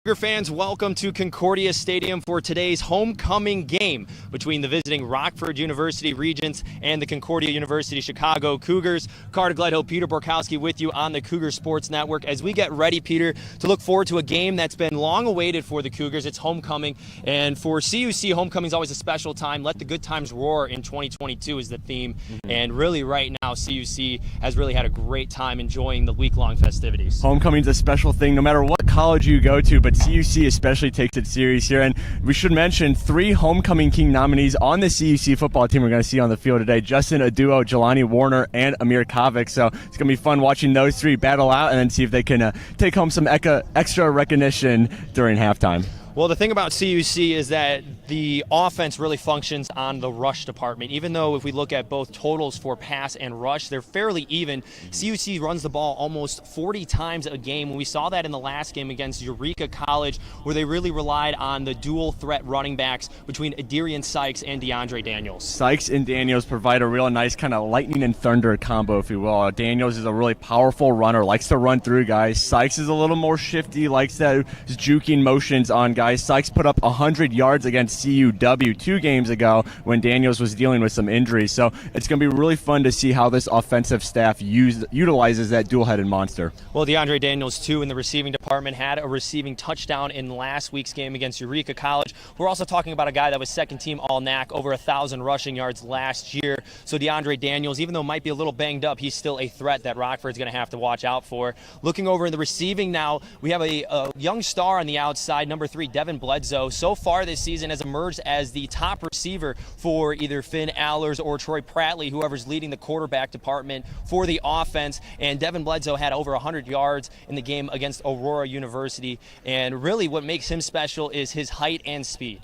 Cougar fans, welcome to Concordia Stadium for today's homecoming game between the visiting Rockford University Regents and the Concordia University Chicago Cougars. Carter Gledhill, Peter Borkowski with you on the Cougar Sports Network as we get ready, Peter, to look forward to a game that's been long awaited for the Cougars. It's homecoming, and for CUC, homecoming is always a special time. Let the good times roar in 2022 is the theme, and really right now CUC has really had a great time enjoying the week-long festivities. Homecoming is a special thing no matter what college you go to, but CUC especially takes it serious here. And we should mention 3 Homecoming King nominees on the CUC football team we're going to see on the field today. Justin Aduo, Jelani Warner, and Amir Kovic. So it's going to be fun watching those 3 battle out and then see if they can take home some extra recognition during halftime. Well, the thing about CUC is that the offense really functions on the rush department. Even though if we look at both totals for pass and rush, they're fairly even. CUC runs the ball almost 40 times a game. We saw that in the last game against Eureka College, where they really relied on the dual threat running backs between Adirian Sykes and Deandre Daniels. Sykes and Daniels provide a real nice kind of lightning and thunder combo, if you will. Daniels is a really powerful runner, likes to run through guys. Sykes is a little more shifty, likes those juking motions on guys. Sykes put up 100 yards against CUW 2 games ago when Daniels was dealing with some injuries. So it's going to be really fun to see how this offensive staff utilizes that dual-headed monster. Well, Deandre Daniels, too, in the receiving department, had a receiving touchdown in last week's game against Eureka College. We're also talking about a guy that was second-team All-NAC, over 1,000 rushing yards last year. So Deandre Daniels, even though might be a little banged up, he's still a threat that Rockford's going to have to watch out for. Looking over in the receiving now, we have a young star on the outside, number 3, Devin Bledsoe. So far this season has emerged as the top receiver for either Finn Allers or Troy Prattley, whoever's leading the quarterback department for the offense. And Devin Bledsoe had over 100 yards in the game against Aurora University. And really what makes him special is his height and speed.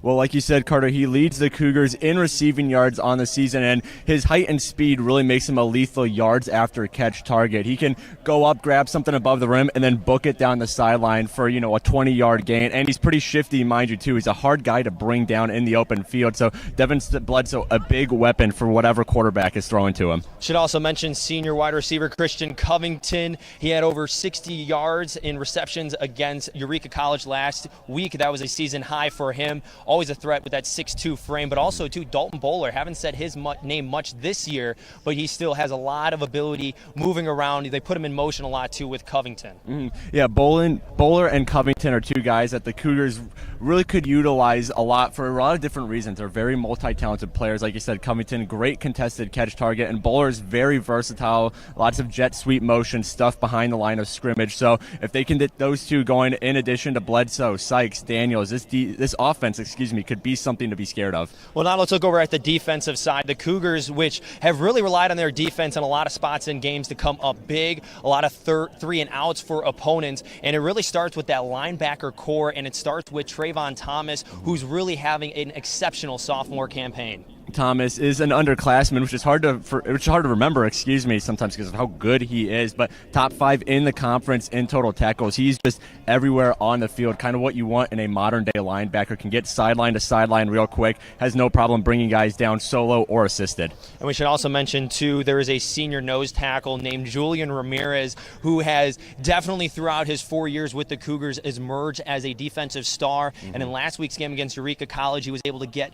Well, like you said, Carter, he leads the Cougars in receiving yards on the season, and his height and speed really makes him a lethal yards after catch target. He can go up, grab something above the rim, and then book it down the sideline for, a 20-yard gain. And he's pretty shifty, mind you, too. He's a hard guy to bring down in the open field. So Devin Bledsoe, a big weapon for whatever quarterback is throwing to him. Should also mention senior wide receiver Christian Covington. He had over 60 yards in receptions against Eureka College last week. That was a season high for him. Always a threat with that 6'2 frame. But also, too, Dalton Bowler. Haven't said his name much this year, but he still has a lot of ability moving around. They put him in motion a lot, too, with Covington. Yeah, Bowler and Covington are 2 guys that the Cougars really could utilize a lot for a lot of different reasons. They're very multi-talented players. Like you said, Covington, great contested catch target, and Bowler is very versatile, lots of jet sweep motion stuff behind the line of scrimmage. So if they can get those 2 going, in addition to Bledsoe, Sykes, Daniels, this offense, could be something to be scared of. Well, now let's look over at the defensive side. The Cougars, which have really relied on their defense in a lot of spots in games to come up big, a lot of 3-and-outs for opponents, and it really starts with that linebacker core, and it starts with Trayvon Thomas, who's really having an exceptional sophomore campaign. Thomas is an underclassman, which is hard to remember, sometimes because of how good he is, but top 5 in the conference in total tackles. He's just everywhere on the field, kind of what you want in a modern-day linebacker. Can get sideline to sideline real quick, has no problem bringing guys down solo or assisted. And we should also mention, too, there is a senior nose tackle named Julian Ramirez, who has definitely throughout his 4 years with the Cougars emerged as a defensive star. And in last week's game against Eureka College, he was able to get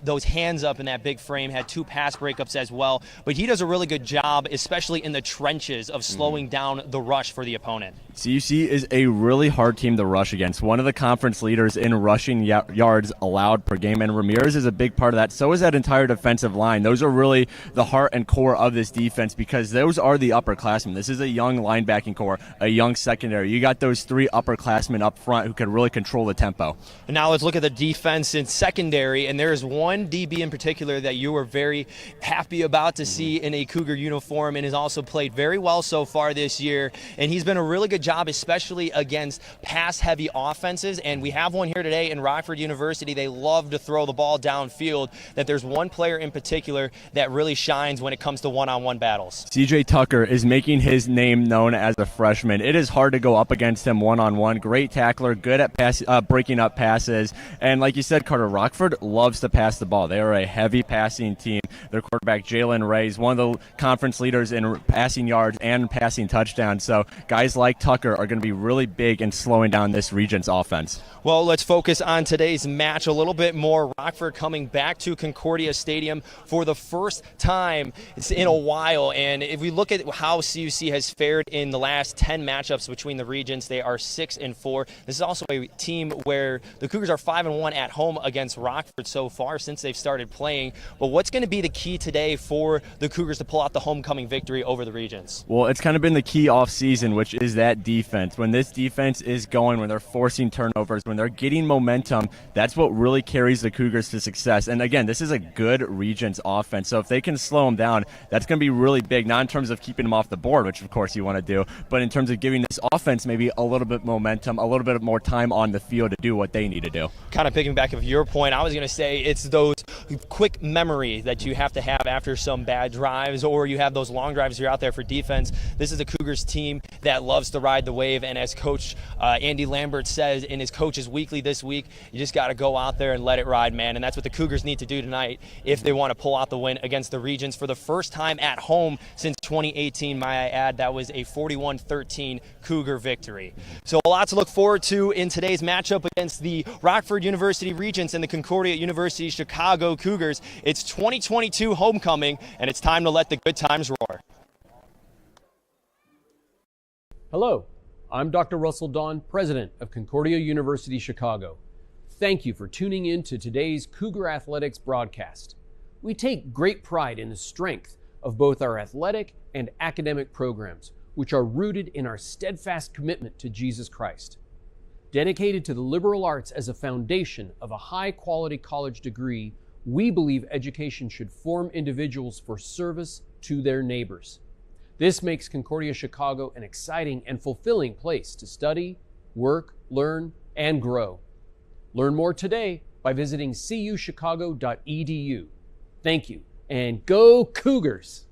those hands up in that big frame, had 2 pass breakups as well. But he does a really good job, especially in the trenches, of slowing down the rush for the opponent. CUC is a really hard team to rush against. One of the conference leaders in rushing yards allowed per game, and Ramirez is a big part of that. So is that entire defensive line. Those are really the heart and core of this defense because those are the upperclassmen. This is a young linebacking core, a young secondary. You got those 3 upperclassmen up front who can really control the tempo. And now let's look at the defense in secondary, and there is one DB in particular that you were very happy about to see in a Cougar uniform and has also played very well so far this year. And he's been a really good job, especially against pass-heavy offenses. And we have one here today in Rockford University. They love to throw the ball downfield. That there's one player in particular that really shines when it comes to one-on-one battles. CJ Tucker is making his name known as a freshman. It is hard to go up against him one-on-one. Great tackler, good at breaking up passes. And like you said, Carter, Rockford loves to pass the ball. They are a heavy heavy passing team. Their quarterback, Jalen Ray, is one of the conference leaders in passing yards and passing touchdowns. So guys like Tucker are going to be really big in slowing down this region's offense. Well, let's focus on today's match a little bit more. Rockford coming back to Concordia Stadium for the first time in a while. And if we look at how CUC has fared in the last 10 matchups between the regions, they are 6-4. This is also a team where the Cougars are 5-1 at home against Rockford so far since they've started playing. But what's going to be the key today for the Cougars to pull out the homecoming victory over the regions? Well, it's kind of been the key off season, which is that defense. When this defense is going, when they're forcing turnovers, when they're getting momentum, that's what really carries the Cougars to success. And again, this is a good region's offense. So if they can slow them down, that's going to be really big, not in terms of keeping them off the board, which of course you want to do, but in terms of giving this offense maybe a little bit momentum, a little bit more time on the field to do what they need to do. Kind of picking back of your point, I was going to say it's those quick memory that you have to have after some bad drives, or you have those long drives you're out there for defense. This is a Cougars team that loves to ride the wave, and as Coach Andy Lambert says in his Coach's Weekly this week, you just got to go out there and let it ride, man. And that's what the Cougars need to do tonight if they want to pull out the win against the Regions for the first time at home since 2018. Might I add, that was a 41-13 Cougar victory. So a lot to look forward to in today's matchup against the Rockford University Regents and the Concordia University Chicago Cougars. It's 2022 homecoming, and it's time to let the good times roar. Hello, I'm Dr. Russell Dawn, president of Concordia University Chicago. Thank you for tuning in to today's Cougar Athletics broadcast. We take great pride in the strength of both our athletic and academic programs, which are rooted in our steadfast commitment to Jesus Christ. Dedicated to the liberal arts as a foundation of a high-quality college degree, we believe education should form individuals for service to their neighbors. This makes Concordia Chicago an exciting and fulfilling place to study, work, learn, and grow. Learn more today by visiting cuchicago.edu. Thank you, and go Cougars!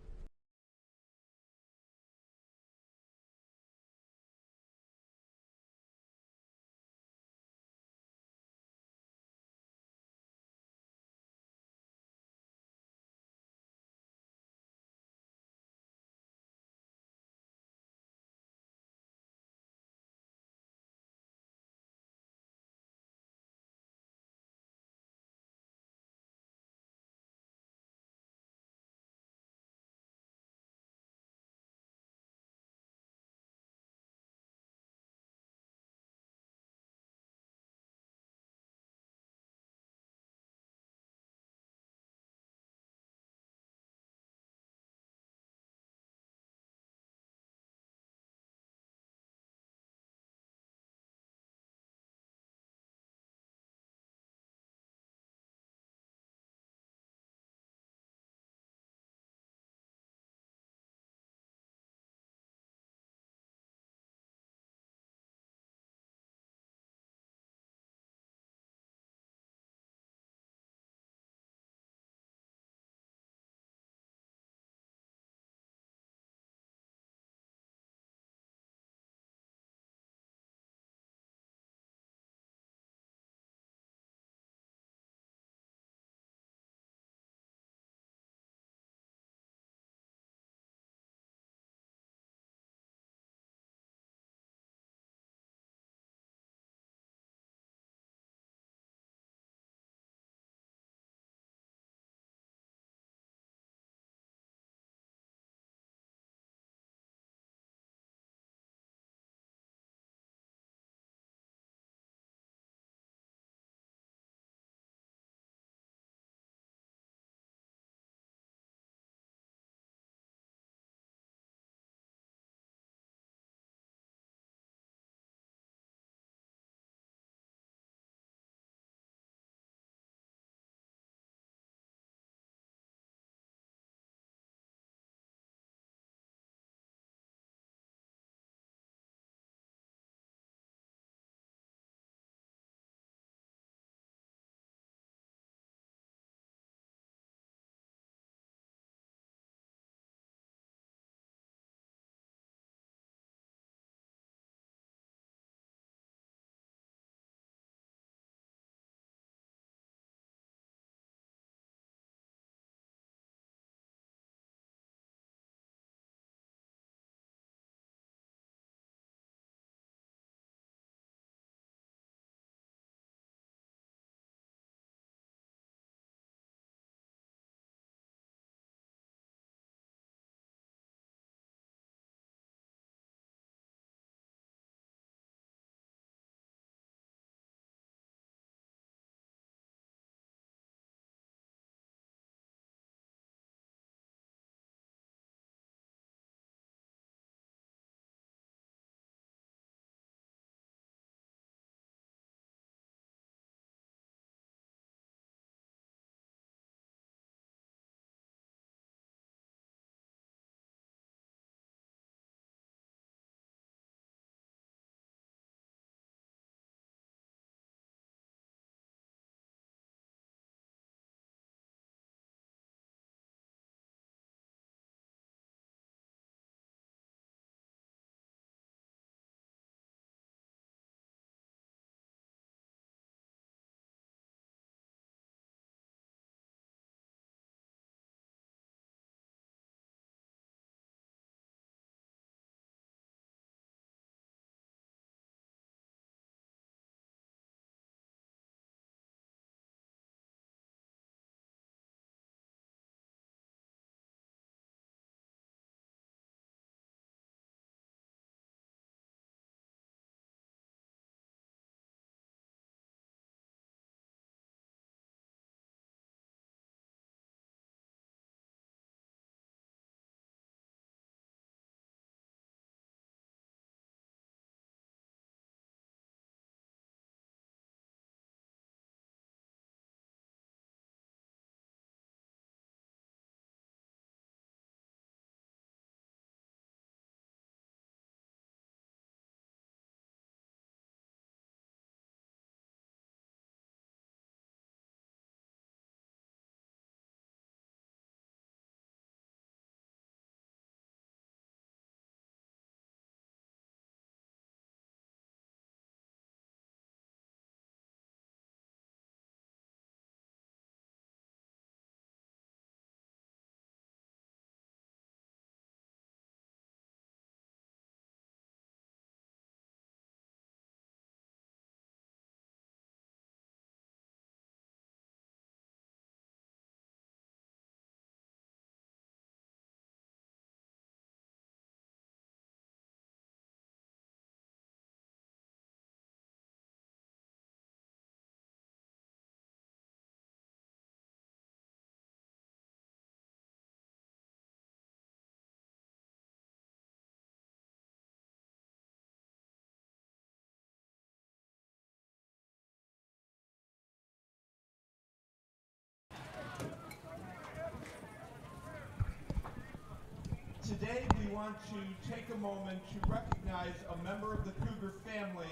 want to take a moment to recognize a member of the Cougar family,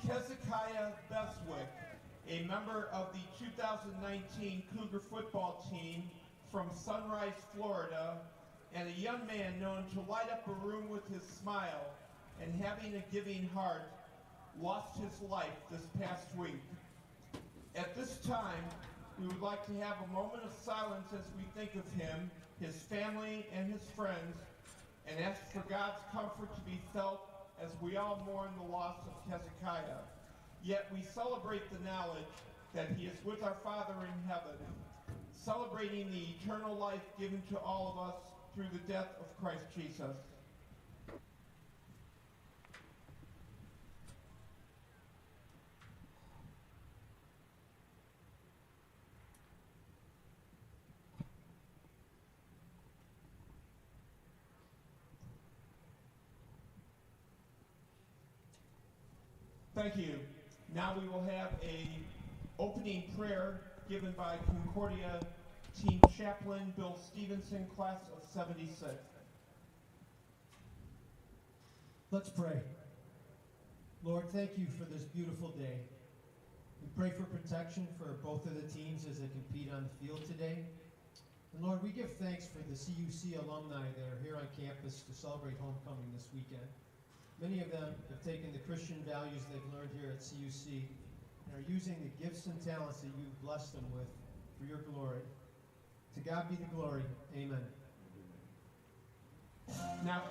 Hezekiah Beswick, a member of the 2019 Cougar football team from Sunrise, Florida, and a young man known to light up a room with his smile and having a giving heart, lost his life this past week. At this time, we would like to have a moment of silence as we think of him, his family, and his friends, and ask for God's comfort to be felt as we all mourn the loss of Hezekiah. Yet we celebrate the knowledge that he is with our Father in heaven, celebrating the eternal life given to all of us through the death of Christ Jesus. Thank you. Now we will have a opening prayer given by Concordia Team Chaplain Bill Stevenson, class of 76. Let's pray. Lord, thank you for this beautiful day. We pray for protection for both of the teams as they compete on the field today. And Lord, we give thanks for the CUC alumni that are here on campus to celebrate homecoming this weekend. Many of them have taken the Christian values they've learned here at CUC and are using the gifts and talents that you've blessed them with for your glory. To God be the glory. Amen. Now,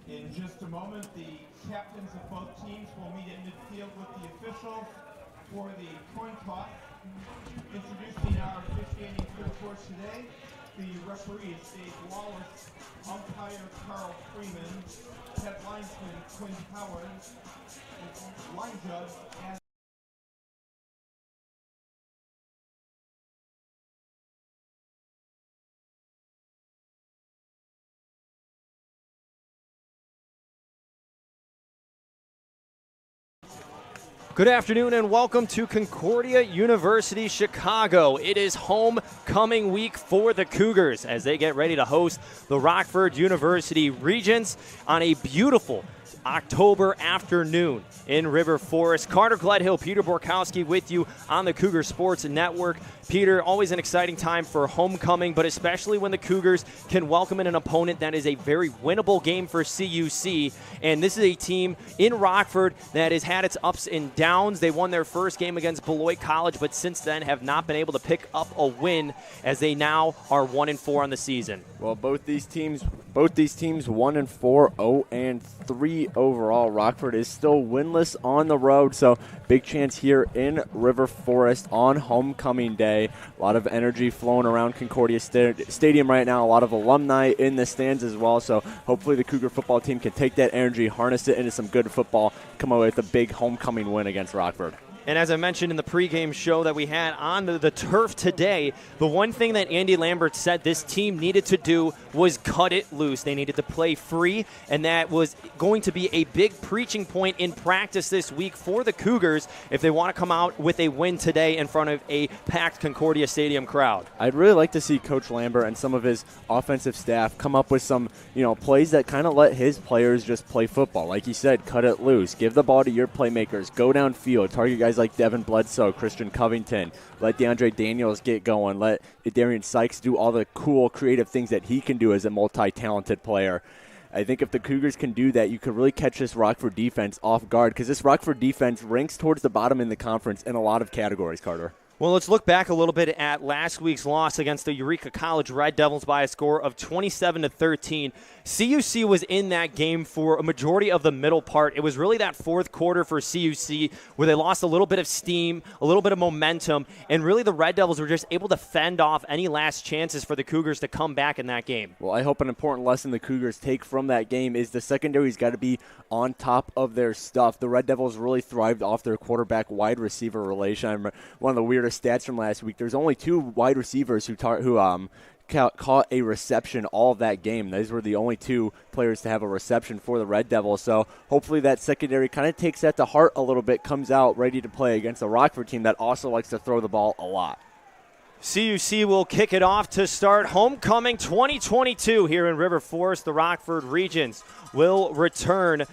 in just a moment, the captains of both teams will meet in midfield with the officials for the coin toss. Introducing our officiating crew for today, the referees Dave Wallace, umpire Carl Freeman, head linesman Quinn Howard, and line judge Adam. Good afternoon and welcome to Concordia University, Chicago. It is homecoming week for the Cougars as they get ready to host the Rockford University Regents on a beautiful October afternoon in River Forest. Carter Gledhill, Peter Borkowski with you on the Cougar Sports Network. Peter, always an exciting time for homecoming, but especially when the Cougars can welcome in an opponent that is a very winnable game for CUC. And this is a team in Rockford that has had its ups and downs. They won their first game against Beloit College, but since then have not been able to pick up a win as they now are 1-4 on the season. Well, both these teams 1-4, 0-3 overall. Rockford is still winless on the road, so big chance here in River Forest on homecoming day. A lot of energy flowing around Concordia Stadium right now. A lot of alumni in the stands as well, so hopefully the Cougar football team can take that energy, harness it into some good football, come away with a big homecoming win against Rockford. And as I mentioned in the pregame show that we had on the turf today, the one thing that Andy Lambert said this team needed to do was cut it loose. They needed to play free, and that was going to be a big preaching point in practice this week for the Cougars if they want to come out with a win today in front of a packed Concordia Stadium crowd. I'd really like to see Coach Lambert and some of his offensive staff come up with some, plays that kind of let his players just play football. Like he said, cut it loose. Give the ball to your playmakers. Go downfield. Target guys like Devin Bledsoe, Christian Covington. Let Deandre Daniels get going. Let Darian Sykes do all the cool, creative things that he can do as a multi-talented player. I think if the Cougars can do that, you could really catch this Rockford defense off guard, because this Rockford defense ranks towards the bottom in the conference in a lot of categories, Carter. Well, let's look back a little bit at last week's loss against the Eureka College Red Devils by a score of 27-13. CUC was in that game for a majority of the middle part. It was really that fourth quarter for CUC where they lost a little bit of steam, a little bit of momentum, and really the Red Devils were just able to fend off any last chances for the Cougars to come back in that game. Well, I hope an important lesson the Cougars take from that game is the secondary's got to be on top of their stuff. The Red Devils really thrived off their quarterback-wide receiver relation. I remember one of the weirdest stats from last week, there's only 2 wide receivers who caught a reception all of that game. Those were the only 2 players to have a reception for the Red Devils. So hopefully that secondary kind of takes that to heart a little bit, comes out ready to play against a Rockford team that also likes to throw the ball a lot. CUC will kick it off to start homecoming 2022 here in River Forest. The Rockford Regents will return.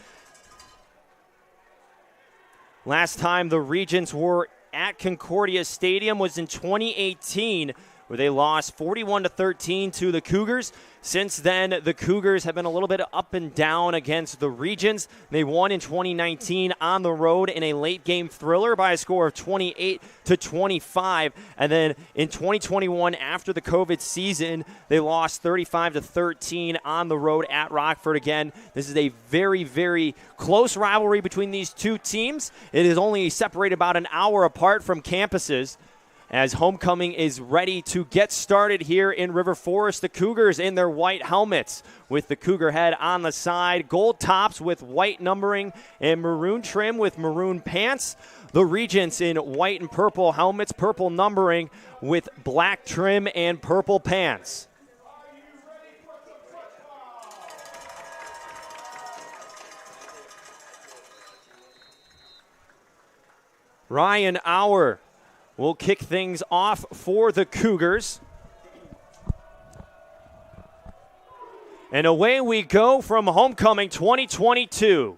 Last time the Regents were at Concordia Stadium was in 2018, where they lost 41-13 to the Cougars. Since then, the Cougars have been a little bit up and down against the Regents. They won in 2019 on the road in a late-game thriller by a score of 28-25. And then in 2021, after the COVID season, they lost 35-13 on the road at Rockford again. This is a very, very close rivalry between these two teams. It is only separated about an hour apart from campuses. As homecoming is ready to get started here in River Forest, the Cougars in their white helmets with the Cougar head on the side, gold tops with white numbering and maroon trim with maroon pants. The Regents in white and purple helmets, purple numbering with black trim and purple pants. Ryan Auer will kick things off for the Cougars. And away we go from homecoming 2022.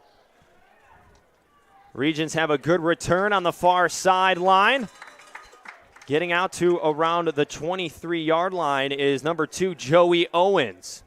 Regents have a good return on the far sideline. Getting out to around the 23-yard line is number 2, Joey Owens.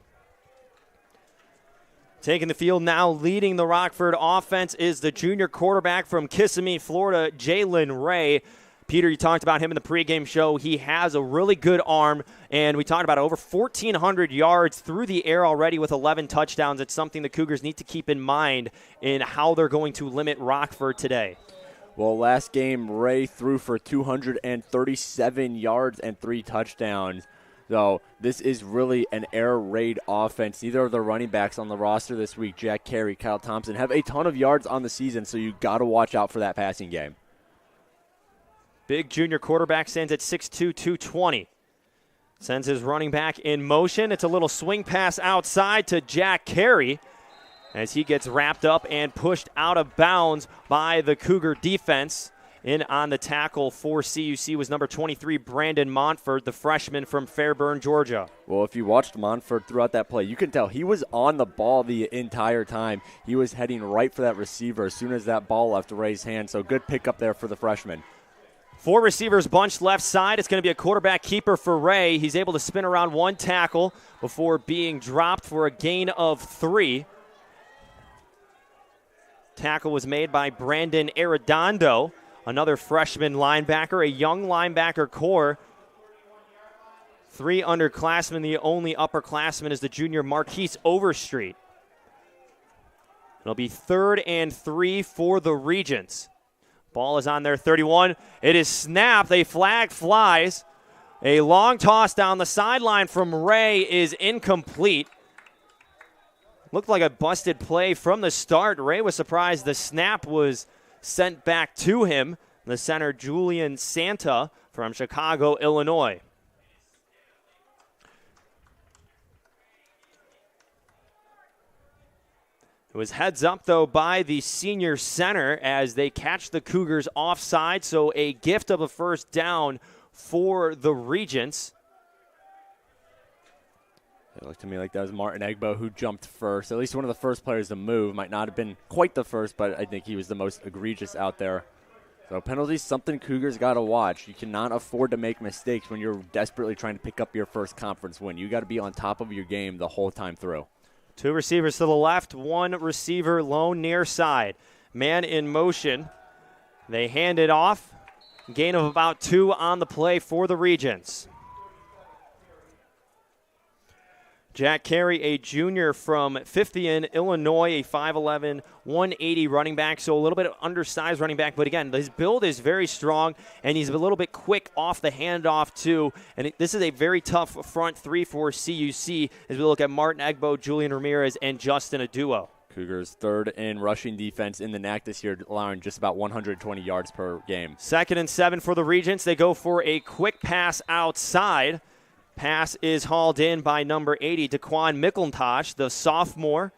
Taking the field now, leading the Rockford offense is the junior quarterback from Kissimmee, Florida, Jalen Ray. Peter, you talked about him in the pregame show. He has a really good arm, and we talked about over 1,400 yards through the air already with 11 touchdowns. It's something the Cougars need to keep in mind in how they're going to limit Rockford today. Well, last game, Ray threw for 237 yards and 3 touchdowns. So this is really an air raid offense. Neither of the running backs on the roster this week, Jack Carey, Kyle Thompson, have a ton of yards on the season, so you got to watch out for that passing game. Big junior quarterback stands at 6'2", 220. Sends his running back in motion. It's a little swing pass outside to Jack Carey as he gets wrapped up and pushed out of bounds by the Cougar defense. In on the tackle for CUC was number 23, Brandon Montford, the freshman from Fairburn, Georgia. Well, if you watched Montford throughout that play, you can tell he was on the ball the entire time. He was heading right for that receiver as soon as that ball left Ray's hand. So good pickup there for the freshman. 4 receivers bunched left side. It's going to be a quarterback keeper for Ray. He's able to spin around 1 tackle before being dropped for a gain of 3. Tackle was made by Brandon Arredondo, another freshman linebacker, a young linebacker core. 3 underclassmen. The only upperclassman is the junior Marquise Overstreet. It'll be 3rd and 3 for the Regents. Ball is on their 31. It is snapped. A flag flies. A long toss down the sideline from Ray is incomplete. Looked like a busted play from the start. Ray was surprised the snap was sent back to him. The center, Julian Santa from Chicago, Illinois. It was heads up, though, by the senior center as they catch the Cougars offside, so a gift of a first down for the Regents. It looked to me like that was Martin Egbo who jumped first. At least one of the first players to move. Might not have been quite the first, but I think he was the most egregious out there. So penalties, something Cougars got to watch. You cannot afford to make mistakes when you're desperately trying to pick up your first conference win. You got to be on top of your game the whole time through. 2 receivers to the left, 1 receiver lone near side. Man in motion. They hand it off. Gain of about 2 on the play for the Regents. Jack Carey, a junior from Fifthien, Illinois, a 5'11", 180 running back, so a little bit undersized running back. But again, his build is very strong, and he's a little bit quick off the handoff too. And this is a very tough front 3 for CUC as we look at Martin Egbo, Julian Ramirez, and Justin Aduo. Cougars third in rushing defense in the NAC this year, allowing just about 120 yards per game. 2nd and 7 for the Regents. They go for a quick pass outside. Pass is hauled in by number 80, Daquan McIntosh, the sophomore.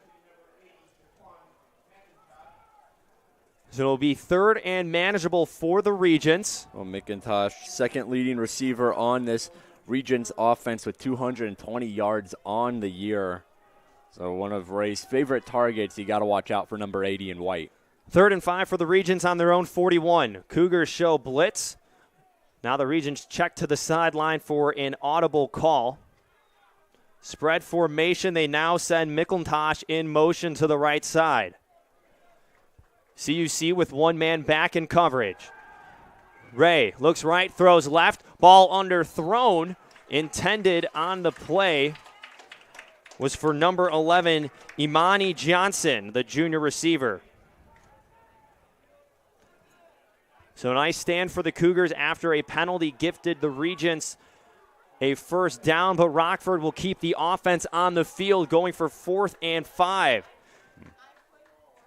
So it'll be 3rd and manageable for the Regents. Well, McIntosh, second leading receiver on this Regents offense with 220 yards on the year. So one of Ray's favorite targets. You got to watch out for number 80 in white. 3rd and 5 for the Regents on their own 41. Cougars show blitz. Now the Regents check to the sideline for an audible call. Spread formation. They now send McIntosh in motion to the right side. CUC with 1 man back in coverage. Ray looks right, throws left. Ball underthrown. Intended on the play was for number 11, Imani Johnson, the junior receiver. So a nice stand for the Cougars after a penalty gifted the Regents a first down, but Rockford will keep the offense on the field going for 4th and 5.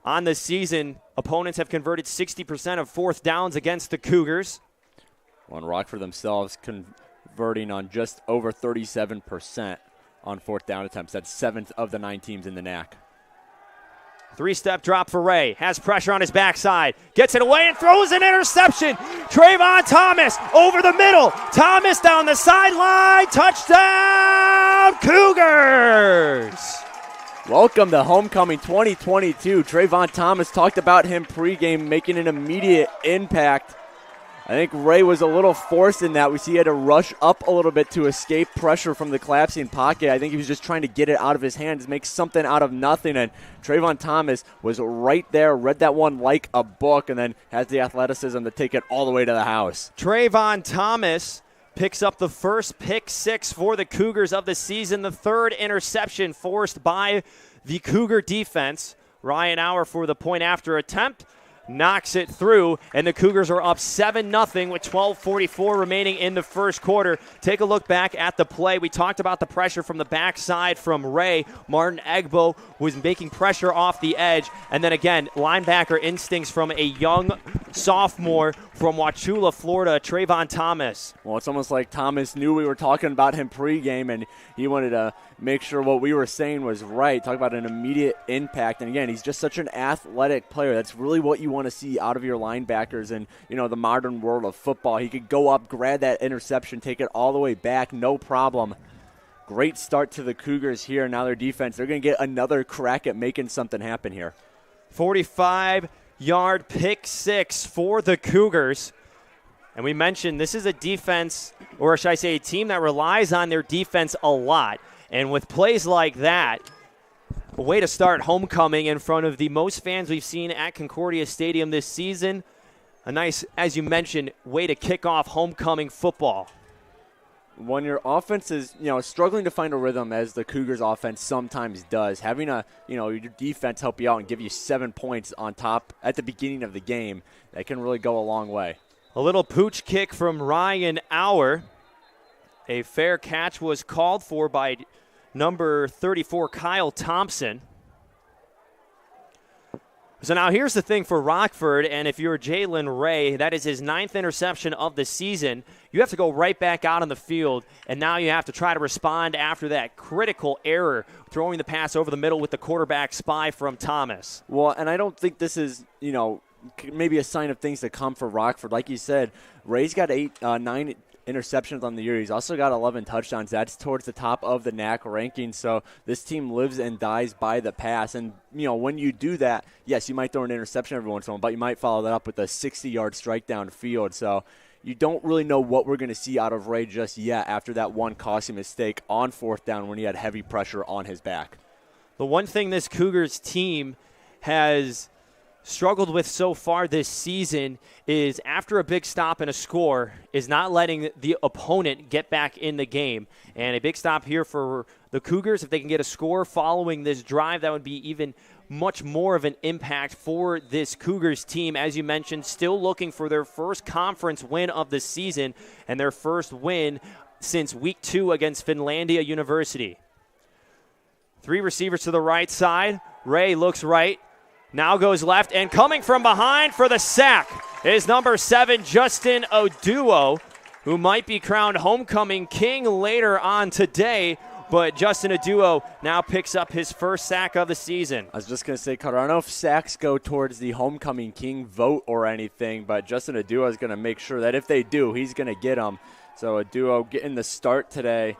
On the season, opponents have converted 60% of 4th downs against the Cougars. Well, and Rockford themselves converting on just over 37% on 4th down attempts. That's 7th of the 9 teams in the NAC. 3-step drop for Ray. Has pressure on his backside. Gets it away and throws an interception. Trayvon Thomas over the middle. Thomas down the sideline. Touchdown, Cougars! Welcome to Homecoming 2022. Trayvon Thomas talked about him pregame making an immediate impact. I think Ray was a little forced in that. We see he had to rush up a little bit to escape pressure from the collapsing pocket. I think he was just trying to get it out of his hands, make something out of nothing. And Trayvon Thomas was right there, read that one like a book, and then has the athleticism to take it all the way to the house. Trayvon Thomas picks up the first pick 6 for the Cougars of the season, the 3rd interception forced by the Cougar defense. Ryan Auer for the point after attempt. Knocks it through, and the Cougars are up 7-0 with 12:44 remaining in the first quarter. Take a look back at the play. We talked about the pressure from the backside from Ray. Martin Egbo was making pressure off the edge, and then again, linebacker instincts from a young sophomore from Wauchula, Florida, Trayvon Thomas. Well, it's almost like Thomas knew we were talking about him pregame, and he wanted to make sure what we were saying was right. Talk about an immediate impact. And again, he's just such an athletic player. That's really what you want to see out of your linebackers in, the modern world of football. He could go up, grab that interception, take it all the way back, no problem. Great start to the Cougars here. Now their defense, they're going to get another crack at making something happen here. 45-yard pick 6 for the Cougars. And we mentioned this is a defense, or should I say a team that relies on their defense a lot. And with plays like that, a way to start homecoming in front of the most fans we've seen at Concordia Stadium this season. A nice, as you mentioned, way to kick off homecoming football. When your offense is, struggling to find a rhythm, as the Cougars offense sometimes does, having your defense help you out and give you 7 points on top at the beginning of the game, that can really go a long way. A little pooch kick from Ryan Auer. A fair catch was called for by number 34, Kyle Thompson. So now here's the thing for Rockford, and if you're Jalen Ray, that is his 9th interception of the season. You have to go right back out on the field, and now you have to try to respond after that critical error, throwing the pass over the middle with the quarterback spy from Thomas. Well, and I don't think this is, maybe a sign of things to come for Rockford. Like you said, Ray's got 9 interceptions on the year. He's also got 11 touchdowns. That's towards the top of the NAC ranking. So this team lives and dies by the pass. And, when you do that, yes, you might throw an interception every once in a while, but you might follow that up with a 60-yard strike downfield. So you don't really know what we're going to see out of Ray just yet after that one costly mistake on 4th down when he had heavy pressure on his back. The one thing this Cougars team has struggled with so far this season is after a big stop and a score is not letting the opponent get back in the game. And a big stop here for the Cougars. If they can get a score following this drive, that would be even much more of an impact for this Cougars team. As you mentioned, still looking for their first conference win of the season and their first win since week 2 against Finlandia University. 3 receivers to the right side. Ray looks right. Now goes left, and coming from behind for the sack is number 7, Justin Oduo, who might be crowned homecoming king later on today. But Justin Oduo now picks up his first sack of the season. I was just going to say, Carter, I don't know if sacks go towards the homecoming king vote or anything, but Justin Oduo is going to make sure that if they do, he's going to get them. So Oduo getting the start today.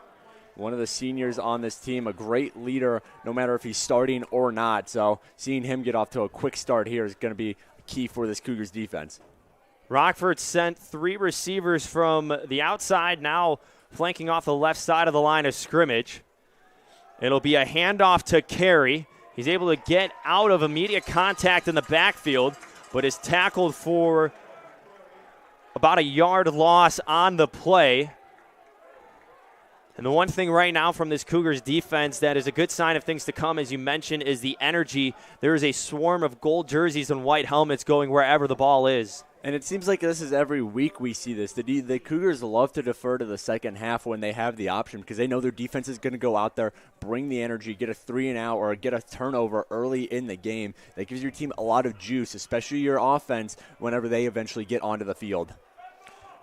One of the seniors on this team, a great leader, no matter if he's starting or not. So seeing him get off to a quick start here is going to be key for this Cougars defense. Rockford sent 3 receivers from the outside, now flanking off the left side of the line of scrimmage. It'll be a handoff to Carey. He's able to get out of immediate contact in the backfield, but is tackled for about a yard loss on the play. And the one thing right now from this Cougars defense that is a good sign of things to come, as you mentioned, is the energy. There is a swarm of gold jerseys and white helmets going wherever the ball is. And it seems like this is every week we see this. The Cougars love to defer to the second half when they have the option because they know their defense is going to go out there, bring the energy, get a 3-and-out or get a turnover early in the game. That gives your team a lot of juice, especially your offense, whenever they eventually get onto the field.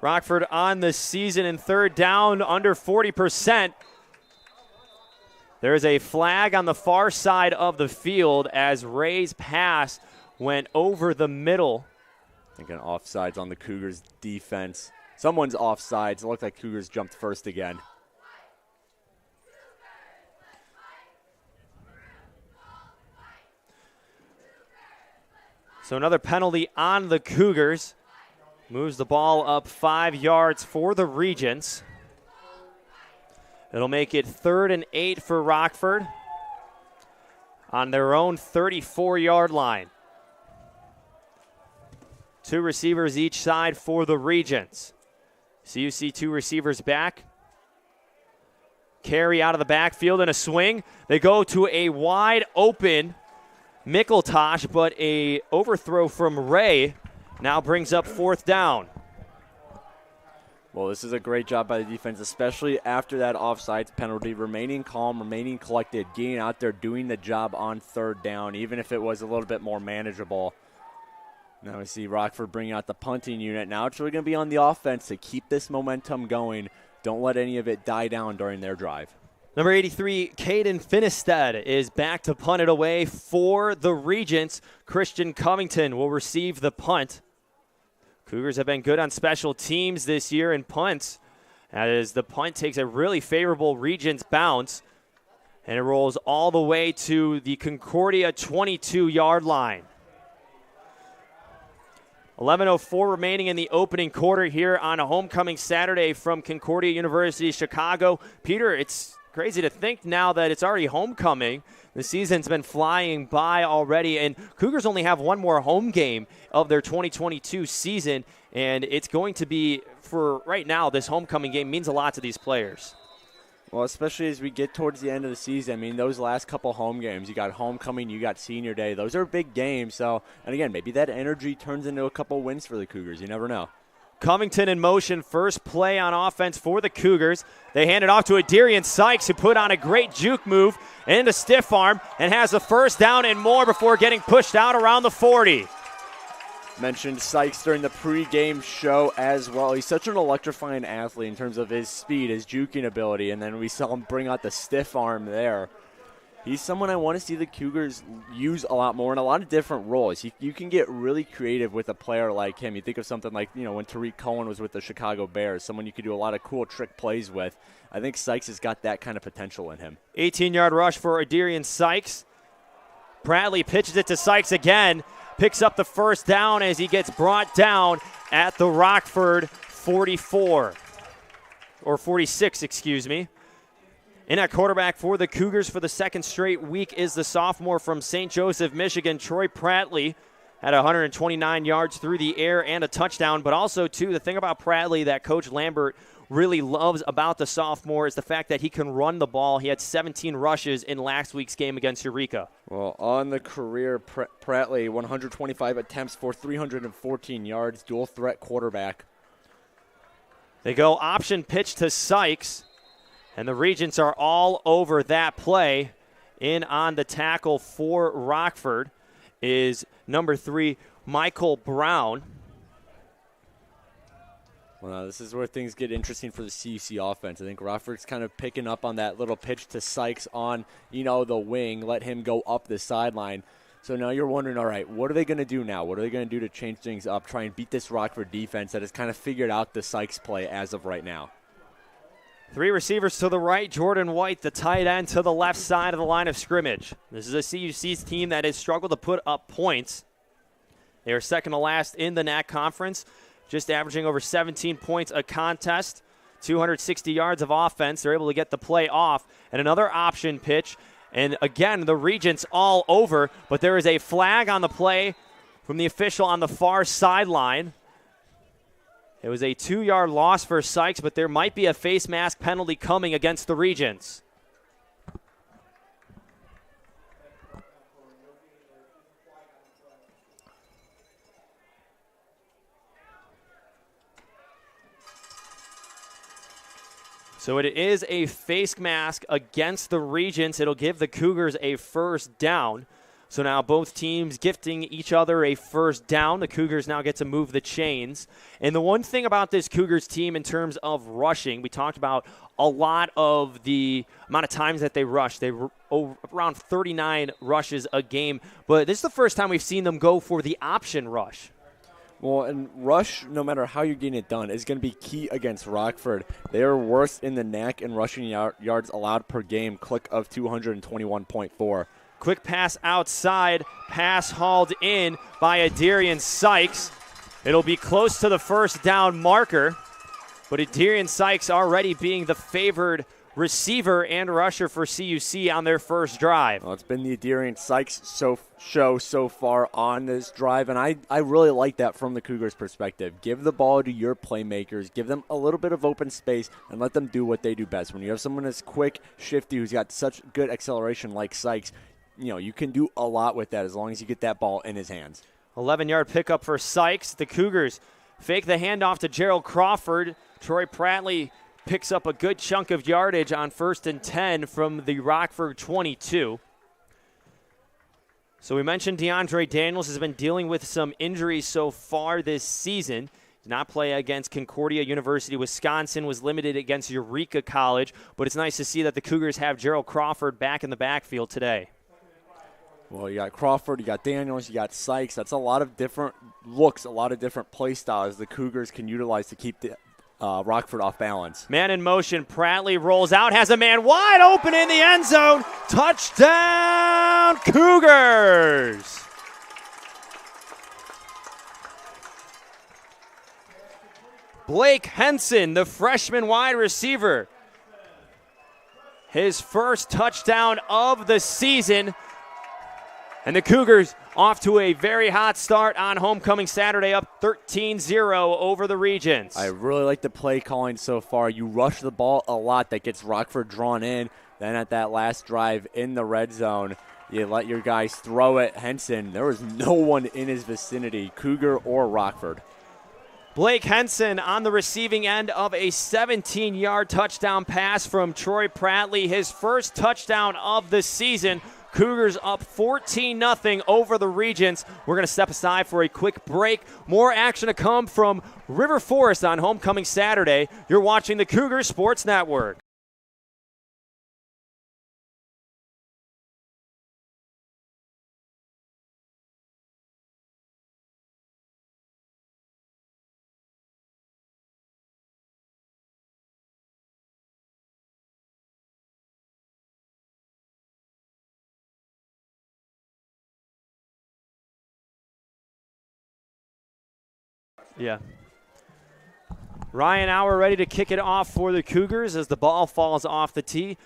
Rockford on the season in 3rd down, under 40%. There is a flag on the far side of the field as Ray's pass went over the middle. I think an offsides on the Cougars defense. Someone's offsides. It looked like Cougars jumped first again. So another penalty on the Cougars. Moves the ball up 5 yards for the Regents. It'll make it 3rd and 8 for Rockford on their own 34-yard line. 2 receivers each side for the Regents. So you see 2 receivers back. Carry out of the backfield and a swing. They go to a wide open Mickeltosh, but a overthrow from Ray now brings up 4th down. Well, this is a great job by the defense, especially after that offsides penalty. Remaining calm, remaining collected, getting out there, doing the job on 3rd down, even if it was a little bit more manageable. Now we see Rockford bringing out the punting unit. Now it's really going to be on the offense to keep this momentum going. Don't let any of it die down during their drive. Number 83, Caden Finistad is back to punt it away for the Regents. Christian Covington will receive the punt. Cougars have been good on special teams this year in punts, as the punt takes a really favorable Regents bounce, and it rolls all the way to the Concordia 22-yard line. 11:04 remaining in the opening quarter here on a homecoming Saturday from Concordia University, Chicago. Peter, it's crazy to think now that it's already homecoming. The season's been flying by already, and Cougars only have one more home game of their 2022 season, and it's going to be, for right now, this homecoming game means a lot to these players. Well, especially as we get towards the end of the season. I mean, those last couple home games, you got homecoming, you got senior day. Those are big games. So, and again, maybe that energy turns into a couple wins for the Cougars. You never know. Covington in motion, first play on offense for the Cougars. They hand it off to Adrian Sykes, who put on a great juke move and a stiff arm and has a first down and more before getting pushed out around the 40. Mentioned Sykes during the pregame show as well. He's such an electrifying athlete in terms of his speed, his juking ability, and then we saw him bring out the stiff arm there. He's someone I want to see the Cougars use a lot more in a lot of different roles. You can get really creative with a player like him. You think of something like, when Tariq Cohen was with the Chicago Bears, someone you could do a lot of cool trick plays with. I think Sykes has got that kind of potential in him. 18-yard rush for Adrian Sykes. Bradley pitches it to Sykes again, picks up the first down as he gets brought down at the Rockford 44, or 46, excuse me. In at quarterback for the Cougars for the second straight week is the sophomore from St. Joseph, Michigan, Troy Prattley. Had 129 yards through the air and a touchdown. But also, too, the thing about Prattley that Coach Lambert really loves about the sophomore is the fact that he can run the ball. He had 17 rushes in last week's game against Eureka. Well, on the career, Prattley, 125 attempts for 314 yards, dual threat quarterback. They go option pitch to Sykes. And the Regents are all over that play. In on the tackle for Rockford is number 3, Michael Brown. Well, this is where things get interesting for the CUC offense. I think Rockford's kind of picking up on that little pitch to Sykes on, the wing, let him go up the sideline. So now you're wondering, all right, what are they going to do now? What are they going to do to change things up, try and beat this Rockford defense that has kind of figured out the Sykes play as of right now? 3 receivers to the right, Jordan White, the tight end, to the left side of the line of scrimmage. This is a CUC's team that has struggled to put up points. They are second to last in the NAC conference, just averaging over 17 points a contest, 260 yards of offense. They're able to get the play off. And another option pitch. And again, the Regents all over, but there is a flag on the play from the official on the far sideline. It was a 2-yard loss for Sykes, but there might be a face mask penalty coming against the Regents. So it is a face mask against the Regents. It'll give the Cougars a first down. So now both teams gifting each other a first down. The Cougars now get to move the chains. And the one thing about this Cougars team in terms of rushing, we talked about a lot of the amount of times that they rush. They were around 39 rushes a game. But this is the first time we've seen them go for the option rush. Well, and rush, no matter how you're getting it done, is going to be key against Rockford. They are worst in the NAC in rushing yards allowed per game, click of 221.4. Quick pass outside, pass hauled in by Adrian Sykes. It'll be close to the first down marker, but Adrian Sykes already being the favored receiver and rusher for CUC on their first drive. Well, it's been the Adrian Sykes show so far on this drive, and I really like that from the Cougars' perspective. Give the ball to your playmakers, give them a little bit of open space, and let them do what they do best. When you have someone that's quick, shifty, who's got such good acceleration like Sykes, you can do a lot with that as long as you get that ball in his hands. 11-yard pickup for Sykes. The Cougars fake the handoff to Gerald Crawford. Troy Prattley picks up a good chunk of yardage on 1st and 10 from the Rockford 22. So we mentioned Deandre Daniels has been dealing with some injuries so far this season. Did not play against Concordia University. Wisconsin was limited against Eureka College, but it's nice to see that the Cougars have Gerald Crawford back in the backfield today. Well, you got Crawford, you got Daniels, you got Sykes. That's a lot of different looks, a lot of different play styles the Cougars can utilize to keep the Rockford off balance. Man in motion, Prattley rolls out, has a man wide open in the end zone. Touchdown, Cougars! Blake Henson, the freshman wide receiver. His first touchdown of the season. And the Cougars off to a very hot start on homecoming Saturday, up 13-0 over the Regents. I really like the play calling so far. You rush the ball a lot. That gets Rockford drawn in. Then at that last drive in the red zone, you let your guys throw it. Henson, there was no one in his vicinity, Cougar or Rockford. Blake Henson on the receiving end of a 17-yard touchdown pass from Troy Prattley, his first touchdown of the season. Cougars up 14-0 over the Regents. We're going to step aside for a quick break. More action to come from River Forest on Homecoming Saturday. You're watching the Cougar Sports Network. Yeah. Ryan Auer ready to kick it off for the Cougars as the ball falls off the tee.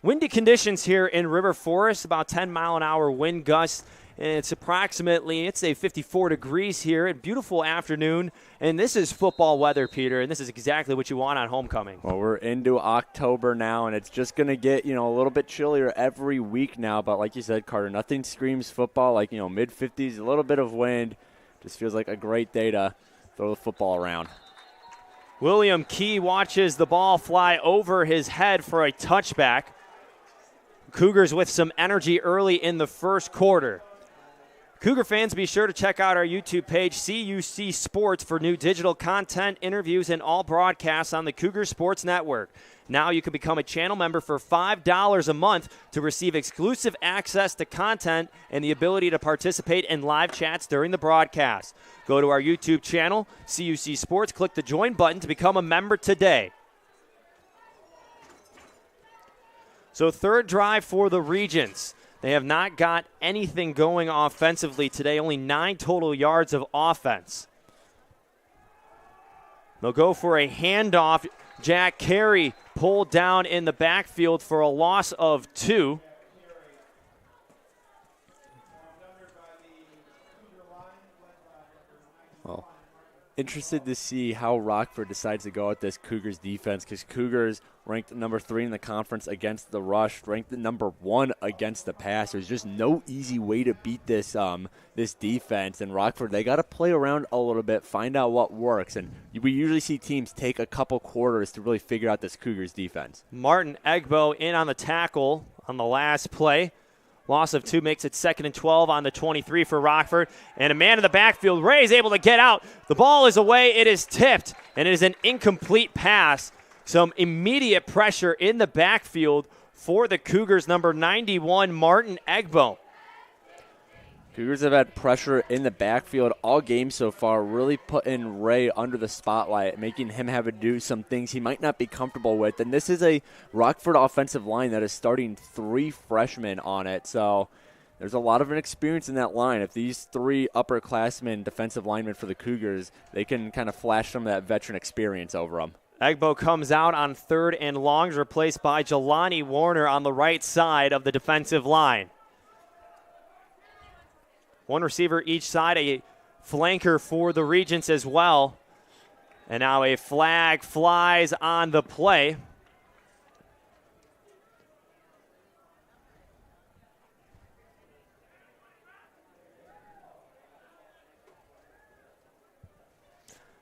Windy conditions here in River Forest, about 10-mile-an-hour wind gusts. And it's approximately, it's a 54 degrees here. A beautiful afternoon. And this is football weather, Peter, and this is exactly what you want on homecoming. Well, we're into October now, and it's just going to get, a little bit chillier every week now. But like you said, Carter, nothing screams football like, mid-50s, a little bit of wind. Just feels like a great day to throw the football around. William Key watches the ball fly over his head for a touchback. Cougars with some energy early in the first quarter. Cougar fans, be sure to check out our YouTube page, CUC Sports, for new digital content, interviews, and all broadcasts on the Cougar Sports Network. Now you can become a channel member for $5 a month to receive exclusive access to content and the ability to participate in live chats during the broadcast. Go to our YouTube channel, CUC Sports, click the join button to become a member today. So third drive for the Regents. They have not got anything going offensively today, only 9 total yards of offense. They'll go for a handoff. Jack Carey pulled down in the backfield for a loss of 2. Well, interested to see how Rockford decides to go at this Cougars defense, because Cougars ranked number 3 in the conference against the rush, ranked number 1 against the pass. There's just no easy way to beat this this defense. And Rockford, they got to play around a little bit, find out what works. And we usually see teams take a couple quarters to really figure out this Cougars defense. Martin Egbo in on the tackle on the last play. Loss of 2 makes it 2nd and 12 on the 23 for Rockford. And a man in the backfield. Ray is able to get out. The ball is away. It is tipped, and it is an incomplete pass. Some immediate pressure in the backfield for the Cougars, number 91, Martin Egbo. Cougars have had pressure in the backfield all game so far, really putting Ray under the spotlight, making him have to do some things he might not be comfortable with. And this is a Rockford offensive line that is starting 3 freshmen on it. So there's a lot of experience in that line. If these 3 upperclassmen defensive linemen for the Cougars, they can kind of flash some of that veteran experience over them. Egbo comes out on 3rd and longs, replaced by Jelani Warner on the right side of the defensive line. 1 receiver each side, a flanker for the Regents as well. And now a flag flies on the play.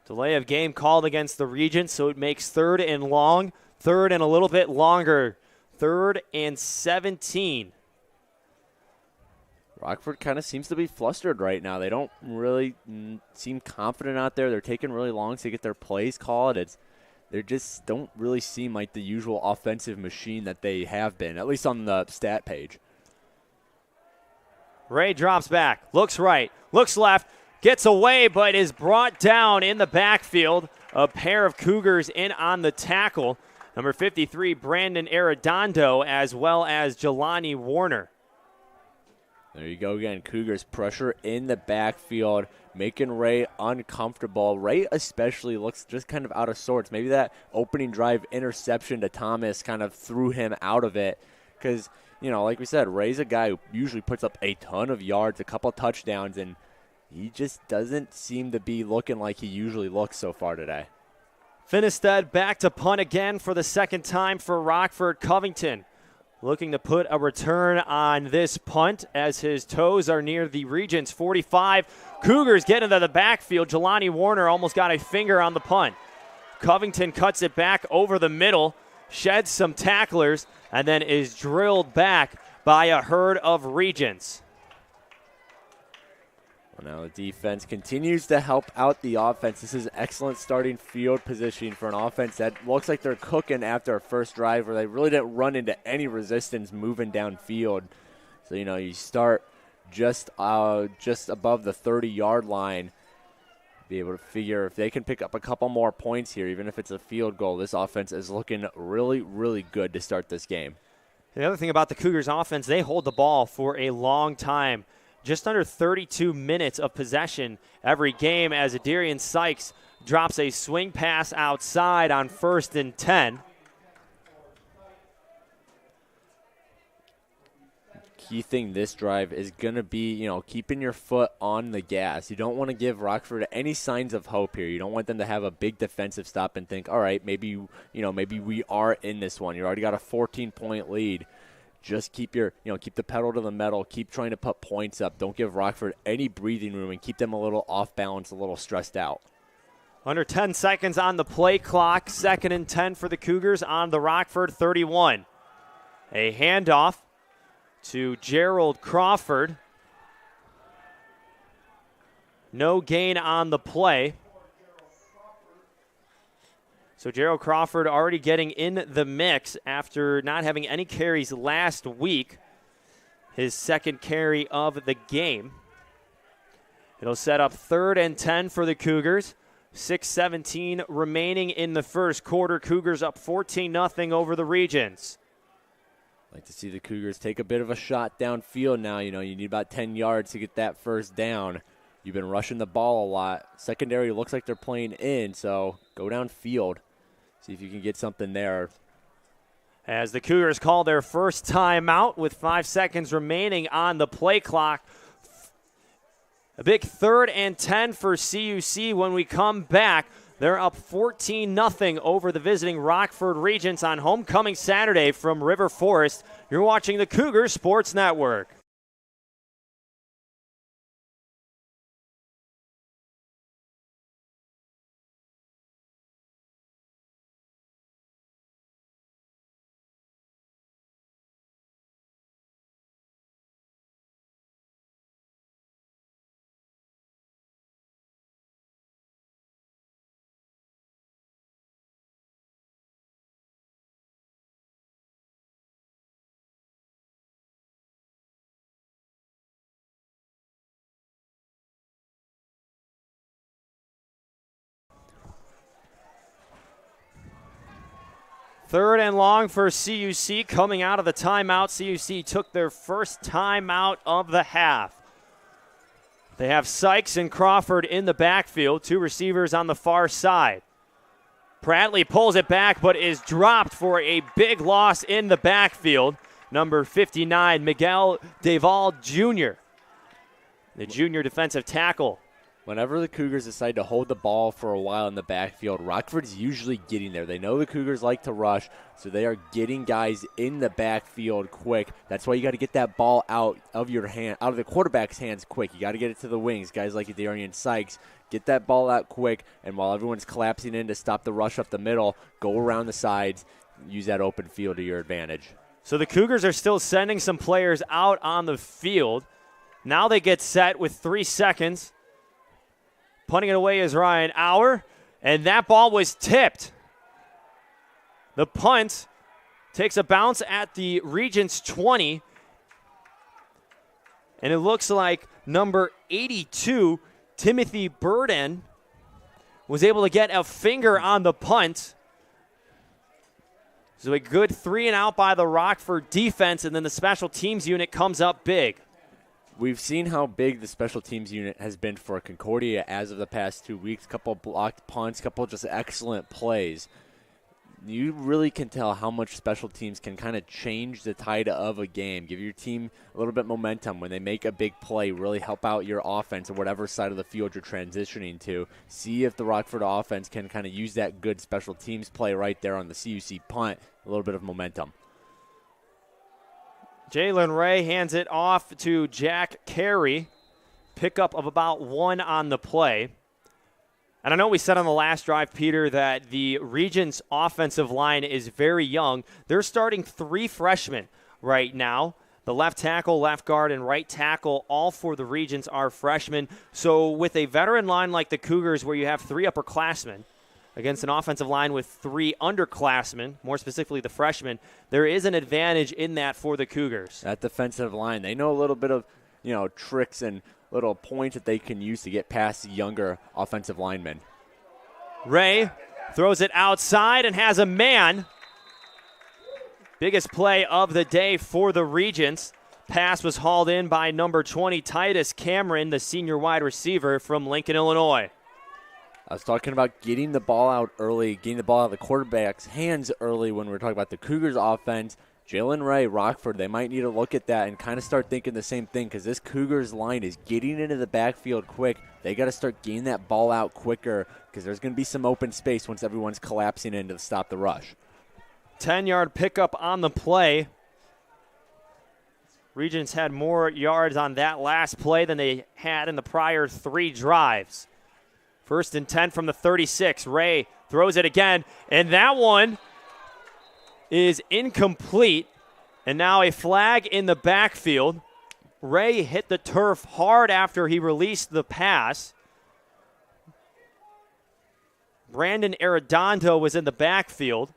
Delay of game called against the Regents, so it makes 3rd and long, 3rd and a little bit longer, 3rd and 17. Rockford kind of seems to be flustered right now. They don't really seem confident out there. They're taking really long to get their plays called. They just don't really seem like the usual offensive machine that they have been, at least on the stat page. Ray drops back, looks right, looks left, gets away, but is brought down in the backfield. A pair of Cougars in on the tackle. Number 53, Brandon Arredondo, as well as Jelani Warner. There you go again. Cougars pressure in the backfield, making Ray uncomfortable. Ray especially looks just kind of out of sorts. Maybe that opening drive interception to Thomas kind of threw him out of it because, like we said, Ray's a guy who usually puts up a ton of yards, a couple touchdowns, and he just doesn't seem to be looking like he usually looks so far today. Finnestead back to punt again for the 2nd time for Rockford. Covington looking to put a return on this punt as his toes are near the Regents 45. Cougars get into the backfield. Jelani Warner almost got a finger on the punt. Covington cuts it back over the middle, sheds some tacklers, and then is drilled back by a herd of Regents. Well, now the defense continues to help out the offense. This is excellent starting field positioning for an offense that looks like they're cooking after a first drive where they really didn't run into any resistance moving downfield. So, you start just above the 30-yard line. Be able to figure if they can pick up a couple more points here, even if it's a field goal, this offense is looking really, really good to start this game. The other thing about the Cougars offense, they hold the ball for a long time. Just under 32 minutes of possession every game as Adarian Sykes drops a swing pass outside on 1st and 10. Key thing this drive is going to be, keeping your foot on the gas. You don't want to give Rockford any signs of hope here. You don't want them to have a big defensive stop and think, all right, maybe we are in this one. You already got a 14-point lead. Just keep keep the pedal to the metal. Keep trying to put points up. Don't give Rockford any breathing room and keep them a little off balance, a little stressed out. Under 10 seconds on the play clock. 2nd and 10 for the Cougars on the Rockford 31. A handoff to Gerald Crawford. No gain on the play. So Gerald Crawford already getting in the mix after not having any carries last week. His 2nd carry of the game. It'll set up 3rd and 10 for the Cougars. 6:17 remaining in the first quarter. Cougars up 14-0 over the Regents. Like to see the Cougars take a bit of a shot downfield now. You need about 10 yards to get that first down. You've been rushing the ball a lot. Secondary looks like they're playing in, so go downfield. See if you can get something there. As the Cougars call their first timeout with 5 seconds remaining on the play clock. A big 3rd and 10 for CUC when we come back. They're up 14-0 over the visiting Rockford Regents on homecoming Saturday from River Forest. You're watching the Cougar Sports Network. Third and long for CUC coming out of the timeout. CUC took their first timeout of the half. They have Sykes and Crawford in the backfield, 2 receivers on the far side. Bradley pulls it back but is dropped for a big loss in the backfield. Number 59, Miguel Deval Jr., the junior defensive tackle. Whenever the Cougars decide to hold the ball for a while in the backfield, Rockford's usually getting there. They know the Cougars like to rush, so they are getting guys in the backfield quick. That's why you got to get that ball out of the quarterback's hands quick. You got to get it to the wings. Guys like Adarian Sykes, get that ball out quick, and while everyone's collapsing in to stop the rush up the middle, go around the sides, use that open field to your advantage. So the Cougars are still sending some players out on the field. Now they get set with 3 seconds. Punting it away is Ryan Auer, and that ball was tipped. The punt takes a bounce at the Regents 20, and it looks like number 82, Timothy Burden, was able to get a finger on the punt. So a good 3 and out by the Rockford defense, and then the special teams unit comes up big. We've seen how big the special teams unit has been for Concordia as of the past 2 weeks. Couple blocked punts, couple just excellent plays. You really can tell how much special teams can kind of change the tide of a game. Give your team a little bit momentum when they make a big play. Really help out your offense or whatever side of the field you're transitioning to. See if the Rockford offense can kind of use that good special teams play right there on the CUC punt. A little bit of momentum. Jalen Ray hands it off to Jack Carey. Pickup of about 1 on the play. And I know we said on the last drive, Peter, that the Regents' offensive line is very young. They're starting 3 freshmen right now. The left tackle, left guard, and right tackle, all for the Regents are freshmen. So with a veteran line like the Cougars where you have 3 upperclassmen against an offensive line with 3 underclassmen, more specifically the freshmen, there is an advantage in that for the Cougars. That defensive line, they know a little bit of, tricks and little points that they can use to get past younger offensive linemen. Ray throws it outside and has a man. Biggest play of the day for the Regents. Pass was hauled in by number 20, Titus Cameron, the senior wide receiver from Lincoln, Illinois. I was talking about getting the ball out early, getting the ball out of the quarterback's hands early when we were talking about the Cougars offense. Jalen Ray, Rockford, they might need to look at that and kind of start thinking the same thing because this Cougars line is getting into the backfield quick. They got to start getting that ball out quicker because there's going to be some open space once everyone's collapsing in to stop the rush. 10-yard pickup on the play. Regents had more yards on that last play than they had in the prior 3 drives. 1st and 10 from the 36. Ray throws it again, and that one is incomplete. And now a flag in the backfield. Ray hit the turf hard after he released the pass. Brandon Arredondo was in the backfield.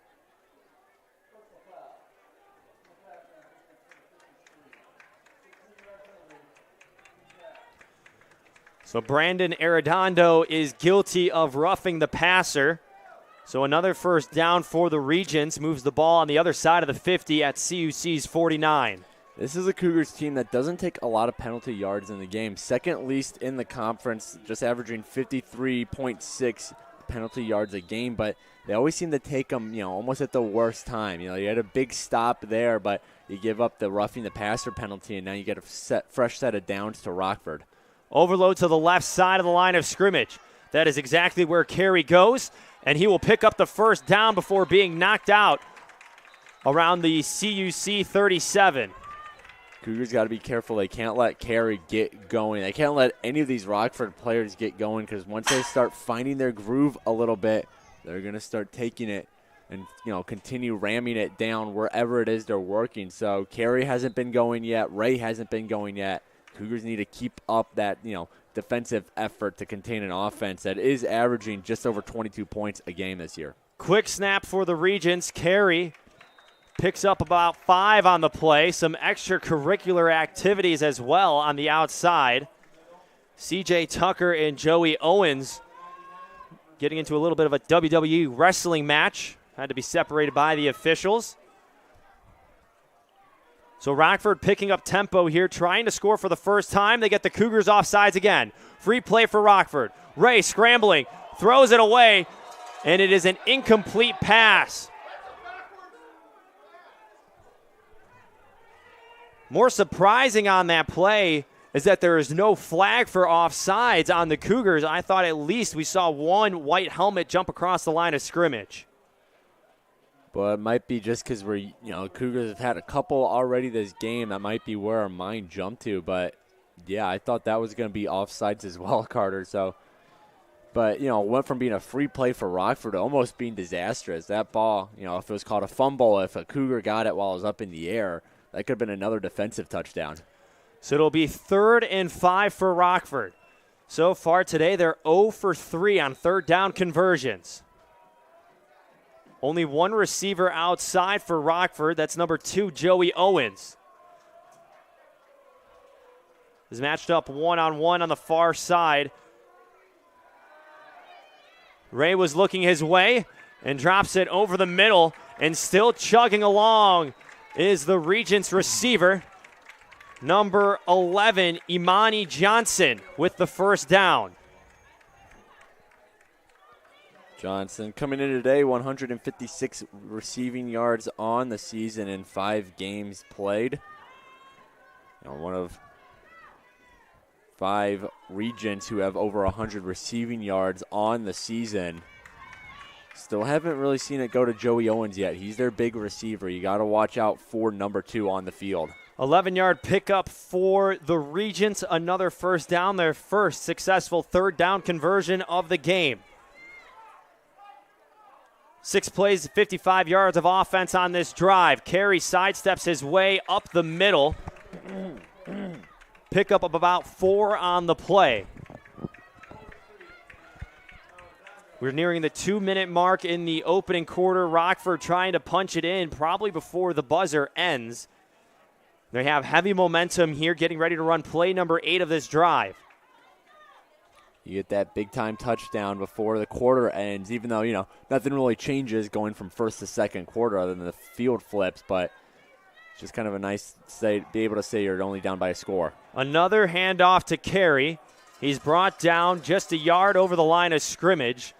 So Brandon Arredondo is guilty of roughing the passer. So another first down for the Regents, moves the ball on the other side of the 50 at CUC's 49. This is a Cougars team that doesn't take a lot of penalty yards in the game. Second least in the conference, just averaging 53.6 penalty yards a game, but they always seem to take them, almost at the worst time. You had a big stop there, but you give up the roughing the passer penalty, and now you get a fresh set of downs to Rockford. Overload to the left side of the line of scrimmage. That is exactly where Carey goes, and he will pick up the first down before being knocked out around the CUC 37. Cougars got to be careful. They can't let Carey get going. They can't let any of these Rockford players get going because once they start finding their groove a little bit, they're going to start taking it and continue ramming it down wherever it is they're working. So Carey hasn't been going yet. Ray hasn't been going yet. Cougars need to keep up that defensive effort to contain an offense that is averaging just over 22 points a game this year. Quick snap for the Regents. Carey picks up about 5 on the play. Some extracurricular activities as well on the outside. C.J. Tucker and Joey Owens getting into a little bit of a WWE wrestling match. Had to be separated by the officials. So Rockford picking up tempo here, trying to score for the first time. They get the Cougars offsides again. Free play for Rockford. Ray scrambling, throws it away, and it is an incomplete pass. More surprising on that play is that there is no flag for offsides on the Cougars. I thought at least we saw one white helmet jump across the line of scrimmage. Well, it might be just because Cougars have had a couple already this game. That might be where our mind jumped to. But, yeah, I thought that was going to be offsides as well, Carter. So, but, it went from being a free play for Rockford to almost being disastrous. That ball, if it was called a fumble, if a Cougar got it while it was up in the air, that could have been another defensive touchdown. So it'll be 3rd and 5 for Rockford. So far today, they're 0 for 3 on third down conversions. Only one receiver outside for Rockford. That's number 2, Joey Owens. Is matched up one-on-one on the far side. Ray was looking his way and drops it over the middle, and still chugging along is the Regents receiver, number 11, Imani Johnson, with the first down. Johnson coming in today, 156 receiving yards on the season in 5 games played. One of 5 Regents who have over 100 receiving yards on the season. Still haven't really seen it go to Joey Owens yet. He's their big receiver. You got to watch out for number 2 on the field. 11-yard pickup for the Regents. Another first down, their first successful third down conversion of the game. 6 plays, 55 yards of offense on this drive. Carey sidesteps his way up the middle. Pickup of about 4 on the play. We're nearing the 2-minute mark in the opening quarter. Rockford trying to punch it in probably before the buzzer ends. They have heavy momentum here, getting ready to run play number 8 of this drive. You get that big-time touchdown before the quarter ends, even though, nothing really changes going from first to second quarter other than the field flips, but it's just kind of a nice be able to say you're only down by a score. Another handoff to Carey. He's brought down just a yard over the line of scrimmage.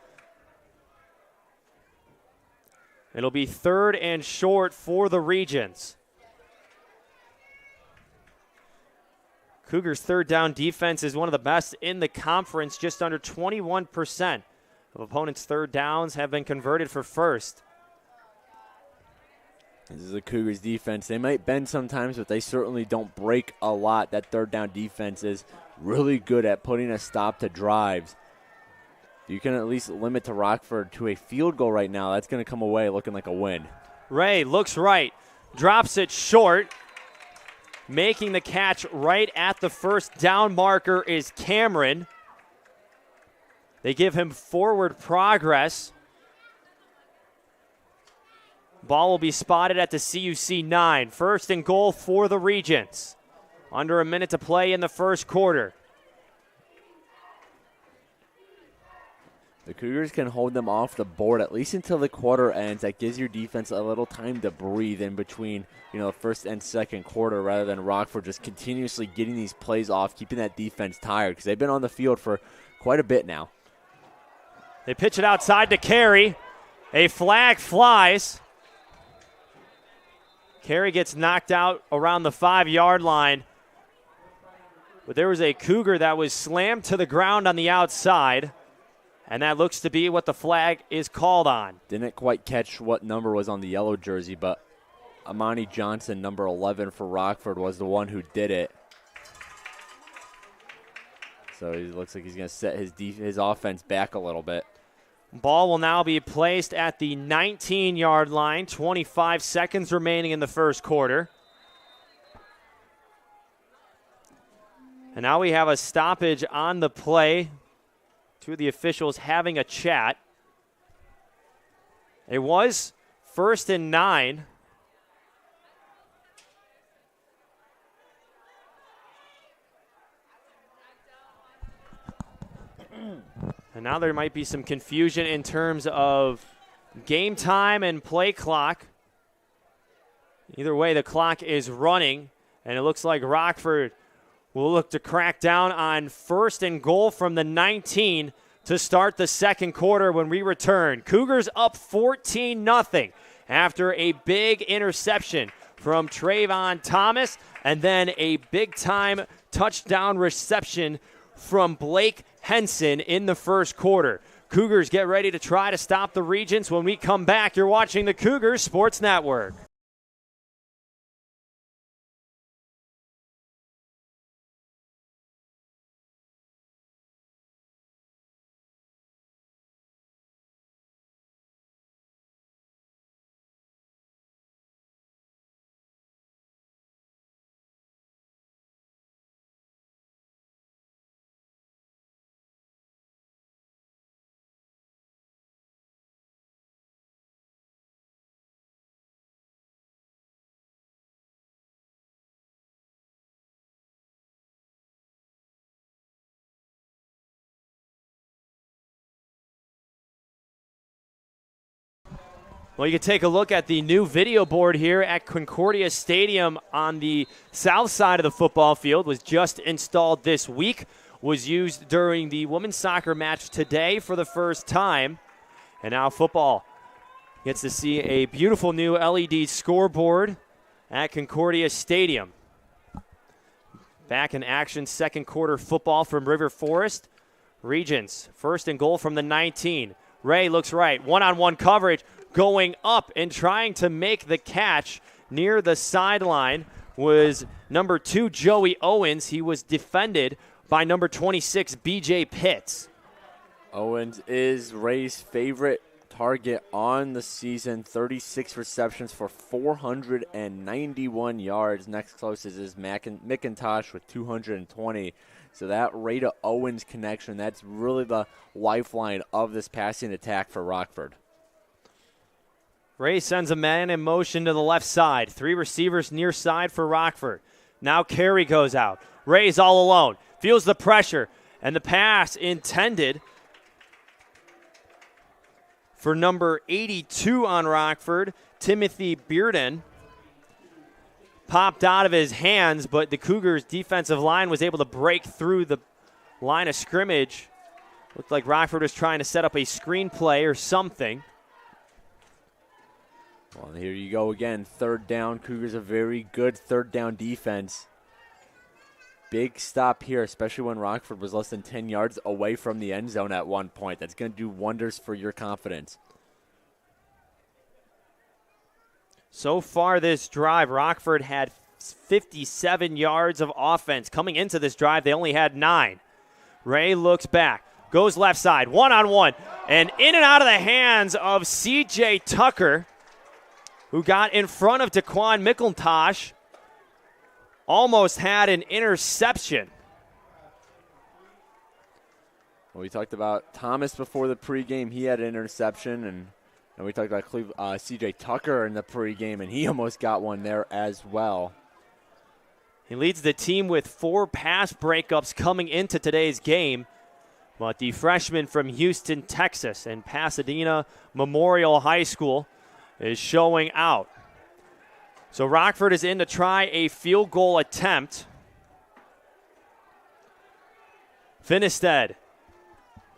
It'll be 3rd and short for the Regents. Cougars' third down defense is one of the best in the conference. Just under 21% of opponents' third downs have been converted for first. This is a Cougars defense. They might bend sometimes, but they certainly don't break a lot. That third down defense is really good at putting a stop to drives. You can at least limit to Rockford to a field goal right now. That's going to come away looking like a win. Ray looks right, drops it short. Making the catch right at the first down marker is Cameron. They give him forward progress. Ball will be spotted at the CUC 9. 1st and goal for the Regents. Under a minute to play in the first quarter. The Cougars can hold them off the board at least until the quarter ends. That gives your defense a little time to breathe in between, the first and second quarter, rather than Rockford just continuously getting these plays off, keeping that defense tired, because they've been on the field for quite a bit now. They pitch it outside to Carey. A flag flies. Carey gets knocked out around the 5-yard line. But there was a Cougar that was slammed to the ground on the outside. And that looks to be what the flag is called on. Didn't quite catch what number was on the yellow jersey, but Amani Johnson, number 11 for Rockford, was the one who did it. So it looks like he's going to set his offense back a little bit. Ball will now be placed at the 19-yard line. 25 seconds remaining in the first quarter. And now we have a stoppage on the play. Two of the officials having a chat. It was 1st and 9. And now there might be some confusion in terms of game time and play clock. Either way, the clock is running, and it looks like Rockford will look to crack down on 1st and goal from the 19 to start the second quarter when we return. Cougars up 14-0 after a big interception from Trayvon Thomas, and then a big-time touchdown reception from Blake Henson in the first quarter. Cougars get ready to try to stop the Regents. When we come back, you're watching the Cougars Sports Network. Well, you can take a look at the new video board here at Concordia Stadium on the south side of the football field. Was just installed this week. Was used during the women's soccer match today for the first time. And now football gets to see a beautiful new LED scoreboard at Concordia Stadium. Back in action, second quarter football from River Forest. Regents, 1st and goal from the 19. Ray looks right, one-on-one coverage, going up and trying to make the catch near the sideline was number 2, Joey Owens. He was defended by number 26, B.J. Pitts. Owens is Ray's favorite target on the season. 36 receptions for 491 yards. Next closest is McIntosh with 220. So that Ray to Owens connection, that's really the lifeline of this passing attack for Rockford. Ray sends a man in motion to the left side. 3 receivers near side for Rockford. Now Carey goes out. Ray's all alone. Feels the pressure. And the pass intended for number 82 on Rockford, Timothy Bearden. Popped out of his hands, but the Cougars' defensive line was able to break through the line of scrimmage. Looked like Rockford was trying to set up a screenplay or something. Well, here you go again. Third down. Cougars a very good third down defense. Big stop here, especially when Rockford was less than 10 yards away from the end zone at one point. That's going to do wonders for your confidence. So far this drive, Rockford had 57 yards of offense. Coming into this drive, they only had 9. Ray looks back, goes left side, one-on-one, and in and out of the hands of C.J. Tucker, who got in front of Daquan McIntosh, almost had an interception. Well, we talked about Thomas before the pregame. He had an interception, and we talked about C.J. Tucker in the pregame, and he almost got one there as well. He leads the team with 4 pass breakups coming into today's game, but the freshman from Houston, Texas, and Pasadena Memorial High School is showing out. So Rockford is in to try a field goal attempt. Finnestead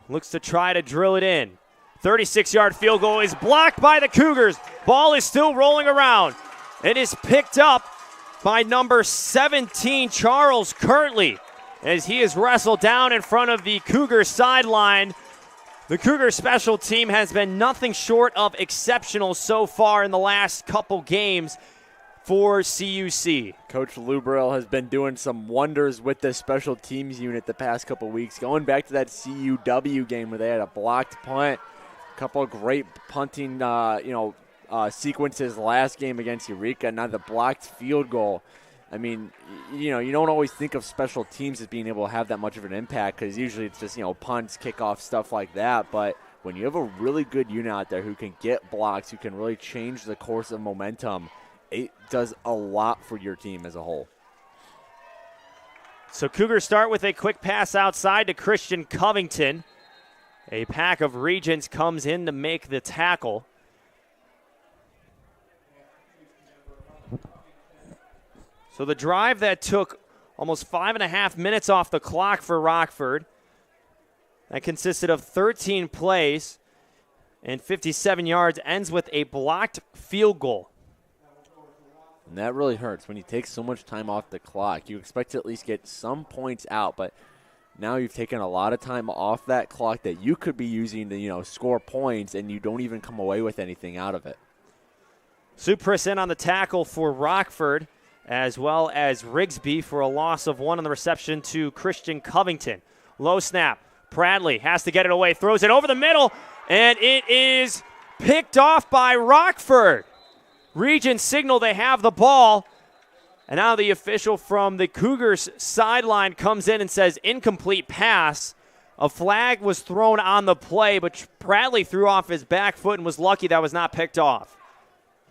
looks to try to drill it in. 36-yard field goal is blocked by the Cougars. Ball is still rolling around. It is picked up by number 17, Charles Kirtley, as he is wrestled down in front of the Cougars sideline. The Cougars special team has been nothing short of exceptional so far in the last couple games for CUC. Coach Lubrell has been doing some wonders with this special teams unit the past couple weeks. Going back to that CUW game where they had a blocked punt, a couple of great punting sequences last game against Eureka, now the blocked field goal. I mean, you don't always think of special teams as being able to have that much of an impact because usually it's just, punts, kickoffs, stuff like that. But when you have a really good unit out there who can get blocks, who can really change the course of momentum, it does a lot for your team as a whole. So Cougars start with a quick pass outside to Christian Covington. A pack of Regents comes in to make the tackle. So the drive that took almost 5.5 minutes off the clock for Rockford, that consisted of 13 plays and 57 yards, ends with a blocked field goal. And that really hurts when you take so much time off the clock. You expect to at least get some points out, but now you've taken a lot of time off that clock that you could be using to, score points, and you don't even come away with anything out of it. Supris in on the tackle for Rockford, as well as Rigsby for a loss of 1 on the reception to Christian Covington. Low snap. Bradley has to get it away, throws it over the middle, and it is picked off by Rockford. Regents signal they have the ball, and now the official from the Cougars sideline comes in and says incomplete pass. A flag was thrown on the play, but Bradley threw off his back foot and was lucky that was not picked off.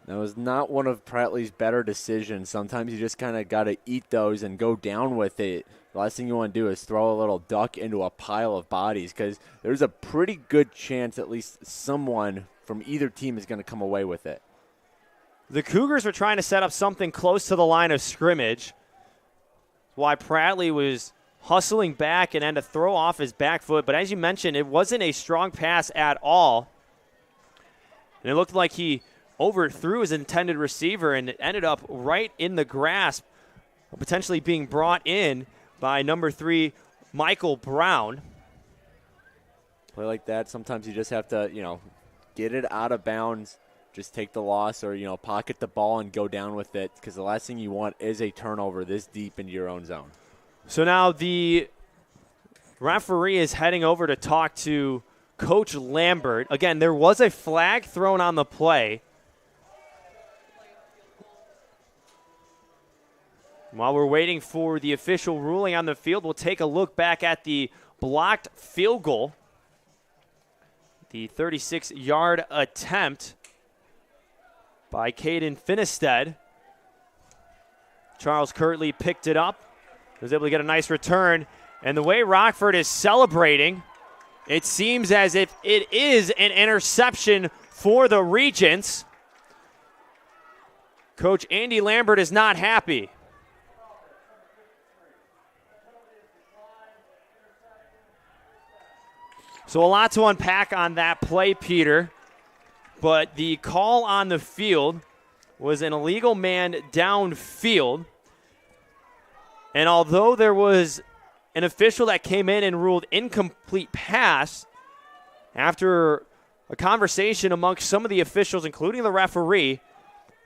That was not one of Prattley's better decisions. Sometimes you just kind of got to eat those and go down with it. The last thing you want to do is throw a little duck into a pile of bodies because there's a pretty good chance at least someone from either team is going to come away with it. The Cougars were trying to set up something close to the line of scrimmage. That's why Prattley was hustling back and had to throw off his back foot. But as you mentioned, it wasn't a strong pass at all. And it looked like he overthrew his intended receiver, and it ended up right in the grasp, potentially being brought in by number 3, Michael Brown. Play like that, sometimes you just have to, get it out of bounds. just take the loss or, pocket the ball and go down with it, because the last thing you want is a turnover this deep into your own zone. So now the referee is heading over to talk to Coach Lambert. Again, there was a flag thrown on the play. While we're waiting for the official ruling on the field, we'll take a look back at the blocked field goal. The 36-yard attempt by Caden Finestead. Charles Kirtley picked it up, was able to get a nice return. And the way Rockford is celebrating, it seems as if it is an interception for the Regents. Coach Andy Lambert is not happy. So a lot to unpack on that play, Peter. But the call on the field was an illegal man downfield. And although there was an official that came in and ruled incomplete pass, after a conversation amongst some of the officials, including the referee,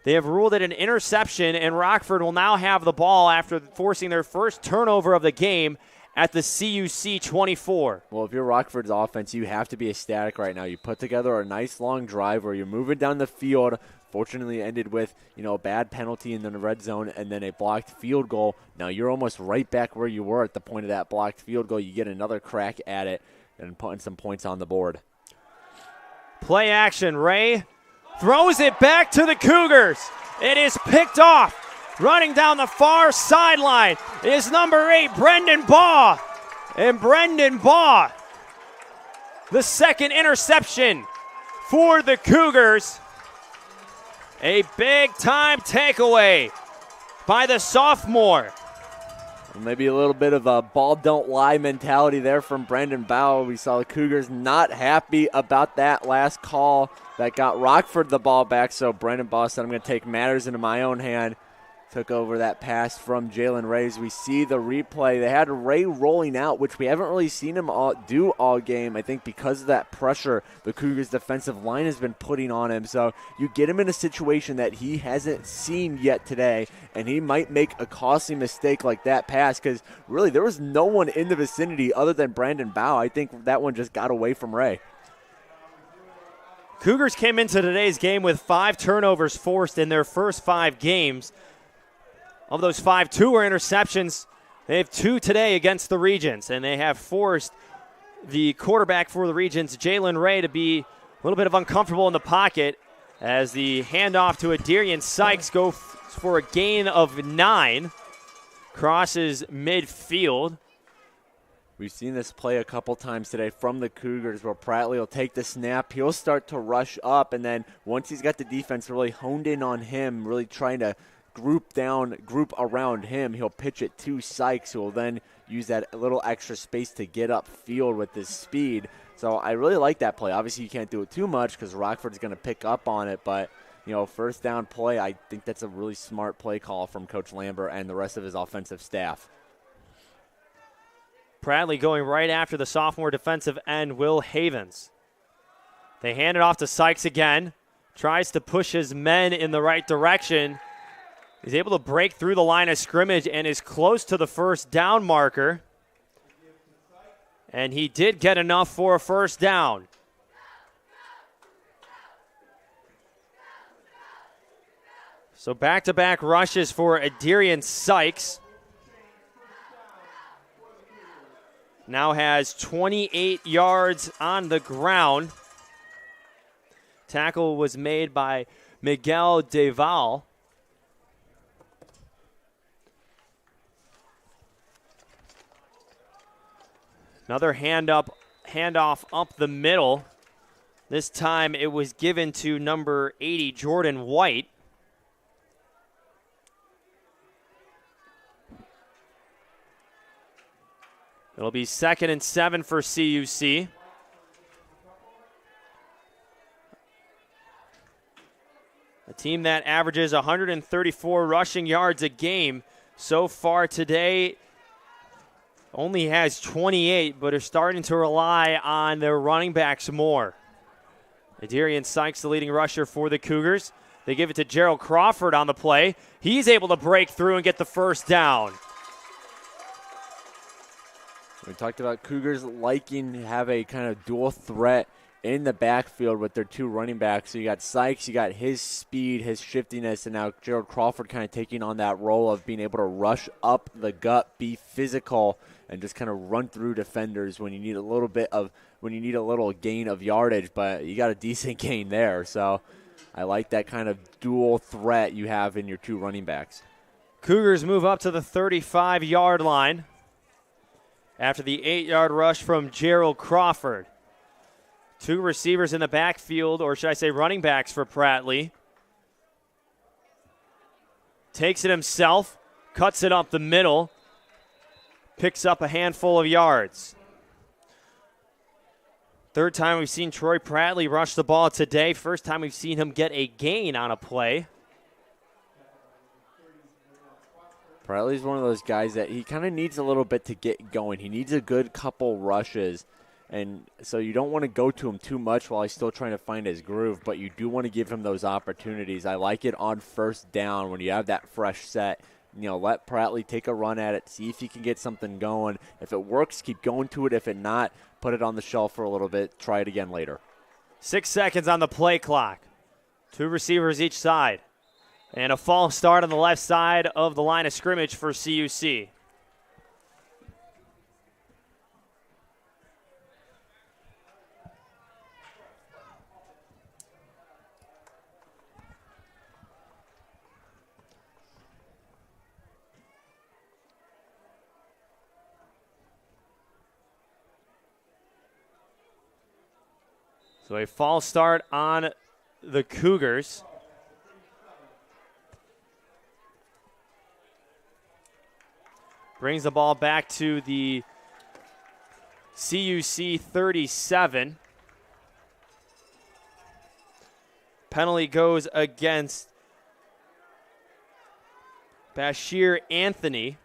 they have ruled it an interception, and Rockford will now have the ball after forcing their first turnover of the game at the CUC 24. Well, if you're Rockford's offense, you have to be ecstatic right now. You put together a nice long drive where you're moving down the field. Fortunately, it ended with, a bad penalty in the red zone and then a blocked field goal. Now you're almost right back where you were at the point of that blocked field goal. You get another crack at it and putting some points on the board. Play action. Ray throws it back to the Cougars. It is picked off. Running down the far sideline is number 8, Brendan Baugh. And Brendan Baugh, the second interception for the Cougars. A big-time takeaway by the sophomore. Maybe a little bit of a ball don't lie mentality there from Brendan Baugh. We saw the Cougars not happy about that last call that got Rockford the ball back. So Brendan Baugh said, I'm going to take matters into my own hand. Took over that pass from Jalen Ray. As we see the replay, they had Ray rolling out, which we haven't really seen him do all game. I think because of that pressure the Cougars defensive line has been putting on him. So you get him in a situation that he hasn't seen yet today, and he might make a costly mistake like that pass, because really there was no one in the vicinity other than Brandon Baugh. I think that one just got away from Ray. Cougars came into today's game with 5 turnovers forced in their first 5 games. Of those 5, 2 were interceptions. They have 2 today against the Regents, and they have forced the quarterback for the Regents, Jalen Ray, to be a little bit of uncomfortable in the pocket as the handoff to Aderian Sykes goes for a gain of 9. Crosses midfield. We've seen this play a couple times today from the Cougars where Prattley will take the snap. He'll start to rush up, and then once he's got the defense really honed in on him, really trying to group around him, he'll pitch it to Sykes, who will then use that little extra space to get up field with his speed. So I really like that play. Obviously, you can't do it too much because Rockford's going to pick up on it, but first down play, I think that's a really smart play call from Coach Lambert and the rest of his offensive staff. Prattley going right after the sophomore defensive end, Will Havens. They hand it off to Sykes again. Tries to push his men in the right direction. He's able to break through the line of scrimmage and is close to the first down marker. And he did get enough for a first down. So back-to-back rushes for Aderian Sykes. Now has 28 yards on the ground. Tackle was made by Miguel Deval. Another handoff up the middle. This time it was given to number 80, Jordan White. It'll be 2nd and 7 for CUC. A team that averages 134 rushing yards a game so far today. Only has 28, but are starting to rely on their running backs more. Adarian Sykes, the leading rusher for the Cougars. They give it to Gerald Crawford on the play. He's able to break through and get the first down. We talked about Cougars liking to have a kind of dual threat in the backfield with their two running backs. So you got Sykes, you got his speed, his shiftiness, and now Gerald Crawford kind of taking on that role of being able to rush up the gut, be physical, and just kind of run through defenders when you need a little gain of yardage, but you got a decent gain there. So I like that kind of dual threat you have in your two running backs. Cougars move up to the 35-yard line after the 8-yard rush from Gerald Crawford. Two receivers in the backfield, or should I say running backs for Prattley. Takes it himself, cuts it up the middle, picks up a handful of yards. Third time we've seen Troy Prattley rush the ball today. First time we've seen him get a gain on a play. Prattley's one of those guys that he kind of needs a little bit to get going. He needs a good couple rushes. And so you don't want to go to him too much while he's still trying to find his groove, but you do want to give him those opportunities. I like it on first down when you have that fresh set. Let Prattley take a run at it, see if he can get something going. If it works, keep going to it. If it not, put it on the shelf for a little bit. Try it again later. 6 seconds on the play clock. Two receivers each side. And a false start on the left side of the line of scrimmage for CUC. So a false start on the Cougars. Brings the ball back to the CUC 37. Penalty goes against Bashir Anthony.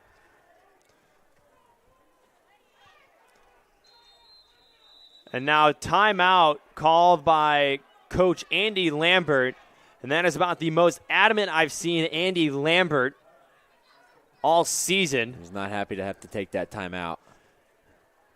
And now timeout called by Coach Andy Lambert. And that is about the most adamant I've seen Andy Lambert all season. He's not happy to have to take that timeout.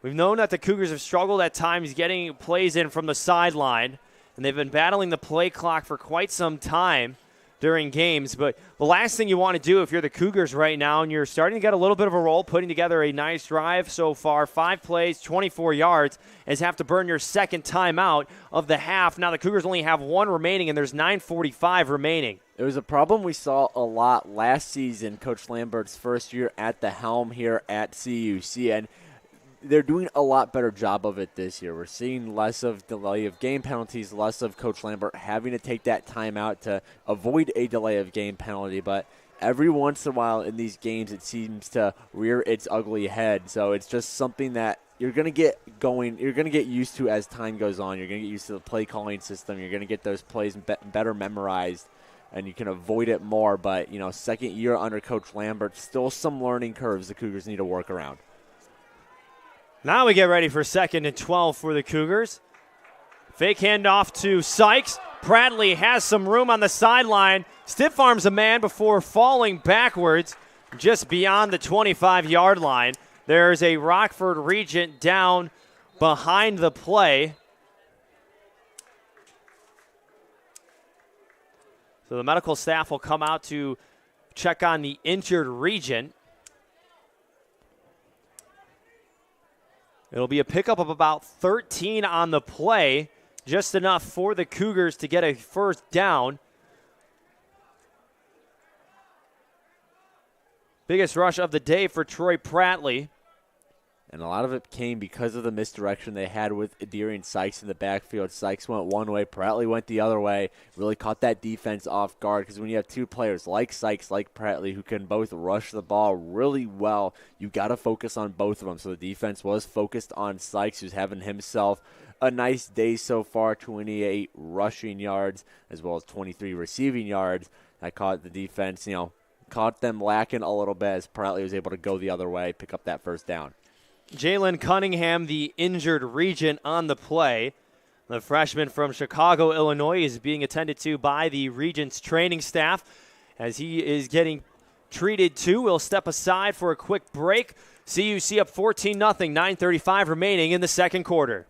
We've known that the Cougars have struggled at times getting plays in from the sideline. And they've been battling the play clock for quite some time during games. But the last thing you want to do if you're the Cougars right now and you're starting to get a little bit of a roll, putting together a nice drive so far, 5 plays, 24 yards, is have to burn your second timeout of the half. Now the Cougars only have one remaining, and there's 9:45 remaining. It was a problem we saw a lot last season, Coach Lambert's first year at the helm here at CUC, and they're doing a lot better job of it this year. We're seeing less of delay of game penalties, less of Coach Lambert having to take that timeout to avoid a delay of game penalty. But every once in a while in these games, it seems to rear its ugly head. So it's just something that you're going to get going. You're going to get used to as time goes on. You're going to get used to the play calling system. You're going to get those plays better memorized, and you can avoid it more. But, second year under Coach Lambert, still some learning curves the Cougars need to work around. Now we get ready for 2nd and 12 for the Cougars. Fake handoff to Sykes. Prattley has some room on the sideline. Stiff arms a man before falling backwards just beyond the 25-yard line. There's a Rockford Regent down behind the play. So the medical staff will come out to check on the injured Regent. It'll be a pickup of about 13 on the play, just enough for the Cougars to get a first down. Biggest rush of the day for Troy Prattley. And a lot of it came because of the misdirection they had with Adarian Sykes in the backfield. Sykes went one way, Prattley went the other way. Really caught that defense off guard because when you have two players like Sykes, like Prattley, who can both rush the ball really well, you got to focus on both of them. So the defense was focused on Sykes, who's having himself a nice day so far, 28 rushing yards as well as 23 receiving yards. That caught the defense, caught them lacking a little bit as Prattley was able to go the other way, pick up that first down. Jalen Cunningham, the injured Regent, on the play. The freshman from Chicago, Illinois, is being attended to by the Regents training staff as he is getting treated to. We'll step aside for a quick break. CUC up 14-0, 9:35 remaining in the second quarter.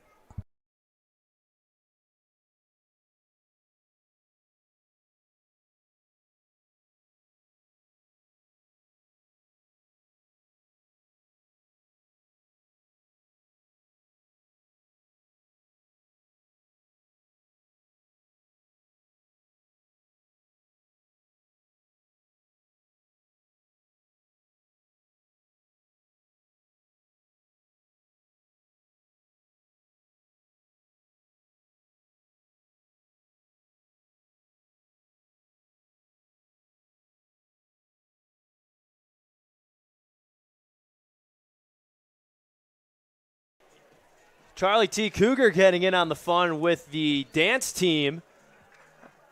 Charlie T. Cougar getting in on the fun with the dance team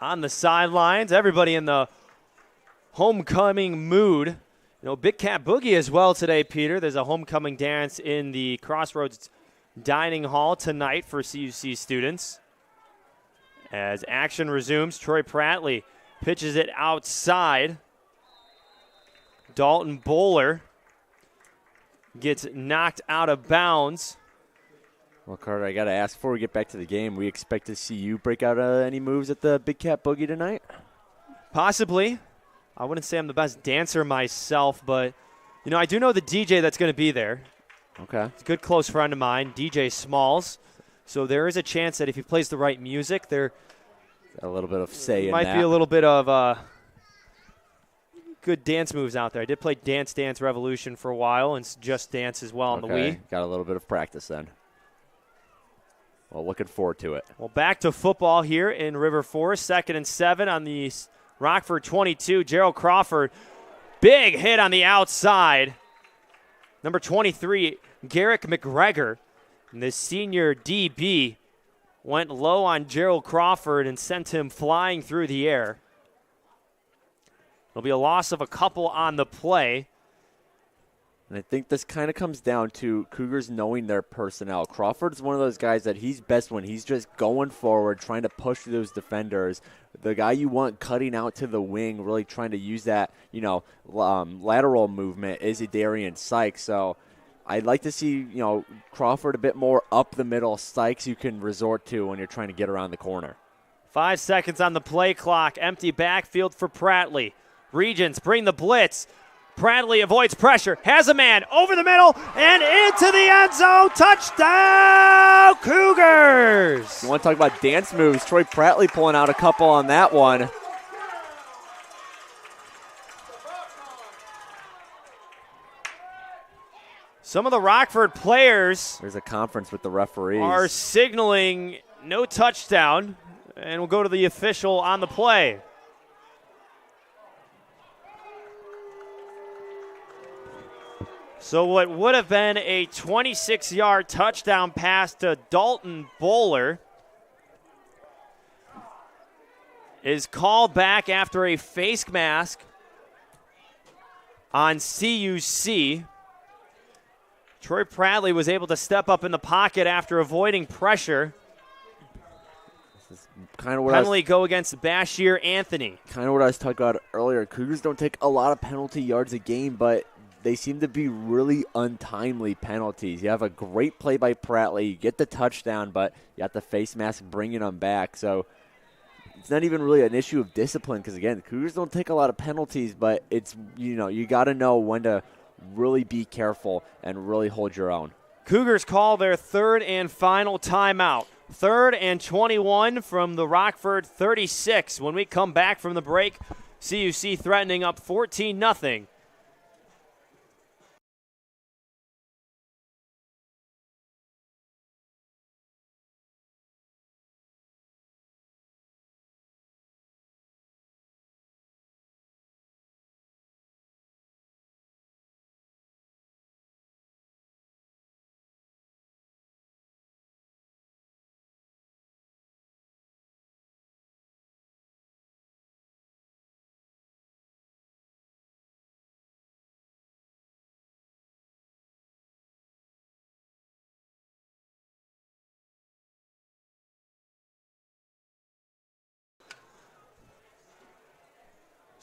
on the sidelines. Everybody in the homecoming mood. Big Cat Boogie as well today, Peter. There's a homecoming dance in the Crossroads Dining Hall tonight for CUC students. As action resumes, Troy Prattley pitches it outside. Dalton Bowler gets knocked out of bounds. Well, Carter, I got to ask before we get back to the game, we expect to see you break out any moves at the Big Cat Boogie tonight? Possibly. I wouldn't say I'm the best dancer myself, but, I do know the DJ that's going to be there. Okay. It's a good close friend of mine, DJ Smalls. So there is a chance that if he plays the right music, there got a little bit of say in might that. Be a little bit of good dance moves out there. I did play Dance Dance Revolution for a while and Just Dance as well on the Wii. Got a little bit of practice then. Well, looking forward to it. Well, back to football here in River Forest. 2nd and 7 on the Rockford 22. Gerald Crawford, big hit on the outside. Number 23, Garrick McGregor, the senior DB, went low on Gerald Crawford and sent him flying through the air. There'll be a loss of a couple on the play. And I think this kind of comes down to Cougars knowing their personnel. Crawford's one of those guys that he's best when he's just going forward, trying to push through those defenders. The guy you want cutting out to the wing, really trying to use that, lateral movement is Darian Sykes. So I'd like to see, Crawford a bit more up the middle, Sykes you can resort to when you're trying to get around the corner. 5 seconds on the play clock. Empty backfield for Prattley. Regents bring the blitz. Prattley avoids pressure, has a man over the middle and into the end zone. Touchdown, Cougars! You want to talk about dance moves? Troy Prattley pulling out a couple on that one. Some of the Rockford players There's a conference with the referees. are signaling no touchdown, and we'll go to the official on the play. So what would have been a 26-yard touchdown pass to Dalton Bowler is called back after a face mask on CUC. Troy Prattley was able to step up in the pocket after avoiding pressure. This is kind of what Penalty go against Bashir Anthony. Kind of what I was talking about earlier. Cougars don't take a lot of penalty yards a game, but they seem to be really untimely penalties. You have a great play by Prattley. You get the touchdown, but you got the face mask bringing them back. So it's not even really an issue of discipline because, again, Cougars don't take a lot of penalties, but it's, you got to know when to really be careful and really hold your own. Cougars call their third and final timeout. 3rd and 21 from the Rockford 36. When we come back from the break, CUC threatening up 14-0.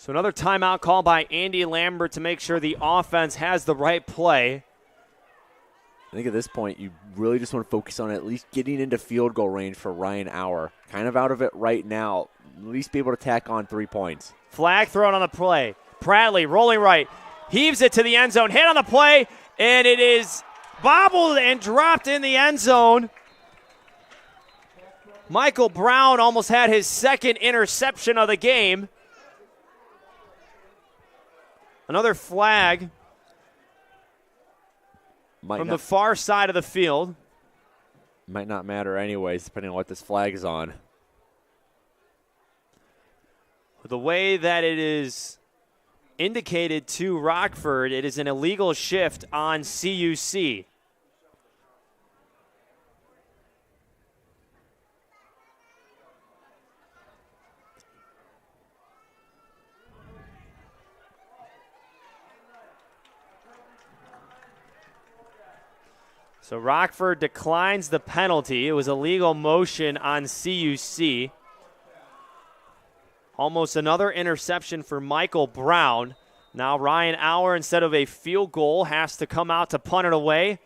So another timeout call by Andy Lambert to make sure the offense has the right play. I think at this point you really just want to focus on at least getting into field goal range for Ryan Auer. Kind of out of it right now. At least be able to tack on 3 points. Flag thrown on the play. Bradley rolling right. Heaves it to the end zone. Hit on the play. And it is bobbled and dropped in the end zone. Michael Brown almost had his second interception of the game. Another flag from the far side of the field. Might not matter anyways, depending on what this flag is on. The way that it is indicated to Rockford, it is an illegal shift on CUC. So Rockford declines the penalty. It was a legal motion on CUC. Almost another interception for Michael Brown. Now Ryan Auer, instead of a field goal, has to come out to punt it away.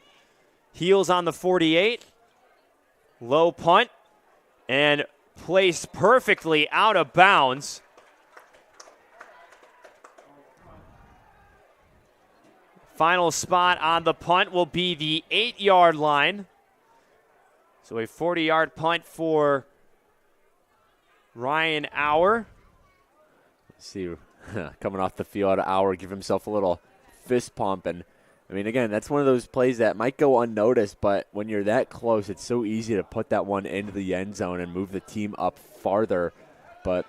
Heels on the 48. Low punt. And placed perfectly out of bounds. Final spot on the punt will be the 8-yard line. So a 40-yard punt for Ryan Auer. See, coming off the field, Auer give himself a little fist pump. And, I mean, again, that's one of those plays that might go unnoticed, but when you're that close, it's so easy to put that one into the end zone and move the team up farther. But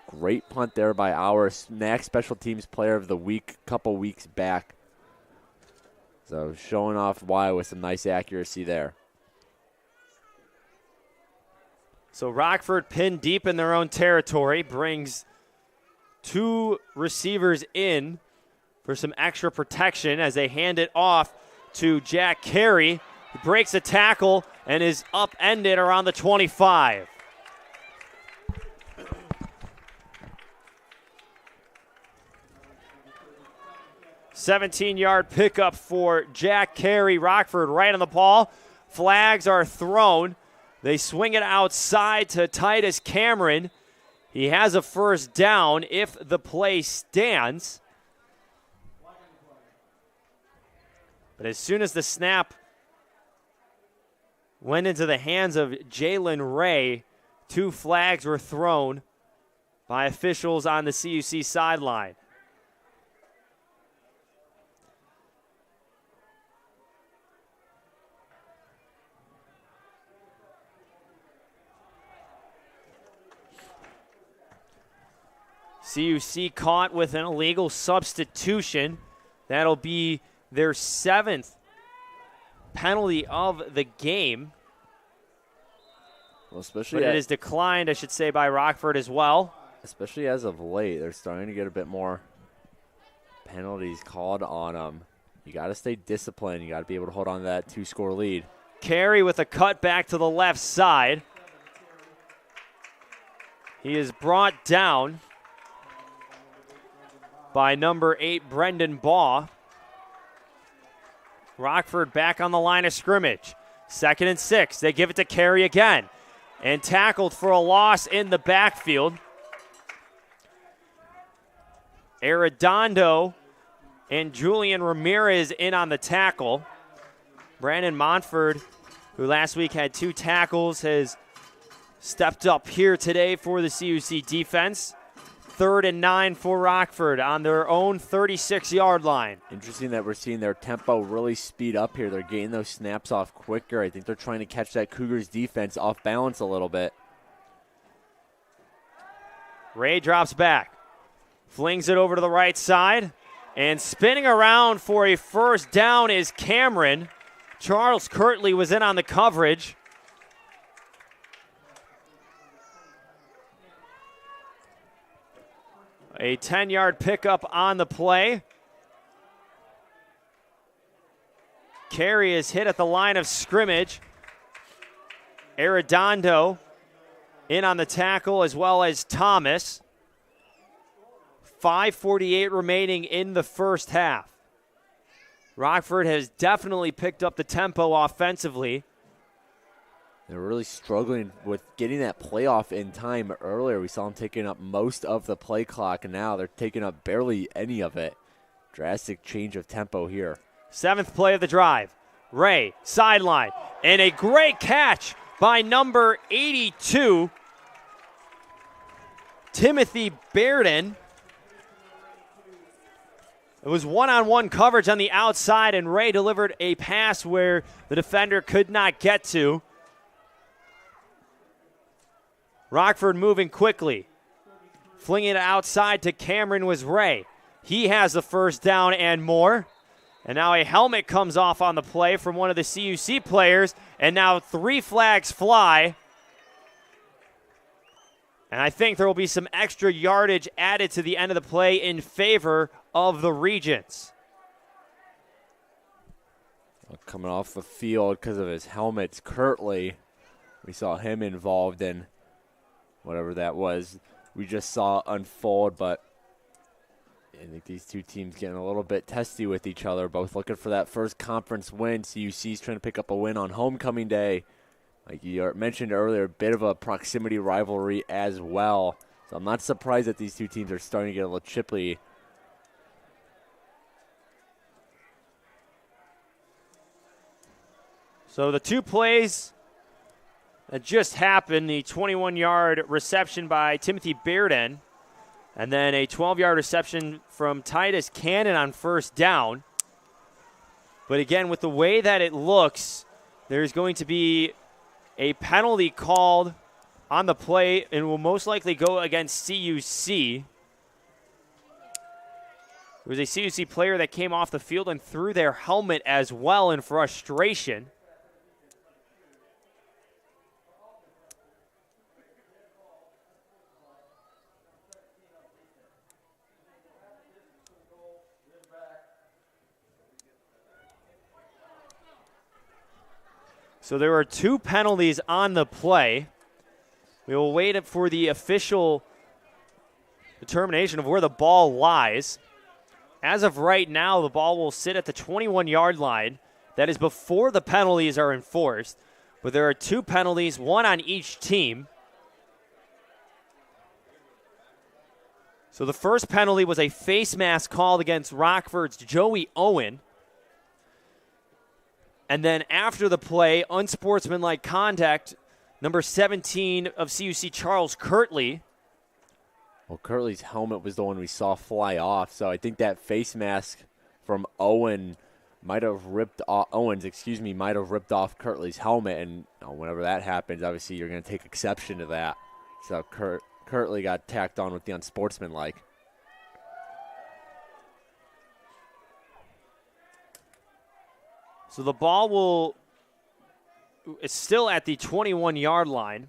great punt there by Auer. NAC Special Teams Player of the Week a couple weeks back. So showing off why with some nice accuracy there. So Rockford pinned deep in their own territory, brings 2 receivers in for some extra protection as they hand it off to Jack Carey, who breaks a tackle and is upended around the 25. "17-yard pickup for Jack Carey. Rockford right on the ball. Flags are thrown. They swing it outside to Titus Cameron. He has a first down if the play stands. But as soon as the snap went into the hands of Jalen Ray, 2 flags were thrown by officials on the CUC sideline. CUC caught with an illegal substitution. That'll be their 7th penalty of the game. Well, especially but it is declined, I should say, by Rockford as well. Especially as of late, they're starting to get a bit more penalties called on them. You got to stay disciplined. You got to be able to hold on to that 2-score lead. Carey with a cut back to the left side. He is brought down by number 8, Brendan Baugh. Rockford back on the line of scrimmage. 2nd and 6. They give it to Carey again. And tackled for a loss in the backfield. Arredondo and Julian Ramirez in on the tackle. Brandon Montford, who last week had 2 tackles, has stepped up here today for the CUC defense. 3rd and 9 for Rockford on their own 36-yard line. Interesting that we're seeing their tempo really speed up here. They're getting those snaps off quicker. I think they're trying to catch that Cougars defense off balance a little bit. Ray drops back, flings it over to the right side, and spinning around for a first down is Cameron. Charles Kirtley was in on the coverage. A 10-yard pickup on the play. Carey is hit at the line of scrimmage. Arredondo in on the tackle as well as Thomas. 5:48 remaining in the first half. Rockford has definitely picked up the tempo offensively. They're really struggling with getting that playoff in time earlier. We saw them taking up most of the play clock, and now they're taking up barely any of it. Drastic change of tempo here. 7th play of the drive. Ray, sideline, and a great catch by number 82, Timothy Bearden. It was one-on-one coverage on the outside, and Ray delivered a pass where the defender could not get to. Rockford moving quickly. Flinging it outside to Cameron was Ray. He has the first down and more. And now a helmet comes off on the play from one of the CUC players, and now 3 flags fly. And I think there will be some extra yardage added to the end of the play in favor of the Regents. Coming off the field because of his helmets, Kirtley. We saw him involved in whatever that was we just saw unfold, but I think these two teams getting a little bit testy with each other, both looking for that first conference win. CUC's trying to pick up a win on homecoming day. Like you mentioned earlier, a bit of a proximity rivalry as well. So I'm not surprised that these two teams are starting to get a little chippy. So the 2 plays that just happened, the 21-yard reception by Timothy Bearden, and then a 12-yard reception from Titus Cannon on first down. But again, with the way that it looks, there's going to be a penalty called on the play and will most likely go against CUC. There was a CUC player that came off the field and threw their helmet as well in frustration. So there are 2 penalties on the play. We will wait for the official determination of where the ball lies. As of right now, the ball will sit at the 21-yard line. That is before the penalties are enforced. But there are 2 penalties, 1 on each team. So the first penalty was a face mask called against Rockford's Joey Owen. And then after the play, unsportsmanlike conduct, number 17 of CUC, Charles Kirtley. Well, Kirtley's helmet was the one we saw fly off, so I think that face mask from Owens might have ripped off Kirtley's helmet, and whenever that happens, obviously you're going to take exception to that. So Kirtley got tacked on with the unsportsmanlike. So the ball it's still at the 21-yard line.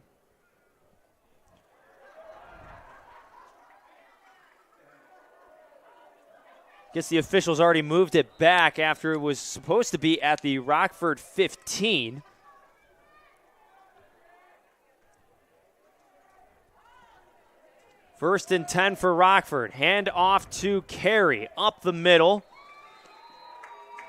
Guess the officials already moved it back after it was supposed to be at the Rockford 15. First and 10 for Rockford. Hand off to Carey up the middle.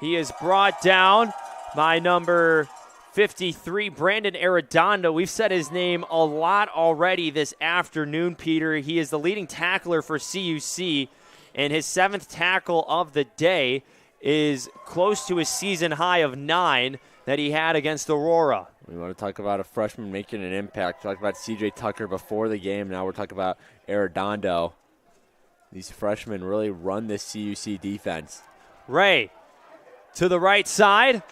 He is brought down by number 53, Brandon Arredondo. We've said his name a lot already this afternoon, Peter. He is the leading tackler for CUC, and his 7th tackle of the day is close to his season high of 9 that he had against Aurora. We want to talk about a freshman making an impact. Talk about C.J. Tucker before the game. Now we're talking about Arredondo. These freshmen really run this CUC defense. Ray to the right side.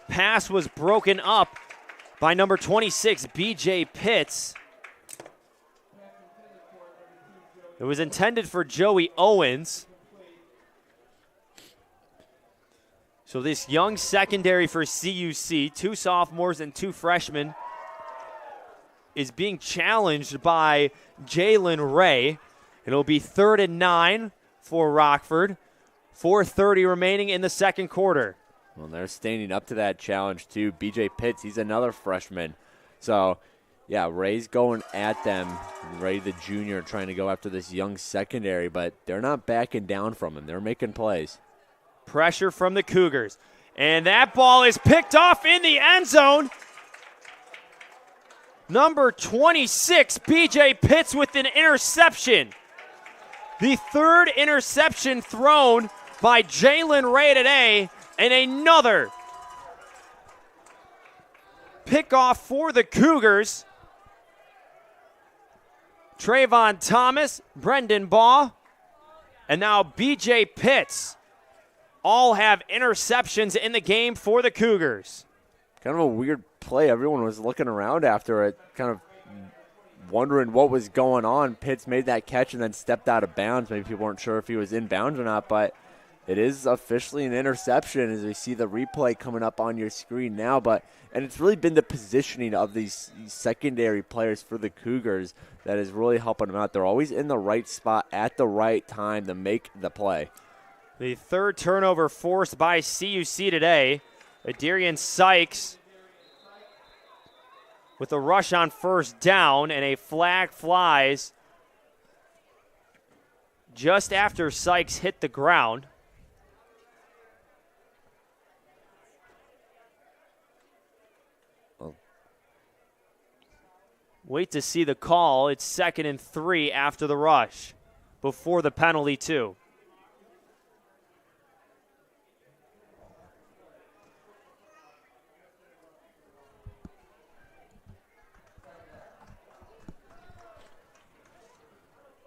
Pass was broken up by number 26, B.J. Pitts. It was intended for Joey Owens. So this young secondary for CUC, 2 sophomores and 2 freshmen, is being challenged by Jalen Ray. It'll be 3rd and 9 for Rockford. 4:30 remaining in the second quarter. Well, they're standing up to that challenge, too. B.J. Pitts, he's another freshman. So yeah, Ray's going at them. Ray the junior trying to go after this young secondary, but they're not backing down from him. They're making plays. Pressure from the Cougars. And that ball is picked off in the end zone. Number 26, B.J. Pitts with an interception. The third interception thrown by Jalen Ray today, and another pickoff for the Cougars. Trayvon Thomas, Brendan Baugh, and now B.J. Pitts all have interceptions in the game for the Cougars. Kind of a weird play. Everyone was looking around after it, kind of wondering what was going on. Pitts made that catch and then stepped out of bounds. Maybe people weren't sure if he was in bounds or not, but it is officially an interception as we see the replay coming up on your screen now. And it's really been the positioning of these secondary players for the Cougars that is really helping them out. They're always in the right spot at the right time to make the play. The third turnover forced by CUC today. Adarian Sykes with a rush on first down, and a flag flies just after Sykes hit the ground. Wait to see the call. It's 2nd and 3 after the rush, before the penalty too.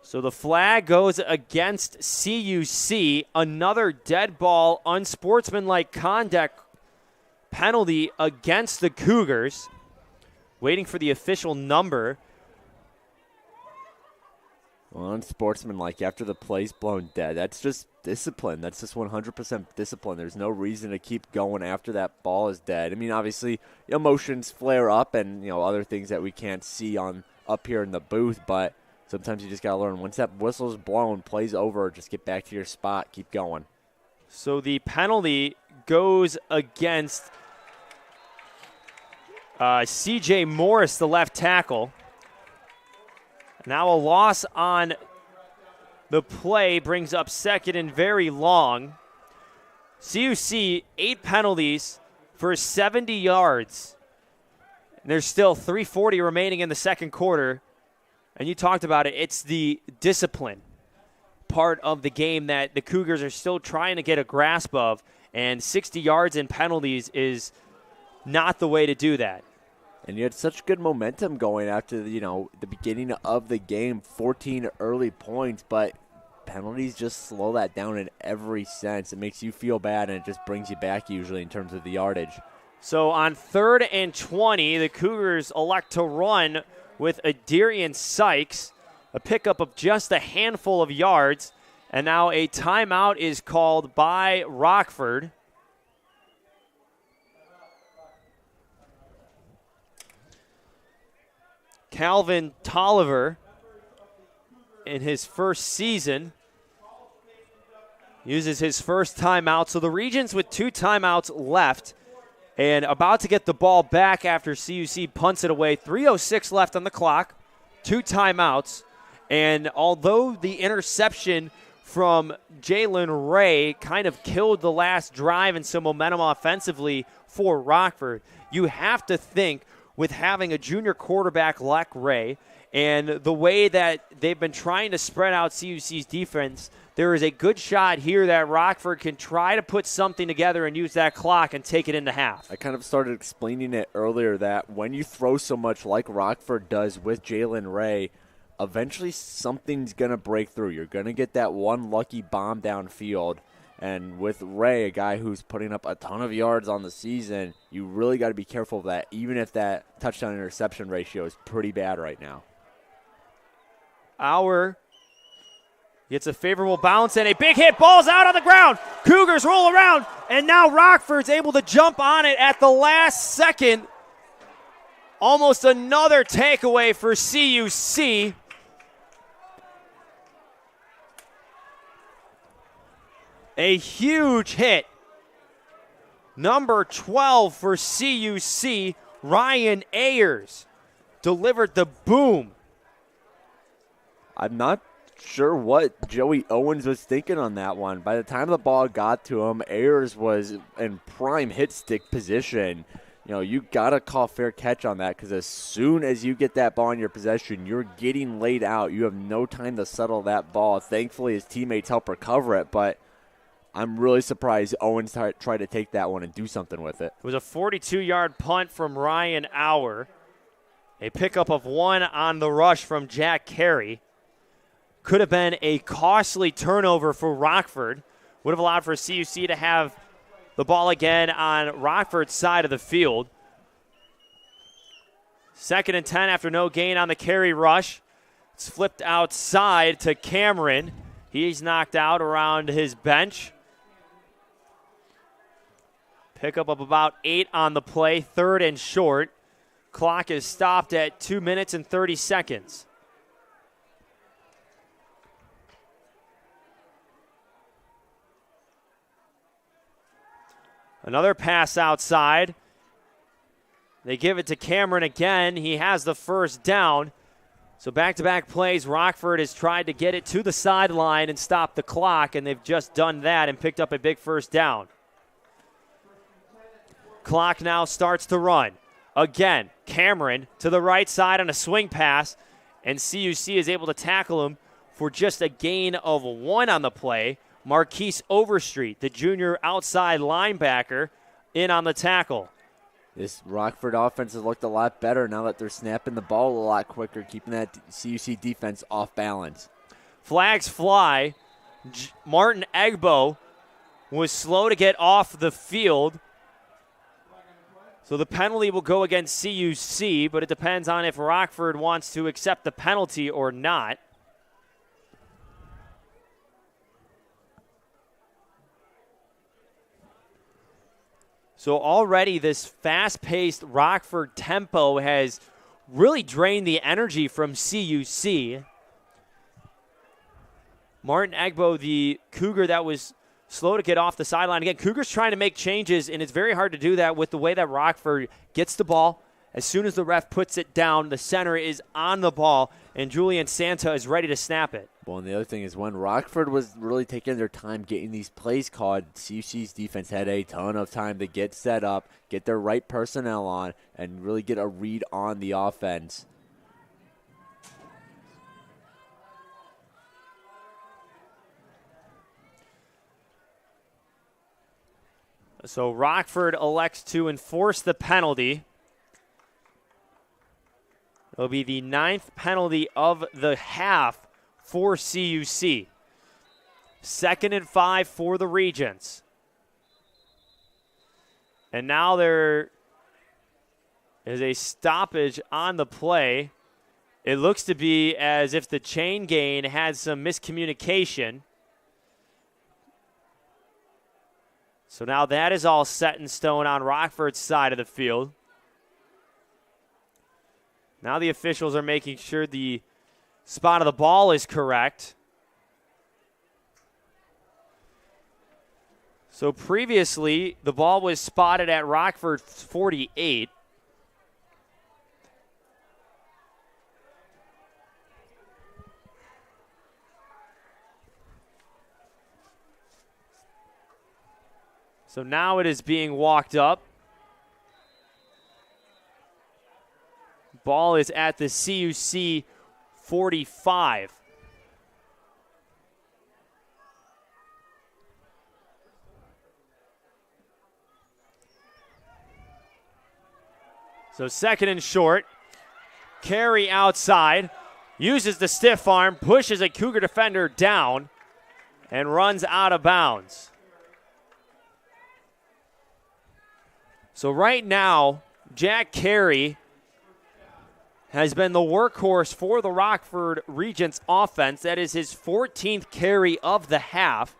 So the flag goes against CUC. Another dead ball, unsportsmanlike conduct penalty against the Cougars. Waiting for the official number. Well, unsportsmanlike after the play's blown dead. That's just discipline. That's just 100% discipline. There's no reason to keep going after that ball is dead. I mean, obviously, emotions flare up and, other things that we can't see on up here in the booth, but sometimes you just got to learn. Once that whistle's blown, play's over, just get back to your spot, keep going. So the penalty goes against C.J. Morris, the left tackle. Now a loss on the play brings up 2nd and very long. CUC, 8 penalties for 70 yards. And there's still 3:40 remaining in the second quarter. And you talked about it. It's the discipline part of the game that the Cougars are still trying to get a grasp of. And 60 yards in penalties is not the way to do that. And you had such good momentum going after the beginning of the game, 14 early points, but penalties just slow that down in every sense. It makes you feel bad, and it just brings you back usually in terms of the yardage. So on 3rd and 20, the Cougars elect to run with Adarian Sykes, a pickup of just a handful of yards, and now a timeout is called by Rockford. Calvin Tolliver, in his first season, uses his first timeout. So the Regents with 2 timeouts left and about to get the ball back after CUC punts it away. 3:06 left on the clock, 2 timeouts. And although the interception from Jalen Ray kind of killed the last drive and some momentum offensively for Rockford, you have to think with having a junior quarterback like Ray and the way that they've been trying to spread out CUC's defense, there is a good shot here that Rockford can try to put something together and use that clock and take it into half. I kind of started explaining it earlier that when you throw so much like Rockford does with Jalen Ray, eventually something's going to break through. You're going to get that one lucky bomb downfield. And with Ray, a guy who's putting up a ton of yards on the season, you really got to be careful of that, even if that touchdown-interception ratio is pretty bad right now. Auer gets a favorable bounce and a big hit. Ball's out on the ground. Cougars roll around, and now Rockford's able to jump on it at the last second. Almost another takeaway for CUC. A huge hit. Number 12 for CUC, Ryan Ayers. delivered the boom. I'm not sure what Joey Owens was thinking on that one. By the time the ball got to him, Ayers was in prime hit stick position. You know, you got to call fair catch on that because as soon as you get that ball in your possession, you're getting laid out. You have no time to settle that ball. Thankfully, his teammates help recover it, but I'm really surprised Owens tried to take that one and do something with it. It was a 42-yard punt from Ryan Auer. A pickup of 1 on the rush from Jack Carey. Could have been a costly turnover for Rockford. Would have allowed for CUC to have the ball again on Rockford's side of the field. 2nd and 10 after no gain on the Carey rush. It's flipped outside to Cameron. He's knocked out around his bench. Pickup of about 8 on the play, 3rd and short. Clock is stopped at 2 minutes and 30 seconds. Another pass outside. They give it to Cameron again. He has the first down. So back-to-back plays, Rockford has tried to get it to the sideline and stop the clock, and they've just done that and picked up a big first down. Clock now starts to run. Again, Cameron to the right side on a swing pass, and CUC is able to tackle him for just a gain of 1 on the play. Marquise Overstreet, the junior outside linebacker, in on the tackle. This Rockford offense has looked a lot better now that they're snapping the ball a lot quicker, keeping that CUC defense off balance. Flags fly. Martin Egbo was slow to get off the field. So the penalty will go against CUC, but it depends on if Rockford wants to accept the penalty or not. So already this fast-paced Rockford tempo has really drained the energy from CUC. Martin Egbo, the Cougar that was slow to get off the sideline. Again, Cougars trying to make changes, and it's very hard to do that with the way that Rockford gets the ball. As soon as the ref puts it down, the center is on the ball, and Julian Santa is ready to snap it. Well, and the other thing is when Rockford was really taking their time getting these plays called, CUC's defense had a ton of time to get set up, get their right personnel on, and really get a read on the offense. So Rockford elects to enforce the penalty. It'll be the 9th penalty of the half for CUC. 2nd and 5 for the Regents. And now there is a stoppage on the play. It looks to be as if the chain gain had some miscommunication. So now that is all set in stone on Rockford's side of the field. Now the officials are making sure the spot of the ball is correct. So previously, the ball was spotted at Rockford 48. So now it is being walked up. Ball is at the CUC 45. So 2nd and short. Carey outside. Uses the stiff arm. Pushes a Cougar defender down. And runs out of bounds. So right now, Jack Carey has been the workhorse for the Rockford Regents offense. That is his 14th carry of the half.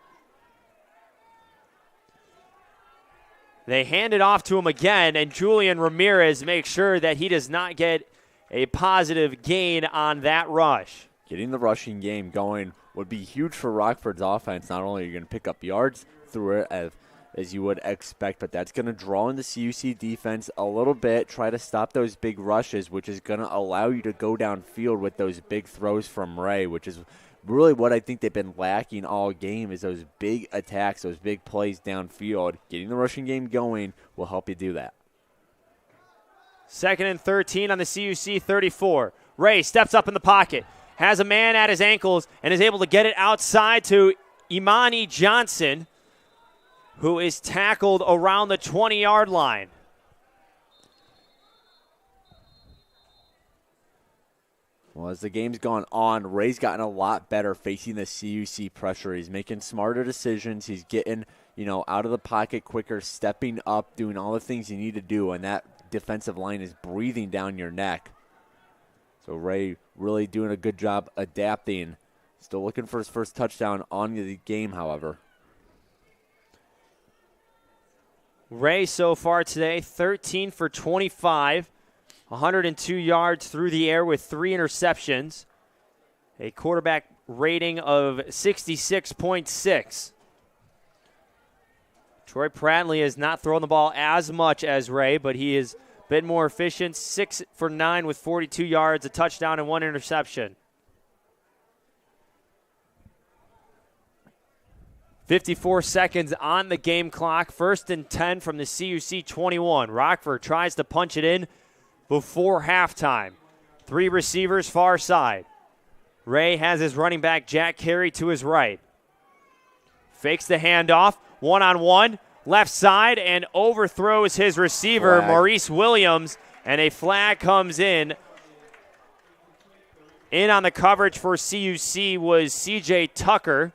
They hand it off to him again, and Julian Ramirez makes sure that he does not get a positive gain on that rush. Getting the rushing game going would be huge for Rockford's offense. Not only are you going to pick up yards through it, as you would expect, but that's going to draw in the CUC defense a little bit, try to stop those big rushes, which is going to allow you to go downfield with those big throws from Ray, which is really what I think they've been lacking all game, is those big attacks, those big plays downfield. Getting the rushing game going will help you do that. 2nd and 13 on the CUC 34. Ray steps up in the pocket, has a man at his ankles, and is able to get it outside to Imani Johnson, who is tackled around the 20-yard line. Well, as the game's gone on, Ray's gotten a lot better facing the CUC pressure. He's making smarter decisions. He's getting, out of the pocket quicker, stepping up, doing all the things you need to do, and that defensive line is breathing down your neck. So Ray really doing a good job adapting. Still looking for his first touchdown on the game, however. Ray so far today, 13 for 25, 102 yards through the air with 3 interceptions, a quarterback rating of 66.6. Troy Prattley has not thrown the ball as much as Ray, but he is a bit more efficient, 6 for 9 with 42 yards, a touchdown, and 1 interception. 54 seconds on the game clock. 1st and 10 from the CUC 21. Rockford tries to punch it in before halftime. 3 receivers far side. Ray has his running back Jack Carey to his right. Fakes the handoff. 1-on-1. Left side and overthrows his receiver, Maurice Williams. And a flag comes in. In on the coverage for CUC was C.J. Tucker.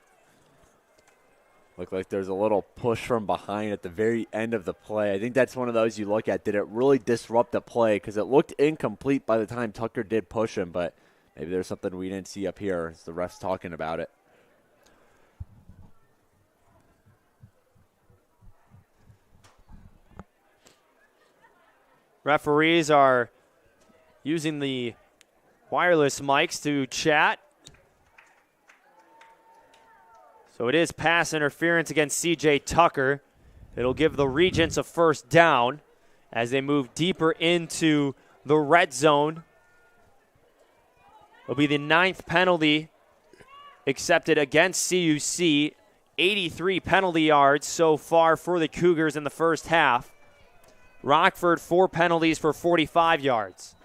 Looked like there's a little push from behind at the very end of the play. I think that's one of those you look at. Did it really disrupt the play? Because it looked incomplete by the time Tucker did push him, but maybe there's something we didn't see up here as the ref's talking about it. Referees are using the wireless mics to chat. So it is pass interference against C.J. Tucker. It'll give the Regents a first down as they move deeper into the red zone. It'll be the 9th penalty accepted against CUC. 83 penalty yards so far for the Cougars in the first half. Rockford, 4 penalties for 45 yards.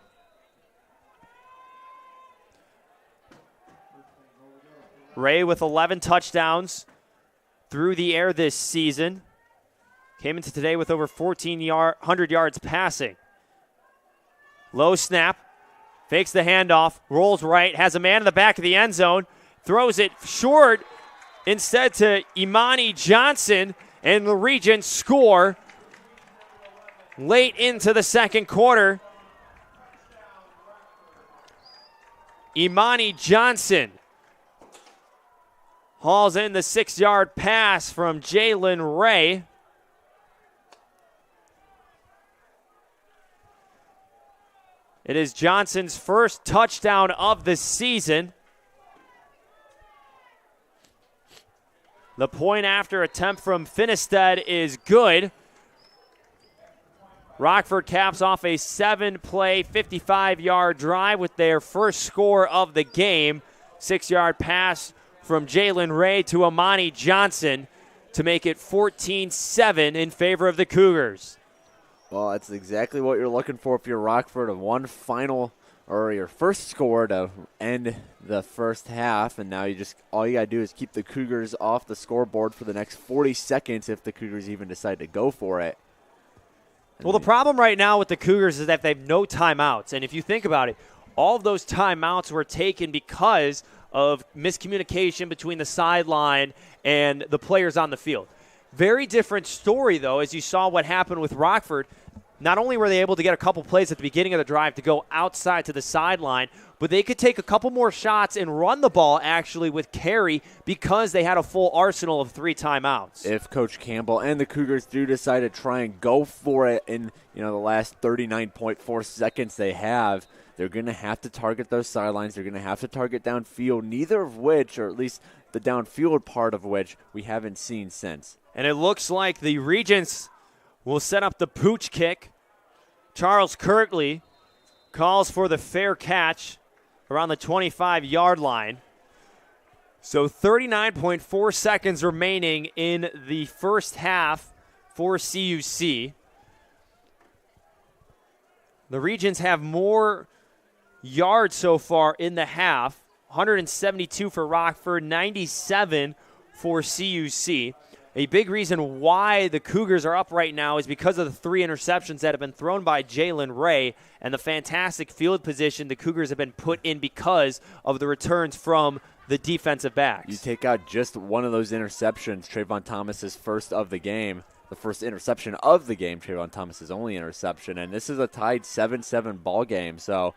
Ray with 11 touchdowns through the air this season. Came into today with over 1,400 yards passing. Low snap. Fakes the handoff. Rolls right. Has a man in the back of the end zone. Throws it short instead to Imani Johnson. And the Regents score late into the second quarter. Imani Johnson hauls in the 6-yard pass from Jalen Ray. It is Johnson's first touchdown of the season. The point after attempt from Finnestead is good. Rockford caps off a 7-play, 55-yard drive with their first score of the game. 6-yard pass from Jalen Ray to Imani Johnson to make it 14-7 in favor of the Cougars. Well, that's exactly what you're looking for if you're Rockford, of one final or your first score to end the first half, and now all you got to do is keep the Cougars off the scoreboard for the next 40 seconds if the Cougars even decide to go for it. Well, the problem right now with the Cougars is that they have no timeouts, and if you think about it, all of those timeouts were taken because of miscommunication between the sideline and the players on the field. Very different story, though, as you saw what happened with Rockford. Not only were they able to get a couple plays at the beginning of the drive to go outside to the sideline, but they could take a couple more shots and run the ball actually with Carey because they had a full arsenal of 3 timeouts. If Coach Campbell and the Cougars do decide to try and go for it in the last 39.4 seconds they have, they're going to have to target those sidelines. They're going to have to target downfield, neither of which, or at least the downfield part of which, we haven't seen since. And it looks like the Regents will set up the pooch kick. Charles Kirkley calls for the fair catch around the 25-yard line. So 39.4 seconds remaining in the first half for CUC. The Regents have more yards so far in the half. 172 for Rockford, 97 for CUC. A big reason why the Cougars are up right now is because of the 3 interceptions that have been thrown by Jalen Ray and the fantastic field position the Cougars have been put in because of the returns from the defensive backs. You take out just one of those interceptions, Trayvon Thomas's first of the game, the first interception of the game, Trayvon Thomas's only interception, and this is a tied 7-7 ball game. So,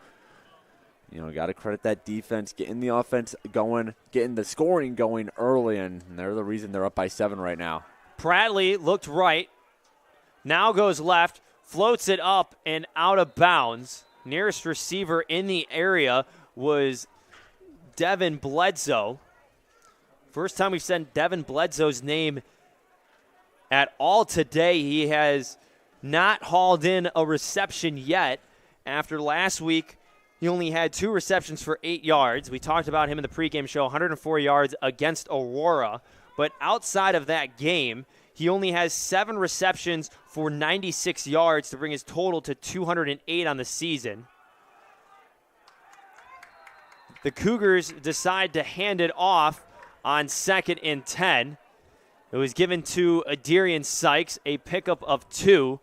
got to credit that defense, getting the offense going, getting the scoring going early, and they're the reason they're up by 7 right now. Pradley looked right, now goes left, floats it up and out of bounds. Nearest receiver in the area was Devin Bledsoe. First time we've said Devin Bledsoe's name at all today. He has not hauled in a reception yet. After last week, he only had 2 receptions for 8 yards. We talked about him in the pregame show, 104 yards against Aurora. But outside of that game, he only has 7 receptions for 96 yards to bring his total to 208 on the season. The Cougars decide to hand it off on 2nd and 10. It was given to Adirian Sykes, a pickup of 2.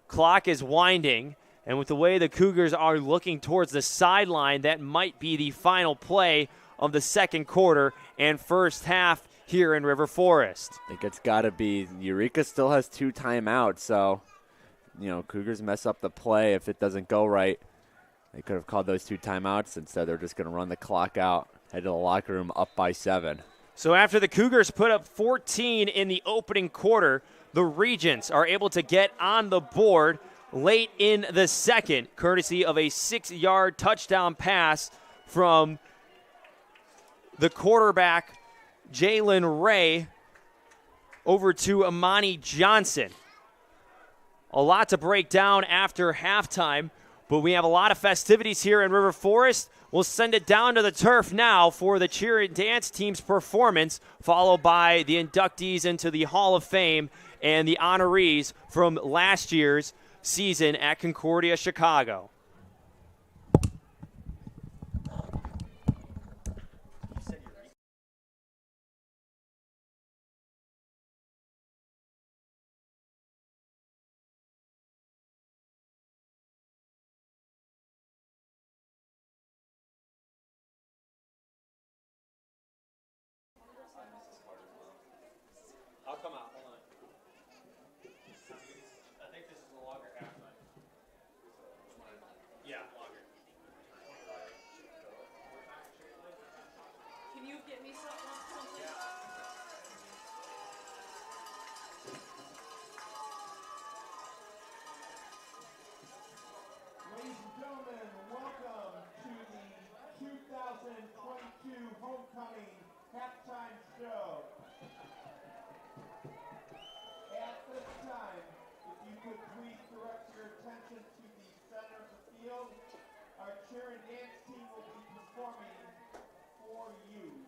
Clock is winding, and with the way the Cougars are looking towards the sideline, that might be the final play of the second quarter and first half here in River Forest. I think it's got to be. Eureka still has 2 timeouts, so, Cougars mess up the play if it doesn't go right. They could have called those 2 timeouts. Instead, they're just going to run the clock out, head to the locker room up by 7. So after the Cougars put up 14 in the opening quarter, the Regents are able to get on the board late in the second, courtesy of a 6-yard touchdown pass from the quarterback, Jalen Ray, over to Amani Johnson. A lot to break down after halftime, but we have a lot of festivities here in River Forest. We'll send it down to the turf now for the cheer and dance team's performance, followed by the inductees into the Hall of Fame and the honorees from last year's season at Concordia, Chicago. I'll come out. Hold on. I think this is a longer halftime. Yeah, longer. Can you get me something? Ladies and gentlemen, welcome to the 2022 Homecoming Halftime Show. At this time, if you could please direct your attention to the center of the field, our cheer and dance team will be performing for you.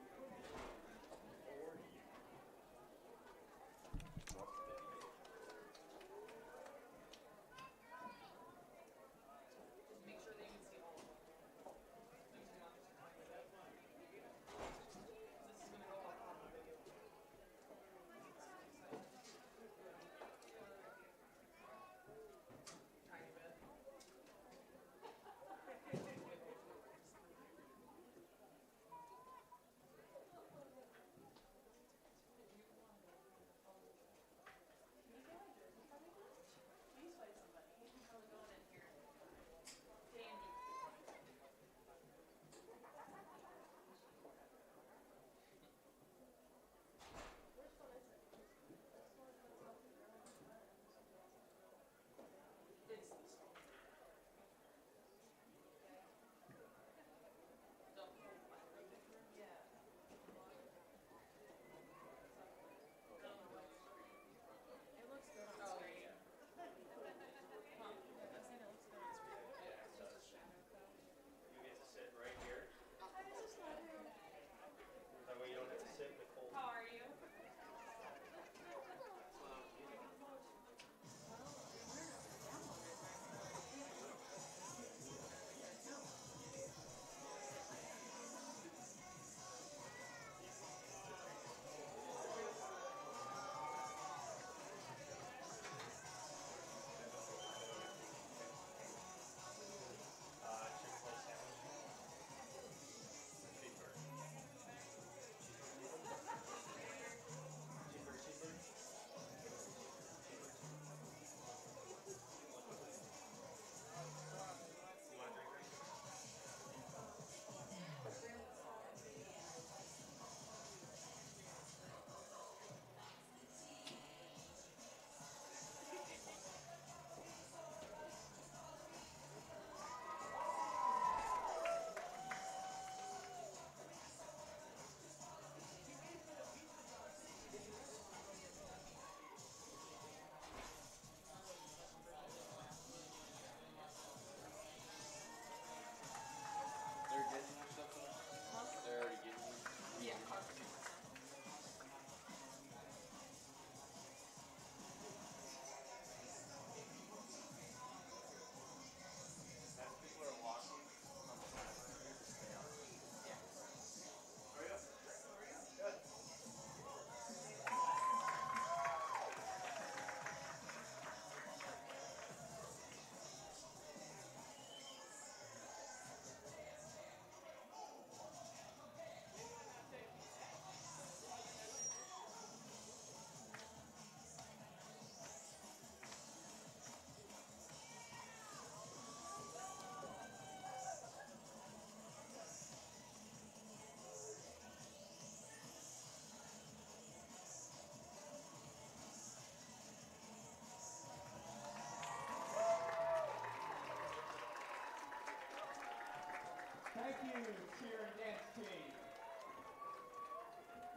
Thank you, cheer and dance team.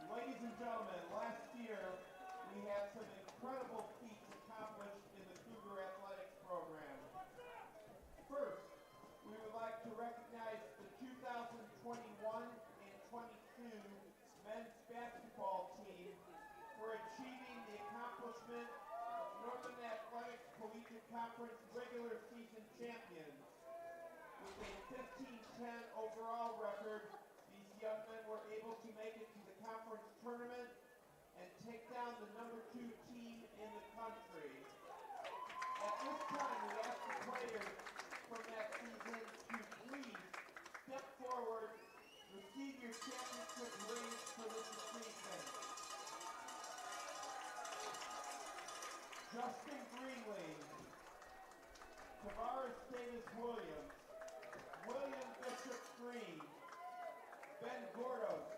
Ladies and gentlemen, last year we had some incredible feats accomplished in the Cougar Athletics program. First, we would like to recognize the 2021 and 22 men's basketball team for achieving the accomplishment of Northern Athletics Collegiate Conference regular season champions. With a 15-10 overall record, these young men were able to make it to the conference tournament and take down the number 2 team in the country. At this time, we ask the players from that season to please step forward, receive your championship rings for this achievement. Justin Greenlee, Tavares Davis Williams, William Bishop Green, Ben Gordos,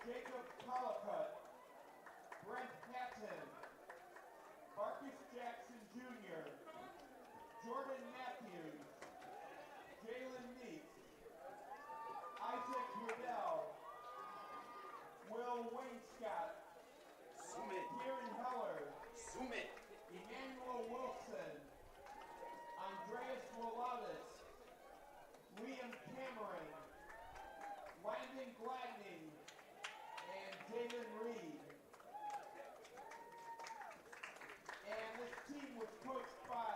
Jacob Collicutt, Brent Patton, Marcus Jackson Jr., Jordan Matthews, Jalen Meeks, Isaac Riddell, Will Wainscott, Kieran Heller, Emmanuel Wilson, Andreas Wolatis, Liam Cameron, Landon Gladney, and Jalen Reed. And this team was coached by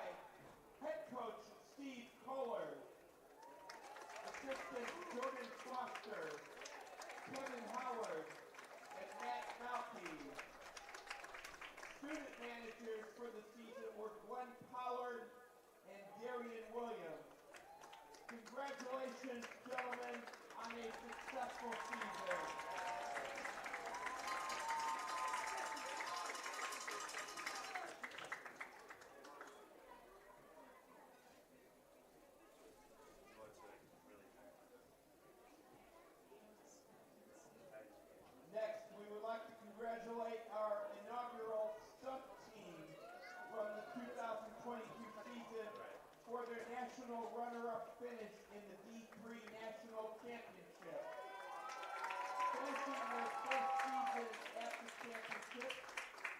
head coach Steve Kohler, assistant Jordan Foster, Kevin Howard, and Matt Malky. Student managers for the season were Glenn Pollard and Darian Williams. Congratulations, gentlemen, on a successful season. Next, we would like to congratulate our inaugural stunt team from the 2022 season for their national runner-up finish in the D3 National Championship. Finishing their first season at the championship,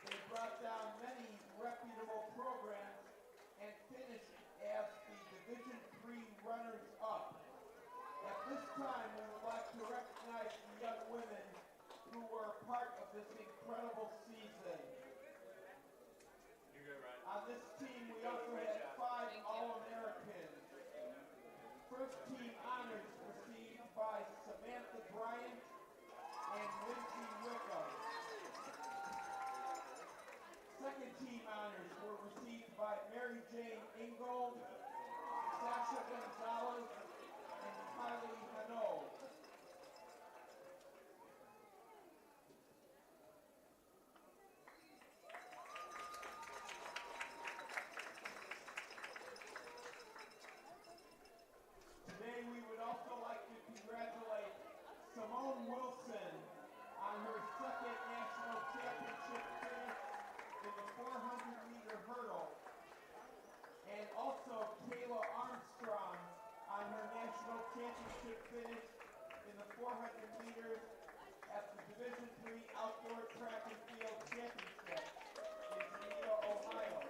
they brought down many reputable programs and finished as the Division III runners-up. At this time, we would like to recognize the young women who were a part of this incredible season. On this team, we also had 5 All-Americans. First team honors received by Samantha Bryant and Lindsay Wickham. Second team honors were received by Mary Jane Ingold, Sasha Gonzalez, and Kylie Hano. Today we would also like to congratulate Simone Wilson on her second national championship finish in the 400-meter hurdle, and also Kayla Armstrong on her national championship finish in the 400 meters at the Division III Outdoor Track and Field Championship in Geneva, Ohio.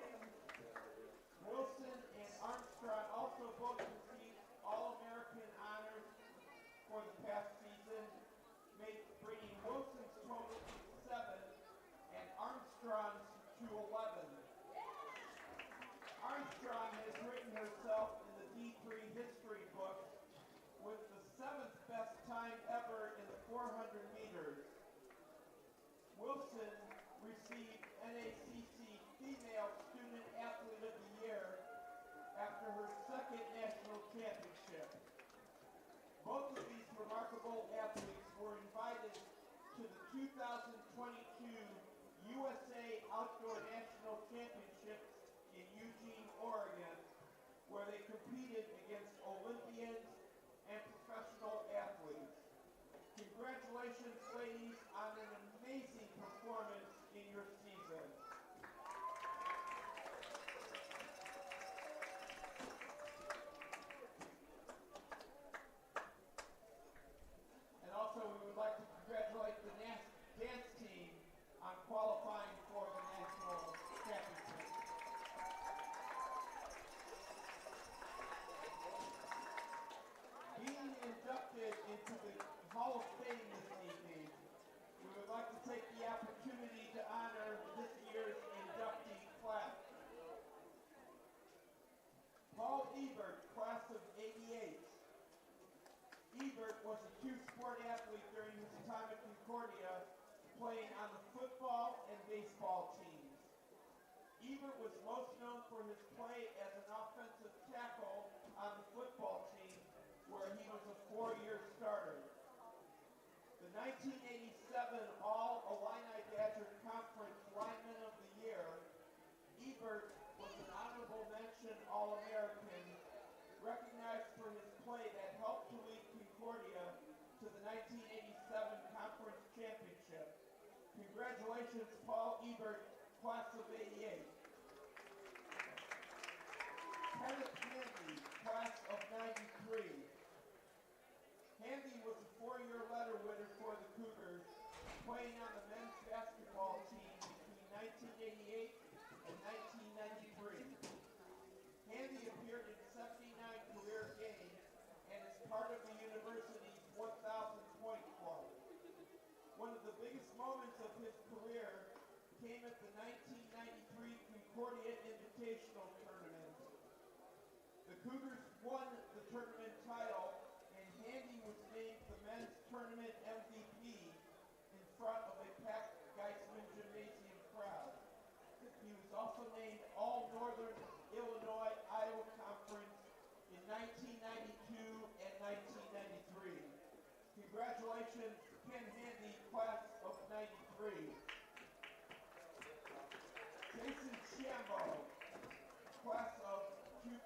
Wilson and Armstrong also both received All-American honors for the past season, bringing Wilson's total to 7 and Armstrong's to 11. Armstrong has written herself in the D3 history books with the 7th best time ever in the 400 meters. Wilson received NACC Female Student Athlete of the Year after her second national championship. Both of these remarkable athletes were invited to the 2022 USA Outdoor National Championships in Eugene, Oregon, where they competed against Olympians and professional athletes. Congratulations, ladies, on an amazing performance in your season. two sport athlete during his time at Concordia, playing on the football and baseball teams. Ebert was most known for his play as an offensive tackle on the football team, where he was a 4-year starter. The 1987 All-Illini Badger Conference Lineman of the Year, Ebert was an honorable mention All-American, recognized for his play that helped to lead Concordia to the 1987 Conference Championship. Congratulations, Paul Ebert, class of '88. Kenneth Handy, class of '93. Handy was a 4-year letter winner for the Cougars, playing on the men's basketball team between 1988 and 1993. Handy appeared in 79 career games and is part of the university's 1,000-point club. One of the biggest moments of his career came at the 1993 Concordia Invitational Tournament. The Cougars won the tournament title, and Handy was named the men's tournament MVP in front of a packed Geisman Gymnasium crowd. He was also named All-Northern Illinois Iowa Conference in 1992 and 1993. Congratulations, Ken Handy, class of '93. Jason Shambo, class of 2004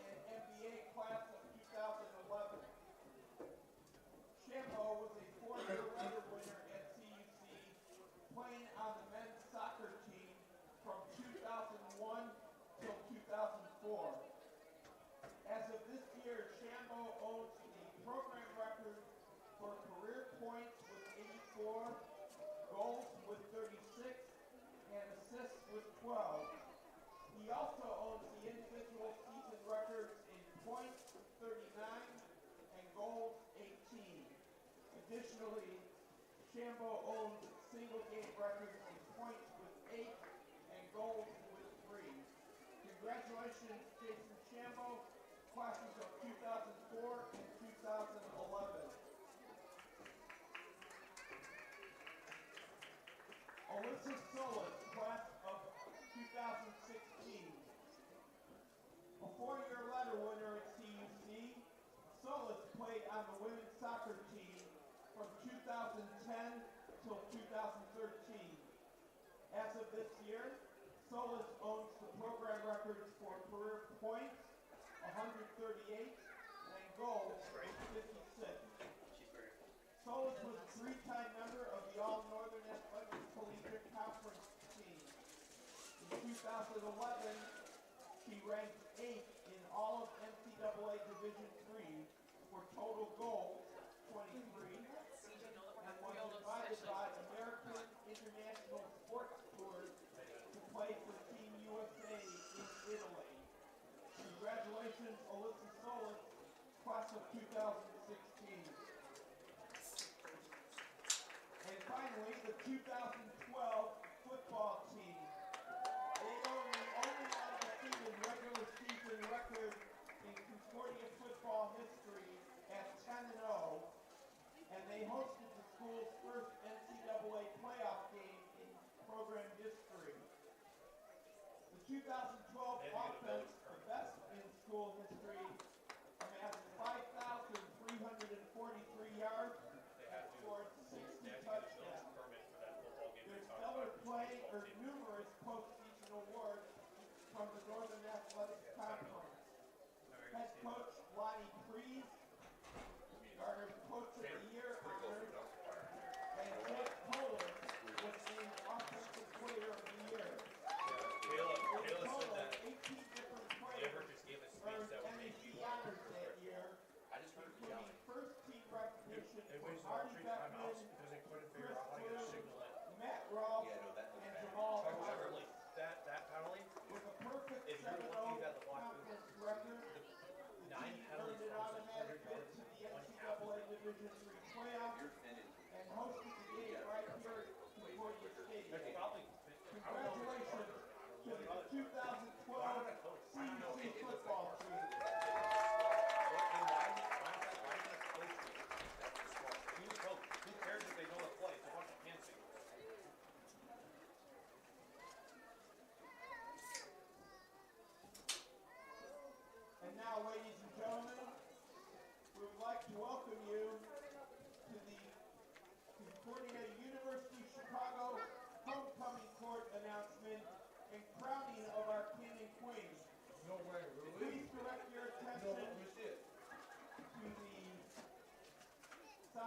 and NBA class of 2011. Shambo was a 4-year letter winner at CUC, playing on the men's soccer team from 2001 till 2004. As of this year, Shambo owns the program record for career points with 84, goals with 36, and assists with 12. He also owns the individual season records in points with 39 and goals 18. Additionally, Shambo owns single game records in points with 8 and goals with 3. Congratulations, Jason Shambo, classes of 2004 and 2011. Alyssa Solis, class of 2016. A 4-year letter winner at CUC, Solis played on the women's soccer team from 2010 till 2013. As of this year, Solis owns the program records for career points, 138, and goals, 56. Solis was a 3-time member of the All-Northern Athletic Collegiate Conference team. In 2011, she ranked 8th in all of NCAA Division III for total goals, 23, and was invited by American International Sports Tours to play for Team USA in Italy. Congratulations, Alyssa Solis, class of 2016. And finally, the 2012 football team. They own the only undefeated regular season record in Concordia football history at 10-0, and they hosted the school's first NCAA playoff game in program history. The 2012 offense, the best in school history, amassed 5,343 yards and scored 60 touchdowns. Their stellar play earned numerous postseason awards from the Northern Athletics Conference. Head coach Lonnie Prees garnered Coach of the Year honors, and Jake Kohler was named Offensive Player of the Year. In total, 18 different players earned MEC honors that year, including first team recognition for Marty Beckman, Chris Blue, Matt Rolfe, and Jamal Howard. With a perfect 7-0 conference record, the team earned an automatic bid to the NCAA Division III playoff and hosted the game right here at Concordia Stadium. Congratulations to the 2012 CUC football team.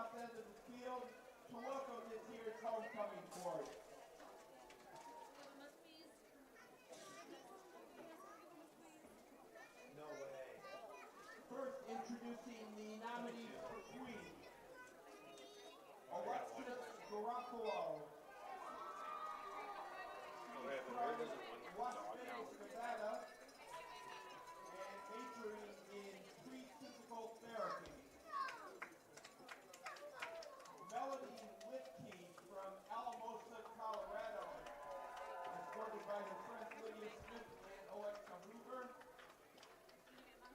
south end of the field to welcome this year's homecoming court. No way. First, introducing the nominees for Queen. Alexis Garofalo. She's from Las Vegas, Nevada, and majoring in pre-physical therapy. Melody Whitkey from Alamosa, Colorado, escorted by her friends Lydia Smith and Alexa Hoover.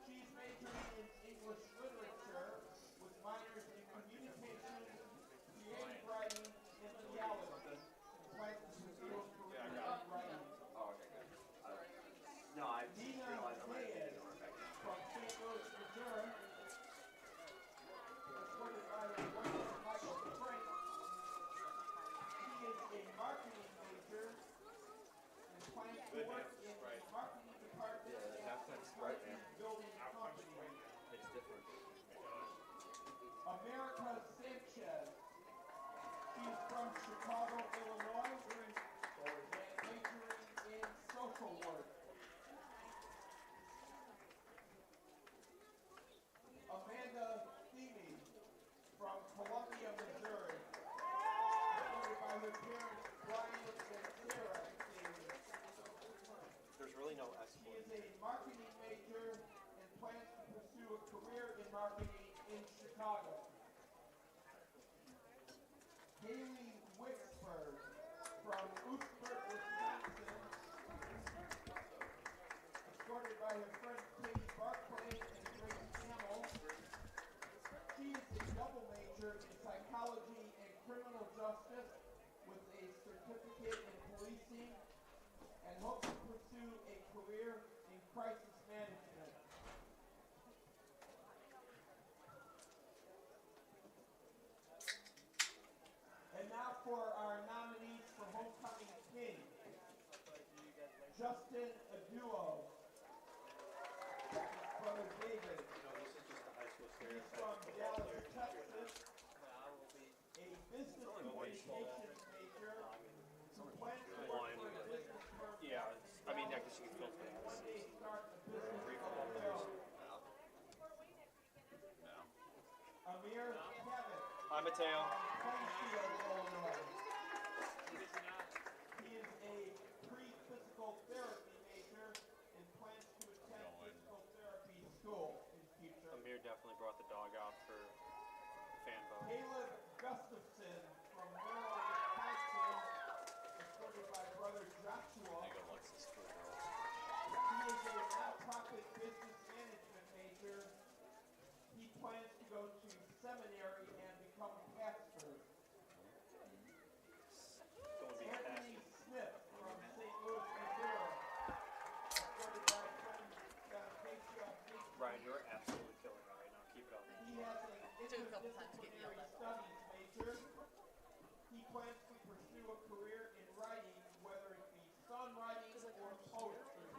She's majoring in English literature with minors in communication, creative writing, and theology. Plans to pursue a career in writing. No, I Nina Reyes from St. Louis, Missouri, escorted by her boyfriend Michael Frank. She is a marketing major and plans to work in the marketing department and building company. It's different. America Sanchez. She's from Chicago, Illinois, and majoring in social work. Amanda Theme from Columbia, Missouri, supported by her parents Brian and Sarah Theme. There's really no S. She is a marketing major and plans to pursue a career in marketing in Chicago. Haley Wixford from Oostburg, Wisconsin, escorted by her friend Katie Barclay and Grace Hamill. She is a double major in psychology and criminal justice with a certificate in policing and hopes to pursue a career in crisis management. And now for our nominees for Homecoming King. Justin Aduo. His brother David. He's from Dallas, Texas. A business communications major. Who plans to work for a business firm. Yeah, I mean, I guess you can filter that. One day start a business of their own. Amir Kevin. Hi, Mateo. Plainfield, Illinois. He is a pre-physical therapy major and plans to attend physical therapy school in the future. Amir definitely brought the dog out for the fan vote. Caleb Gustafson from Merrill, Wisconsin, escorted by brother Joshua. He is a nonprofit business management major. He plans to go to seminary and become a pastor. Anthony Smith from St. Louis, Missouri, escorted by friend Anastasia. Ryan, you're absolutely killing it right now. Keep it up. He has an interdisciplinary studies major. He plans to pursue a career in writing, whether it be songwriting or poetry.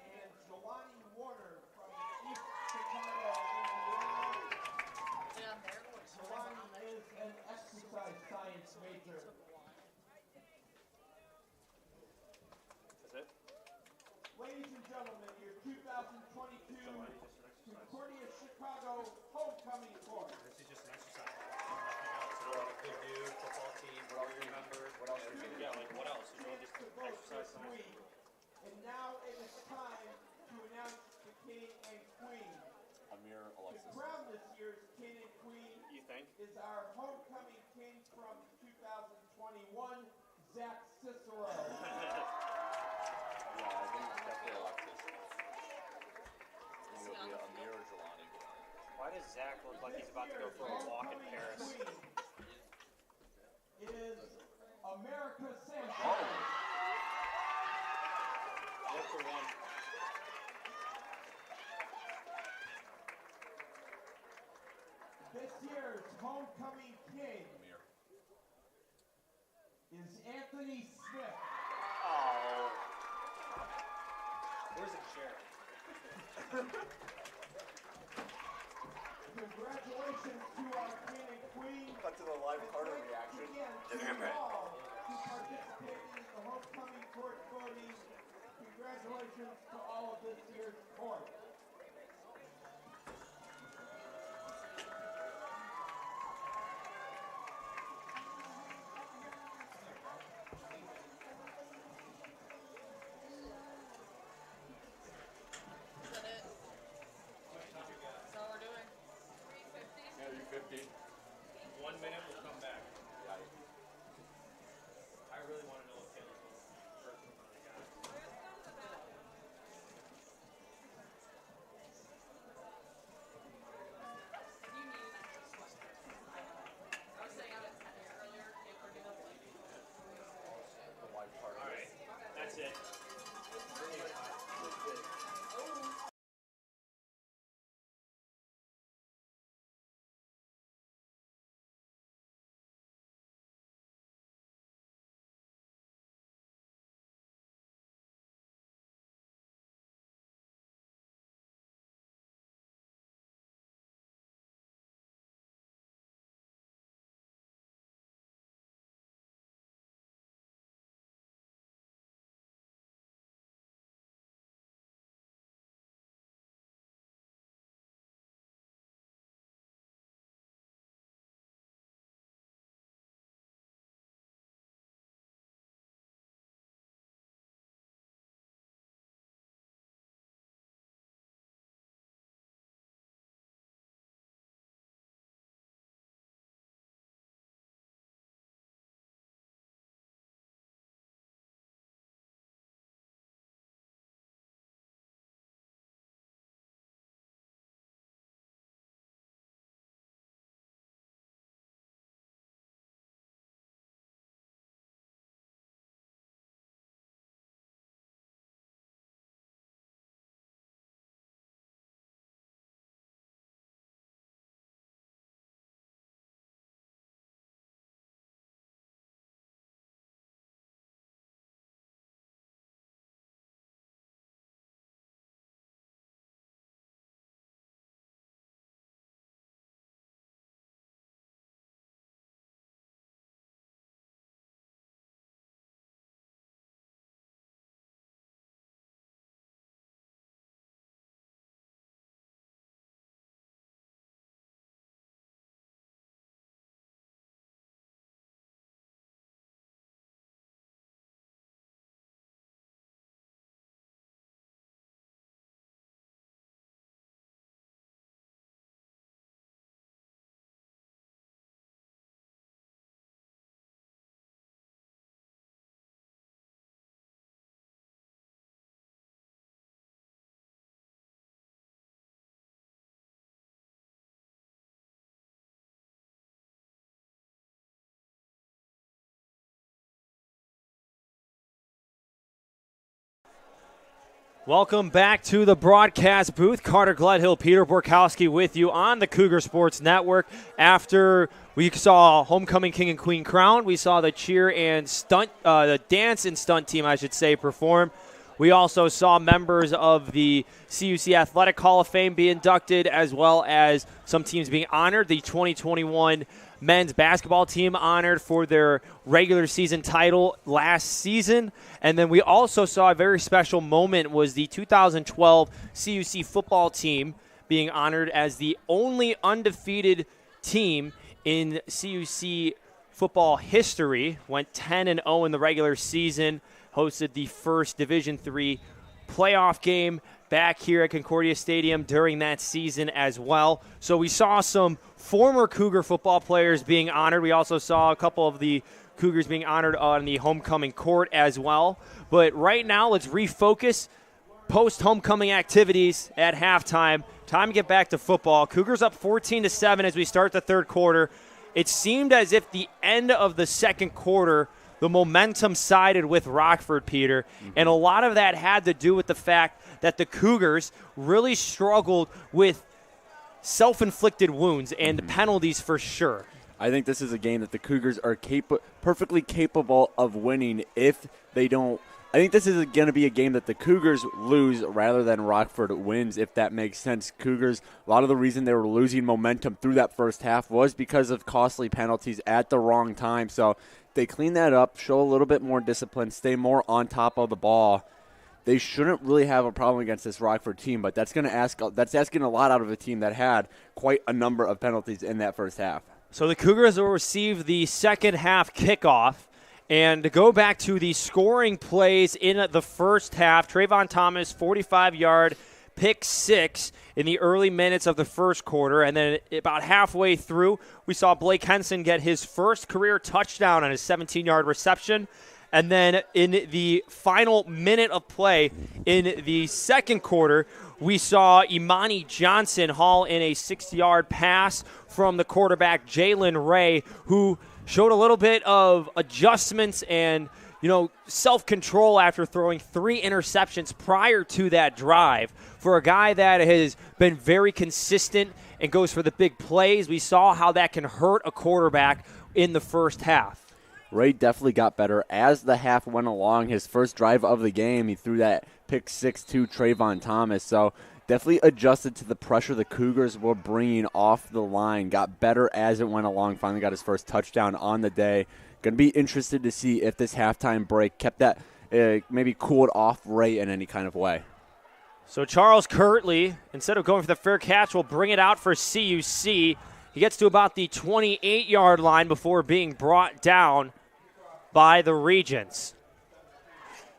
And Jelani Warner from East Chicago, Indiana. Jelani is an exercise science major. Is it? Ladies and gentlemen, your 2022 Concordia Chicago Homecoming Court. This is just an exercise. Nothing else. You know, like a good dude, football team, what else remember? What else? Yeah, like what else? You know, just To vote for exercise science. Queen. And now it is time to announce the King and Queen. Amir To Alexis. crown this year's King and Queen You think? is our homecoming king from 2021, Zach Cicero. Yeah, I think it's definitely Alexis. I think it'll be Amir or Jelani. Why does Zach look like he's about to go for a walk in Paris? Is America Sanchez. Look for one. This year's homecoming king is Anthony Smith. Oh. Where's the chair? Congratulations to our king and queen. Cut to the live Carter reaction. Damn it. Who participated in the homecoming court voting. Congratulations to all of this year's court. Welcome back to the broadcast booth. Carter Gledhill, Peter Borkowski with you on the Cougar Sports Network. After we saw Homecoming King and Queen crown, we saw the cheer and stunt, the dance and stunt team, I should say, perform. We also saw members of the CUC Athletic Hall of Fame be inducted, as well as some teams being honored. The 2021 men's basketball team honored for their regular season title last season. And then we also saw a very special moment was the 2012 CUC football team being honored as the only undefeated team in CUC football history. Went 10-0 in the regular season, hosted the first Division III playoff game back here at Concordia Stadium during that season as well. So we saw some former Cougar football players being honored. We also saw a couple of the Cougars being honored on the homecoming court as well. But right now, let's refocus post-homecoming activities at halftime. Time to get back to football. Cougars up 14-7 as we start the third quarter. It seemed as if the end of the second quarter, the momentum sided with Rockford, Peter. And a lot of that had to do with the fact that the Cougars really struggled with self-inflicted wounds and penalties for sure. I think this is a game that the Cougars are perfectly capable of winning if they don't I think this is going to be a game that the Cougars lose rather than Rockford wins, if that makes sense. Cougars, a lot of the reason they were losing momentum through that first half was because of costly penalties at the wrong time. So they clean that up, show a little bit more discipline, stay more on top of the ball. They shouldn't really have a problem against this Rockford team, but that's asking a lot out of a team that had quite a number of penalties in that first half. So the Cougars will receive the second half kickoff. And to go back to the scoring plays in the first half, Trayvon Thomas, 45-yard pick six in the early minutes of the first quarter. And then about halfway through, we saw Blake Henson get his first career touchdown on his 17-yard reception. And then in the final minute of play in the second quarter, we saw Imani Johnson haul in a 60-yard pass from the quarterback Jalen Ray, who showed a little bit of adjustments and, self-control after throwing 3 interceptions prior to that drive. For a guy that has been very consistent and goes for the big plays, we saw how that can hurt a quarterback in the first half. Ray definitely got better as the half went along. His first drive of the game, he threw that pick six to Trayvon Thomas. So definitely adjusted to the pressure the Cougars were bringing off the line. Got better as it went along. Finally got his first touchdown on the day. Going to be interested to see if this halftime break kept that, maybe cooled off Ray in any kind of way. So Charles Kirtley, instead of going for the fair catch, will bring it out for CUC. He gets to about the 28-yard line before being brought down by the Regents.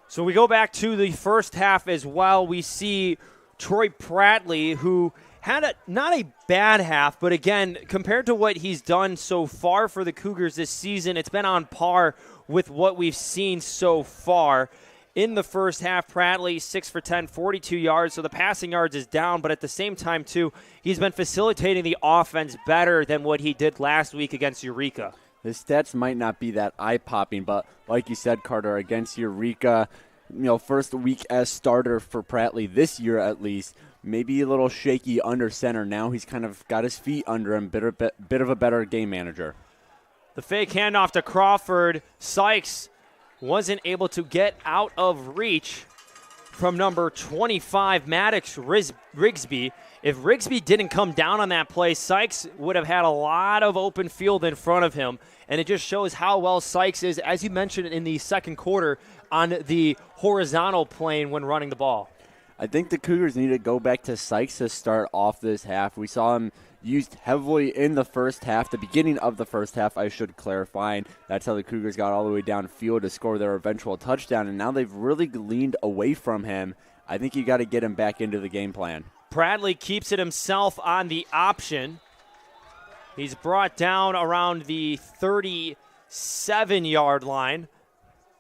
So we go back to the first half as well. We see Troy Prattley, who had not a bad half, but again, compared to what he's done so far for the Cougars this season, it's been on par with what we've seen so far. In the first half, Prattley, 6 for 10, 42 yards, so the passing yards is down, but at the same time, too, he's been facilitating the offense better than what he did last week against Eureka. His stats might not be that eye-popping, but like you said, Carter, against Eureka, first week as starter for Prattley this year at least, maybe a little shaky under center. Now he's kind of got his feet under him, bit of a better game manager. The fake handoff to Crawford. Sykes wasn't able to get out of reach from number 25, Maddox Rigsby. If Rigsby didn't come down on that play, Sykes would have had a lot of open field in front of him. And it just shows how well Sykes is, as you mentioned in the second quarter, on the horizontal plane when running the ball. I think the Cougars need to go back to Sykes to start off this half. We saw him used heavily in the first half, the beginning of the first half, I should clarify. And that's how the Cougars got all the way downfield to score their eventual touchdown. And now they've really leaned away from him. I think you got to get him back into the game plan. Prattley keeps it himself on the option. He's brought down around the 37-yard line.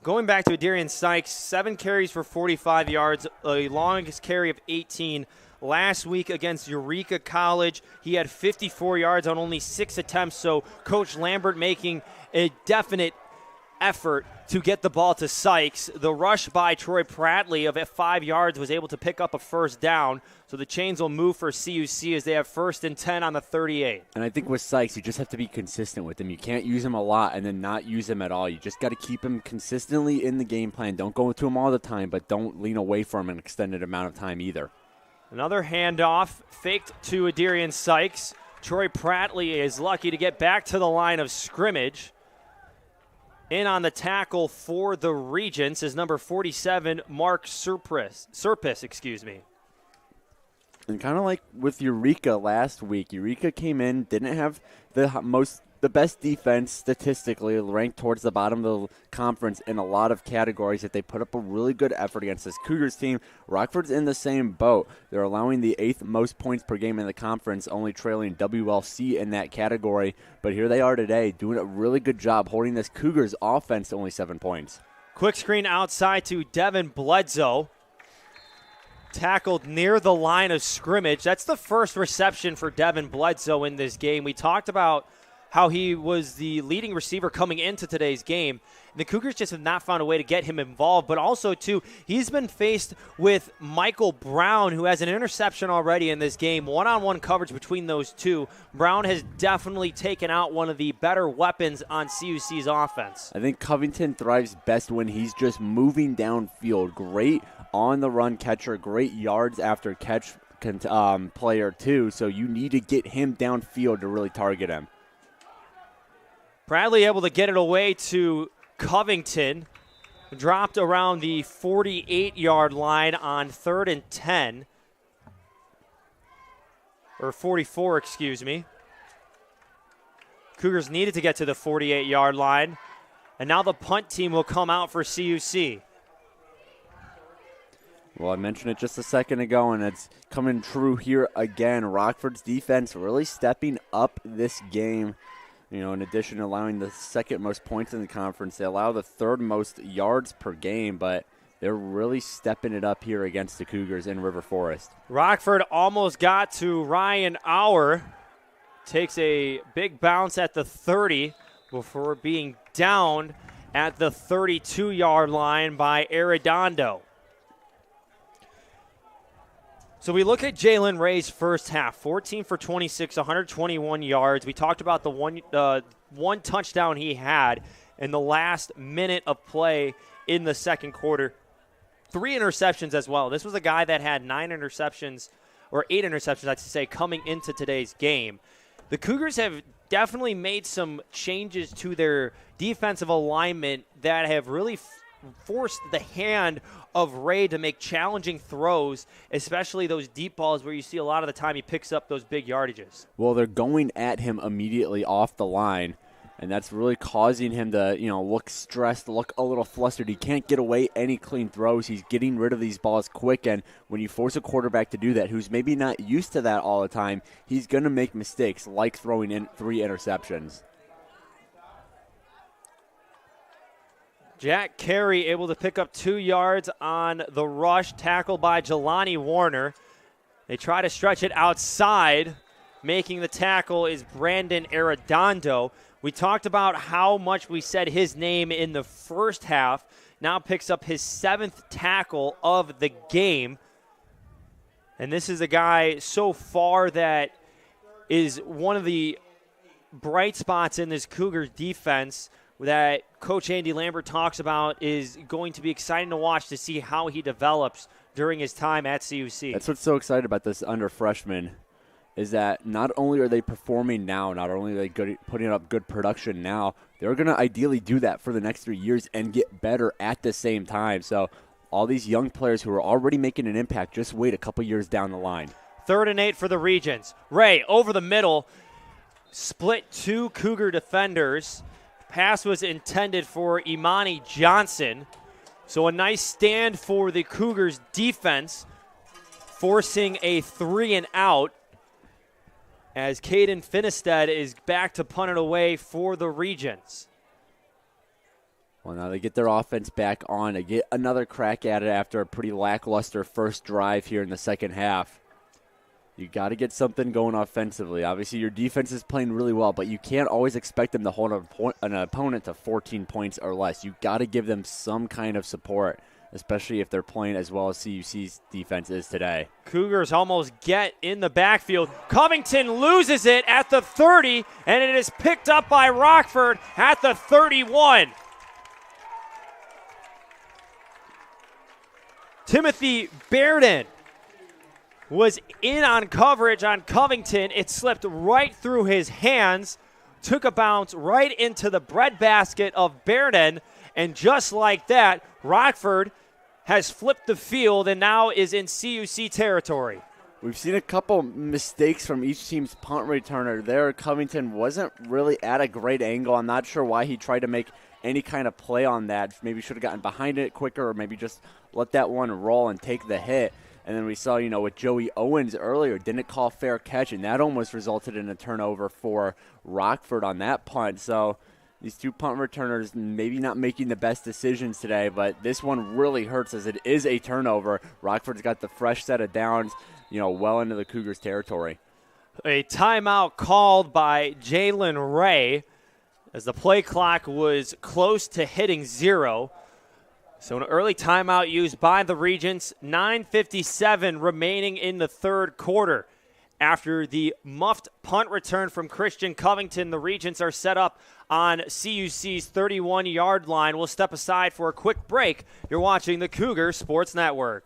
Going back to Adarian Sykes, 7 carries for 45 yards, a longest carry of 18 last week against Eureka College. He had 54 yards on only 6 attempts, so Coach Lambert making a definite effort to get the ball to Sykes. The rush by Troy Prattley of 5 yards was able to pick up a first down, so the chains will move for CUC as they have 1st and 10 on the 38. And I think with Sykes, you just have to be consistent with him. You can't use him a lot and then not use him at all. You just got to keep him consistently in the game plan. Don't go to him all the time, but don't lean away from an extended amount of time either. Another handoff faked to Adarian Sykes. Troy Prattley is lucky to get back to the line of scrimmage. In on the tackle for the Regents is number 47, Mark Serpis. And kind of like with Eureka last week, Eureka came in, didn't have the best defense statistically, ranked towards the bottom of the conference in a lot of categories, that they put up a really good effort against this Cougars team. Rockford's in the same boat. They're allowing the 8th most points per game in the conference, only trailing WLC in that category. But here they are today, doing a really good job holding this Cougars offense to only 7 points. Quick screen outside to Devin Bledsoe. Tackled near the line of scrimmage. That's the first reception for Devin Bledsoe in this game. We talked about how he was the leading receiver coming into today's game. The Cougars just have not found a way to get him involved, but also, too, he's been faced with Michael Brown, who has an interception already in this game. One-on-one coverage between those two. Brown has definitely taken out one of the better weapons on CUC's offense. I think Covington thrives best when he's just moving downfield. Great on-the-run catcher, great yards after catch player, too, so you need to get him downfield to really target him. Bradley able to get it away to Covington. Dropped around the 48-yard line on 3rd and 10. Or 44, excuse me. Cougars needed to get to the 48-yard line. And now the punt team will come out for CUC. Well, I mentioned it just a second ago, and it's coming true here again. Rockford's defense really stepping up this game. You know, in addition to allowing the second most points in the conference, they allow the 3rd most yards per game, but they're really stepping it up here against the Cougars in River Forest. Rockford almost got to Ryan Auer. Takes a big bounce at the 30 before being downed at the 32-yard line by Arredondo. So we look at Jalen Ray's first half, 14 for 26, 121 yards. We talked about the one touchdown he had in the last minute of play in the second quarter. 3 interceptions as well. This was a guy that had 8 interceptions, I should say, coming into today's game. The Cougars have definitely made some changes to their defensive alignment that have really forced the hand of Ray to make challenging throws, especially those deep balls where you see a lot of the time he picks up those big yardages. Well, they're going at him immediately off the line, and that's really causing him to, look stressed, look a little flustered. He can't get away any clean throws. He's getting rid of these balls quick, and when you force a quarterback to do that, who's maybe not used to that all the time, he's going to make mistakes like throwing in 3 interceptions. Jack Carey able to pick up 2 yards on the rush, tackled by Jelani Warner. They try to stretch it outside. Making the tackle is Brandon Arredondo. We talked about how much we said his name in the first half. Now picks up his 7th tackle of the game. And this is a guy so far that is one of the bright spots in this Cougars defense that Coach Andy Lambert talks about is going to be exciting to watch to see how he develops during his time at CUC. That's what's so exciting about this under freshman is that not only are they performing now, not only are they putting up good production now, they're going to ideally do that for the next 3 years and get better at the same time. So all these young players who are already making an impact, just wait a couple years down the line. 3rd and 8 for the Regents. Ray over the middle, split 2 Cougar defenders. Pass was intended for Imani Johnson. So a nice stand for the Cougars defense, forcing a 3-and-out as Caden Finestead is back to punt it away for the Regents. Well, now they get their offense back on. They get another crack at it after a pretty lackluster first drive here in the second half. You got to get something going offensively. Obviously, your defense is playing really well, but you can't always expect them to hold an opponent to 14 points or less. You got to give them some kind of support, especially if they're playing as well as CUC's defense is today. Cougars almost get in the backfield. Covington loses it at the 30, and it is picked up by Rockford at the 31. Timothy Bearden was in on coverage on Covington. It slipped right through his hands, took a bounce right into the breadbasket of Bearden, and just like that, Rockford has flipped the field and now is in CUC territory. We've seen a couple mistakes from each team's punt returner there. Covington wasn't really at a great angle. I'm not sure why he tried to make any kind of play on that. Maybe should have gotten behind it quicker, or maybe just let that one roll and take the hit. And then we saw, with Joey Owens earlier, didn't call fair catch, and that almost resulted in a turnover for Rockford on that punt. So these 2 punt returners maybe not making the best decisions today, but this one really hurts as it is a turnover. Rockford's got the fresh set of downs, well into the Cougars' territory. A timeout called by Jalen Ray as the play clock was close to hitting 0. So an early timeout used by the Regents. 9:57 remaining in the third quarter. After the muffed punt return from Christian Covington, the Regents are set up on CUC's 31-yard line. We'll step aside for a quick break. You're watching the Cougar Sports Network.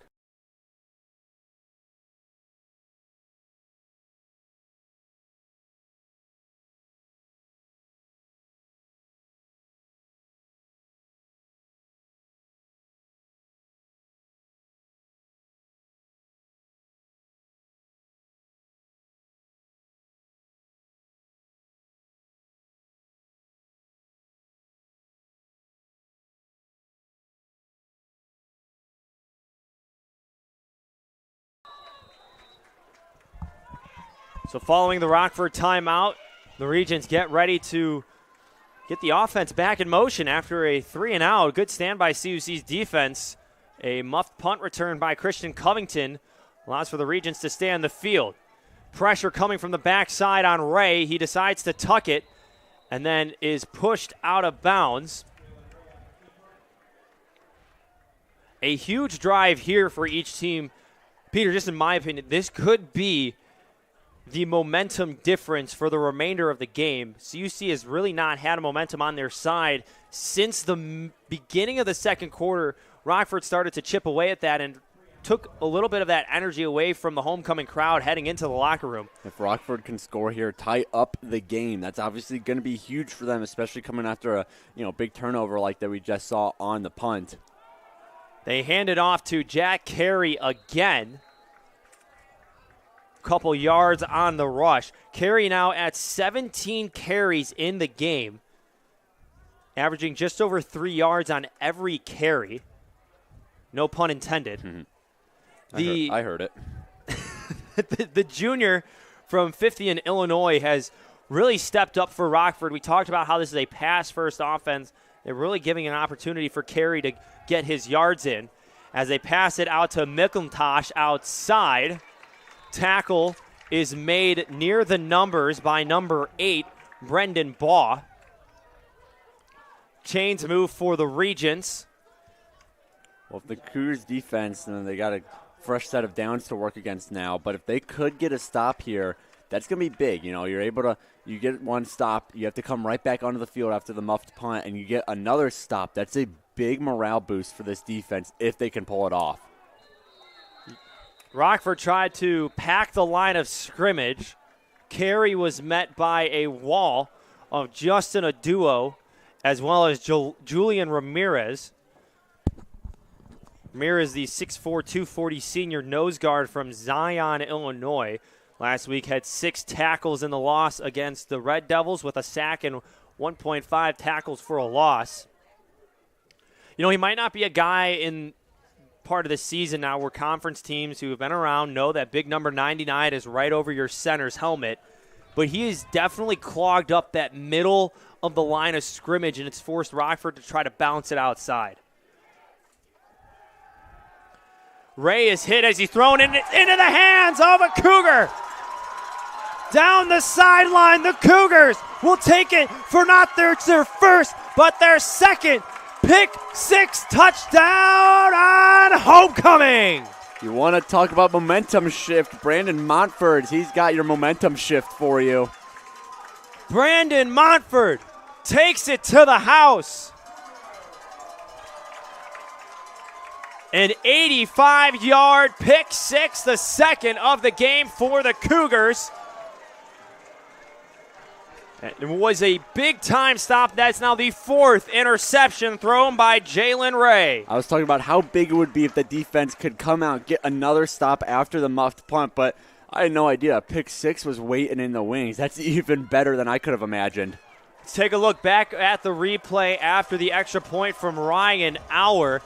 So following the Rockford timeout, the Regents get ready to get the offense back in motion after a 3-and-out. Good stand by CUC's defense. A muffed punt return by Christian Covington allows for the Regents to stay on the field. Pressure coming from the backside on Ray. He decides to tuck it and then is pushed out of bounds. A huge drive here for each team. Peter, just in my opinion, this could be the momentum difference for the remainder of the game. CUC has really not had a momentum on their side since the beginning of the second quarter. Rockford started to chip away at that and took a little bit of that energy away from the homecoming crowd heading into the locker room. If Rockford can score here, tie up the game, that's obviously going to be huge for them, especially coming after a big turnover like that we just saw on the punt. They hand it off to Jack Carey again. Couple yards on the rush. Carey now at 17 carries in the game, averaging just over 3 yards on every carry. No pun intended. Mm-hmm. I heard it. the junior from 50 in Illinois has really stepped up for Rockford. We talked about how this is a pass-first offense. They're really giving an opportunity for Carey to get his yards in as they pass it out to McIntosh outside. Tackle is made near the numbers by number 8, Brendan Baugh. Chains move for the Regents. Well, if the Cougars defense, then they got a fresh set of downs to work against now. But if they could get a stop here, that's going to be big. You're able to, you get one stop, you have to come right back onto the field after the muffed punt, and you get another stop. That's a big morale boost for this defense if they can pull it off. Rockford tried to pack the line of scrimmage. Carey was met by a wall of Justin Aduo as well as Julian Ramirez. Ramirez, the 6'4", 240 senior nose guard from Zion, Illinois. Last week had 6 tackles in the loss against the Red Devils with a sack and 1.5 tackles for a loss. He might not be a guy in part of the season now where conference teams who have been around know that big number 99 is right over your center's helmet, but he has definitely clogged up that middle of the line of scrimmage, and it's forced Rockford to try to bounce it outside. Ray is hit as he's thrown into the hands of a Cougar. Down the sideline, the Cougars will take it for not their first, but their second pick 6 touchdown on homecoming. You want to talk about momentum shift? Brandon Montford, he's got your momentum shift for you. Brandon Montford takes it to the house. An 85-yard pick 6, the second of the game for the Cougars. It was a big-time stop. That's now the 4th interception thrown by Jalen Ray. I was talking about how big it would be if the defense could come out and get another stop after the muffed punt, but I had no idea a pick 6 was waiting in the wings. That's even better than I could have imagined. Let's take a look back at the replay after the extra point from Ryan Auer.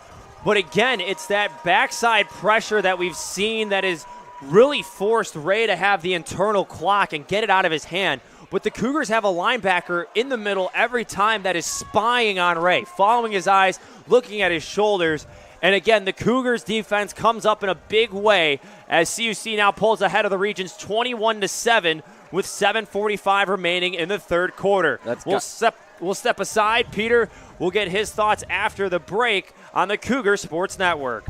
But again, it's that backside pressure that we've seen that has really forced Ray to have the internal clock and get it out of his hand. But the Cougars have a linebacker in the middle every time that is spying on Ray, following his eyes, looking at his shoulders, And again, the Cougars defense comes up in a big way as CUC now pulls ahead of the Regions 21-7 with 7:45 remaining in the third quarter. We'll step aside. Peter will get his thoughts after the break on the Cougar Sports Network.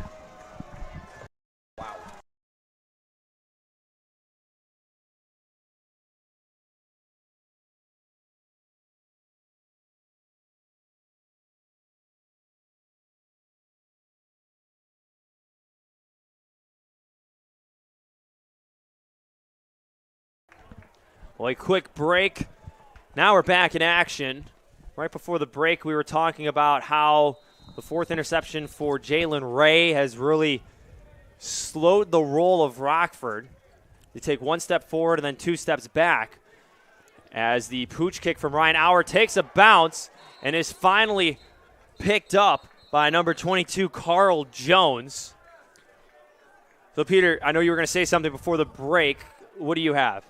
Well, a quick break. Now we're back in action. Right before the break, we were talking about how the fourth interception for Jalen Ray has really slowed the roll of Rockford. They take one step forward and then two steps back as the pooch kick from Ryan Auer takes a bounce and is finally picked up by number 22, Carl Jones. So, Peter, I know you were going to say something before the break. What do you have?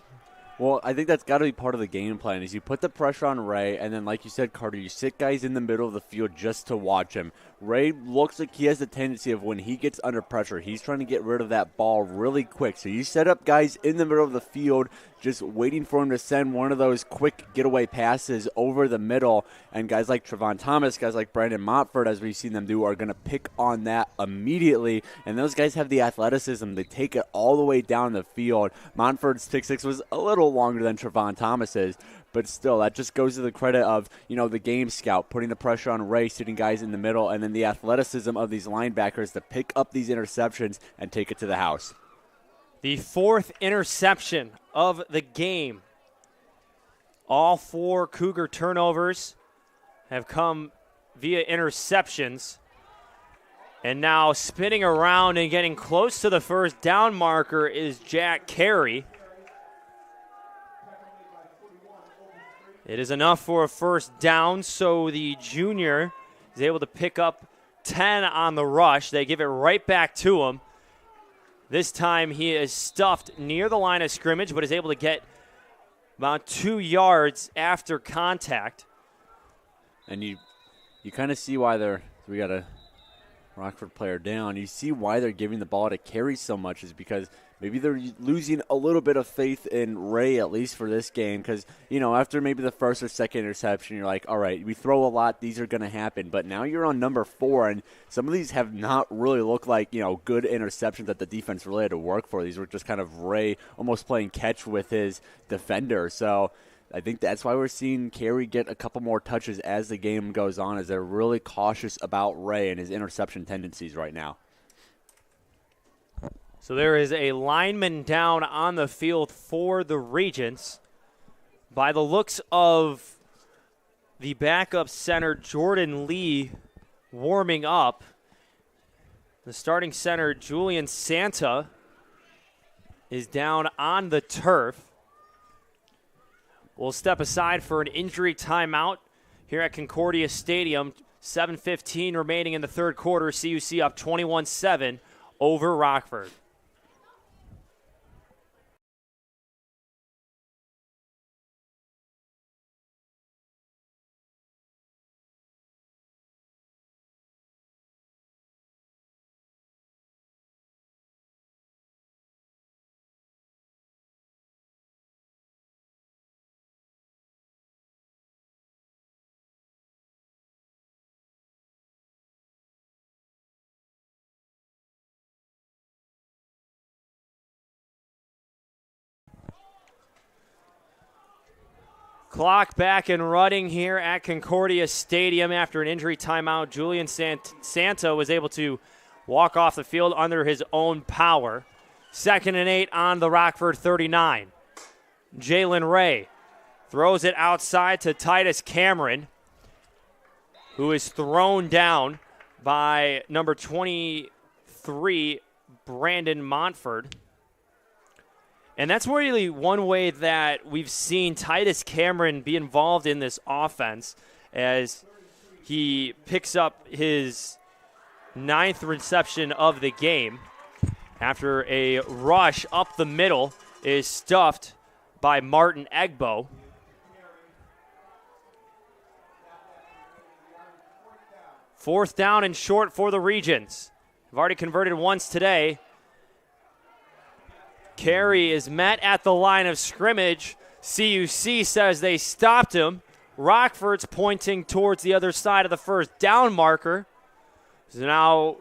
Well, I think that's got to be part of the game plan is you put the pressure on Ray, and then like you said, Carter, you sit guys in the middle of the field just to watch him. Ray looks like he has the tendency of when he gets under pressure, he's trying to get rid of that ball really quick. So you set up guys in the middle of the field just waiting for him to send one of those quick getaway passes over the middle, and guys like Trayvon Thomas, guys like Brandon Montford, as we've seen them do, are going to pick on that immediately, and those guys have the athleticism. They take it all the way down the field. Montford's pick six was a little longer than Trayvon Thomas's, but still, that just goes to the credit of, the game scout, putting the pressure on Ray, sitting guys in the middle, and then the athleticism of these linebackers to pick up these interceptions and take it to the house. The fourth interception of the game. All four Cougar turnovers have come via interceptions. And now spinning around and getting close to the first down marker is Jack Carey. It is enough for a first down, so the junior is able to pick up 10 on the rush. They give it right back to him. This time he is stuffed near the line of scrimmage, but is able to get about 2 yards after contact. And you kind of see why we got a Rockford player down. You see why they're giving the ball to Carey so much is because maybe they're losing a little bit of faith in Ray, at least for this game, because, after maybe the first or second interception, you're like, all right, we throw a lot, these are going to happen. But now you're on number 4, and some of these have not really looked like, good interceptions that the defense really had to work for. These were just kind of Ray almost playing catch with his defender. So I think that's why we're seeing Carey get a couple more touches as the game goes on, as they're really cautious about Ray and his interception tendencies right now. So there is a lineman down on the field for the Regents. By the looks of the backup center, Jordan Lee, warming up, the starting center, Julian Santa, is down on the turf. We'll step aside for an injury timeout here at Concordia Stadium. 7:15 remaining in the third quarter. CUC up 21-7 over Rockford. Clock back and running here at Concordia Stadium after an injury timeout. Julian Santa was able to walk off the field under his own power. 2nd and 8 on the Rockford 39. Jalen Ray throws it outside to Titus Cameron, who is thrown down by number 23, Brandon Montford. And that's really one way that we've seen Titus Cameron be involved in this offense, as he picks up his 9th reception of the game after a rush up the middle is stuffed by Martin Egbo. Fourth down and short for the Regents. They've already converted once today. Carey is met at the line of scrimmage. CUC says they stopped him. Rockford's pointing towards the other side of the first down marker. So now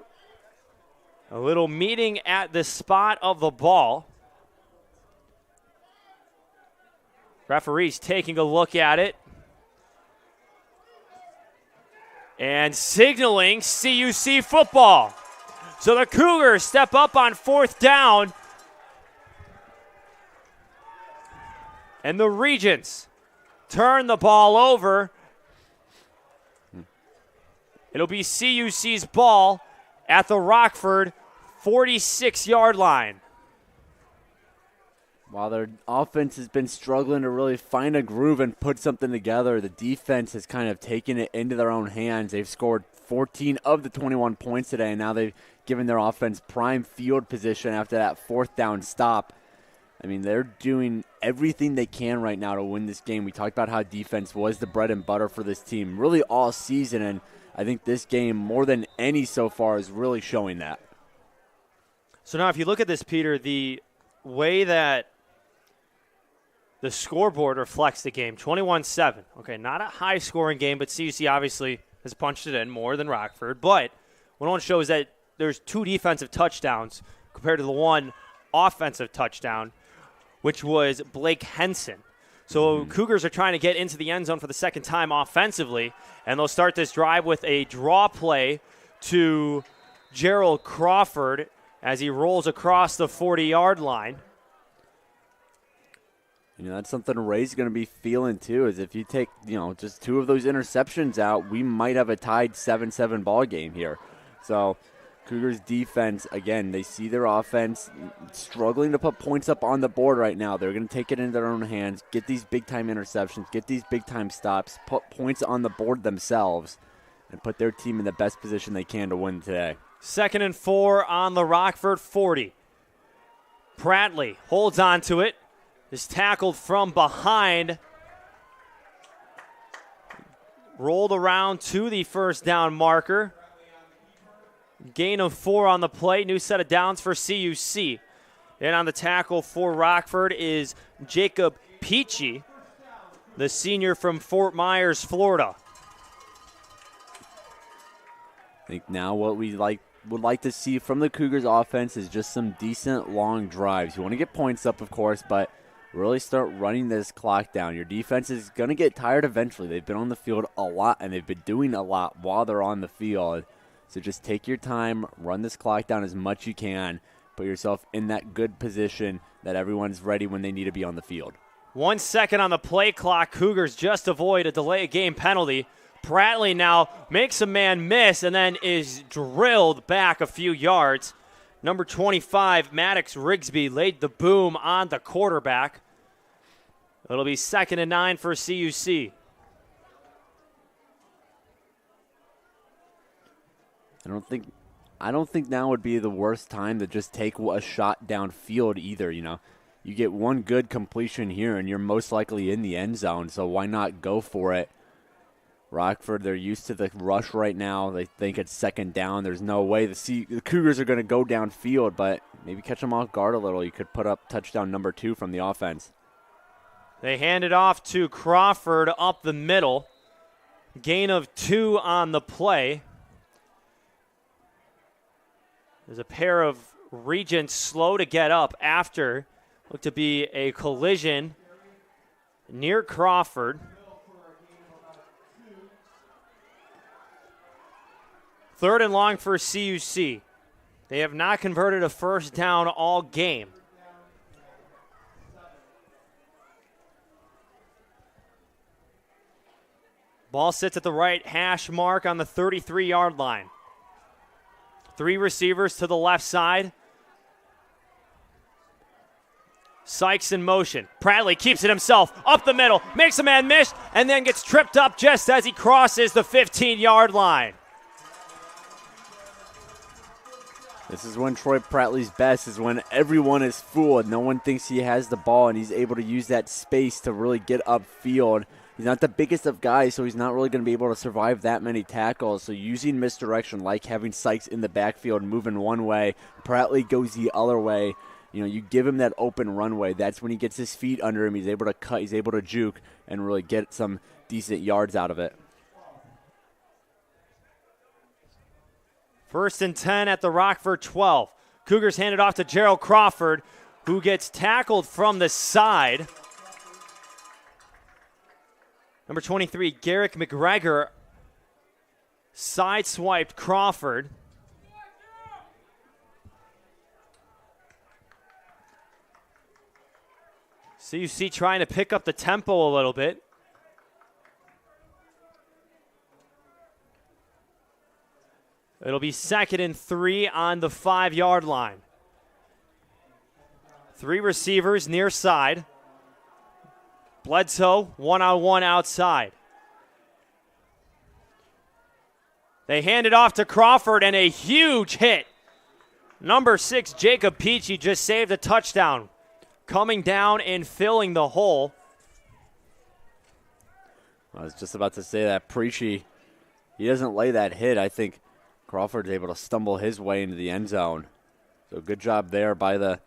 a little meeting at the spot of the ball. Referee's taking a look at it and signaling CUC football. So the Cougars step up on fourth down. And the Regents turn the ball over. It'll be CUC's ball at the Rockford 46-yard line. While their offense has been struggling to really find a groove and put something together, the defense has kind of taken it into their own hands. They've scored 14 of the 21 points today, and now they've given their offense prime field position after that fourth down stop. I mean, they're doing everything they can right now to win this game. We talked about how defense was the bread and butter for this team really all season, and I think this game, more than any so far, is really showing that. So now if you look at this, Peter, the way that the scoreboard reflects the game, 21-7. Okay, not a high-scoring game, but CUC obviously has punched it in more than Rockford. But what I want to show is that there's 2 defensive touchdowns compared to the 1 offensive touchdown, which was Blake Henson. So Cougars are trying to get into the end zone for the second time offensively, and they'll start this drive with a draw play to Gerald Crawford as he rolls across the 40-yard line. You know, that's something Ray's going to be feeling too, is if you take, just 2 of those interceptions out, we might have a tied 7-7 ball game here. So Cougars defense, again, they see their offense struggling to put points up on the board right now. They're going to take it into their own hands, get these big-time interceptions, get these big-time stops, put points on the board themselves, and put their team in the best position they can to win today. 2nd and 4 on the Rockford 40. Pratley holds on to it, is tackled from behind, rolled around to the first down marker. Gain of 4 on the play. New set of downs for CUC. And on the tackle for Rockford is Jacob Peachy, the senior from Fort Myers, Florida. I think now what we would like to see from the Cougars offense is just some decent long drives. You want to get points up, of course, but really start running this clock down. Your defense is going to get tired eventually. They've been on the field a lot, and they've been doing a lot while they're on the field. So just take your time, run this clock down as much you can, put yourself in that good position that everyone's ready when they need to be on the field. 1 second on the play clock. Cougars just avoid a delay of game penalty. Pratley now makes a man miss and then is drilled back a few yards. Number 25, Maddox Rigsby, laid the boom on the quarterback. It'll be 2nd and 9 for CUC. I don't think now would be the worst time to just take a shot downfield either. You get one good completion here and you're most likely in the end zone, so why not go for it? Rockford, they're used to the rush right now. They think it's 2nd down. There's no way the Cougars are going to go downfield, but maybe catch them off guard a little. You could put up touchdown number 2 from the offense. They hand it off to Crawford up the middle. Gain of 2 on the play. There's a pair of Regents slow to get up after. Looked to be a collision near Crawford. 3rd and long for CUC. They have not converted a first down all game. Ball sits at the right hash mark on the 33-yard line. 3 receivers to the left side. Sykes in motion. Pratley keeps it himself up the middle, makes a man miss, and then gets tripped up just as he crosses the 15-yard line. This is when Troy Pratley's best, is when everyone is fooled. No one thinks he has the ball, and he's able to use that space to really get upfield He's not the biggest of guys, so he's not really going to be able to survive that many tackles. So using misdirection, like having Sykes in the backfield moving one way, Prattley goes the other way. You give him that open runway. That's when he gets his feet under him. He's able to cut. He's able to juke and really get some decent yards out of it. 1st and 10 at the Rockford 12. Cougars hand it off to Gerald Crawford, who gets tackled from the side. Number 23, Garrick McGregor, sideswiped Crawford. CUC trying to pick up the tempo a little bit. It'll be 2nd and 3 on the 5-yard line. 3 receivers near side. Bledsoe, one-on-one outside. They hand it off to Crawford, and a huge hit. Number 6, Jacob Peachy, just saved a touchdown, coming down and filling the hole. I was just about to say that. Peachy, he doesn't lay that hit. I think Crawford's able to stumble his way into the end zone. So good job there by the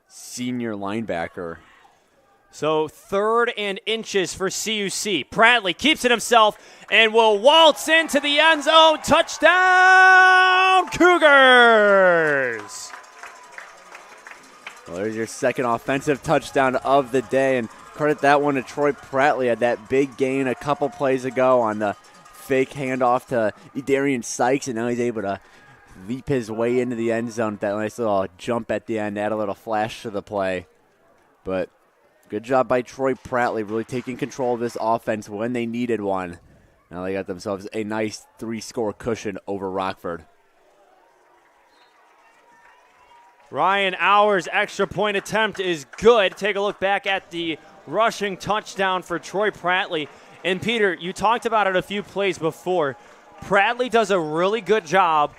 senior linebacker. So 3rd and inches for CUC. Prattley keeps it himself and will waltz into the end zone. Touchdown, Cougars! Well, there's your second offensive touchdown of the day, and credit that one to Troy Prattley. Had that big gain a couple plays ago on the fake handoff to Darian Sykes, and now he's able to leap his way into the end zone with that nice little jump at the end, add a little flash to the play. But good job by Troy Prattley, really taking control of this offense when they needed one. Now they got themselves a nice 3-score cushion over Rockford. Ryan Hours' extra point attempt is good. Take a look back at the rushing touchdown for Troy Prattley. And Peter, you talked about it a few plays before. Prattley does a really good job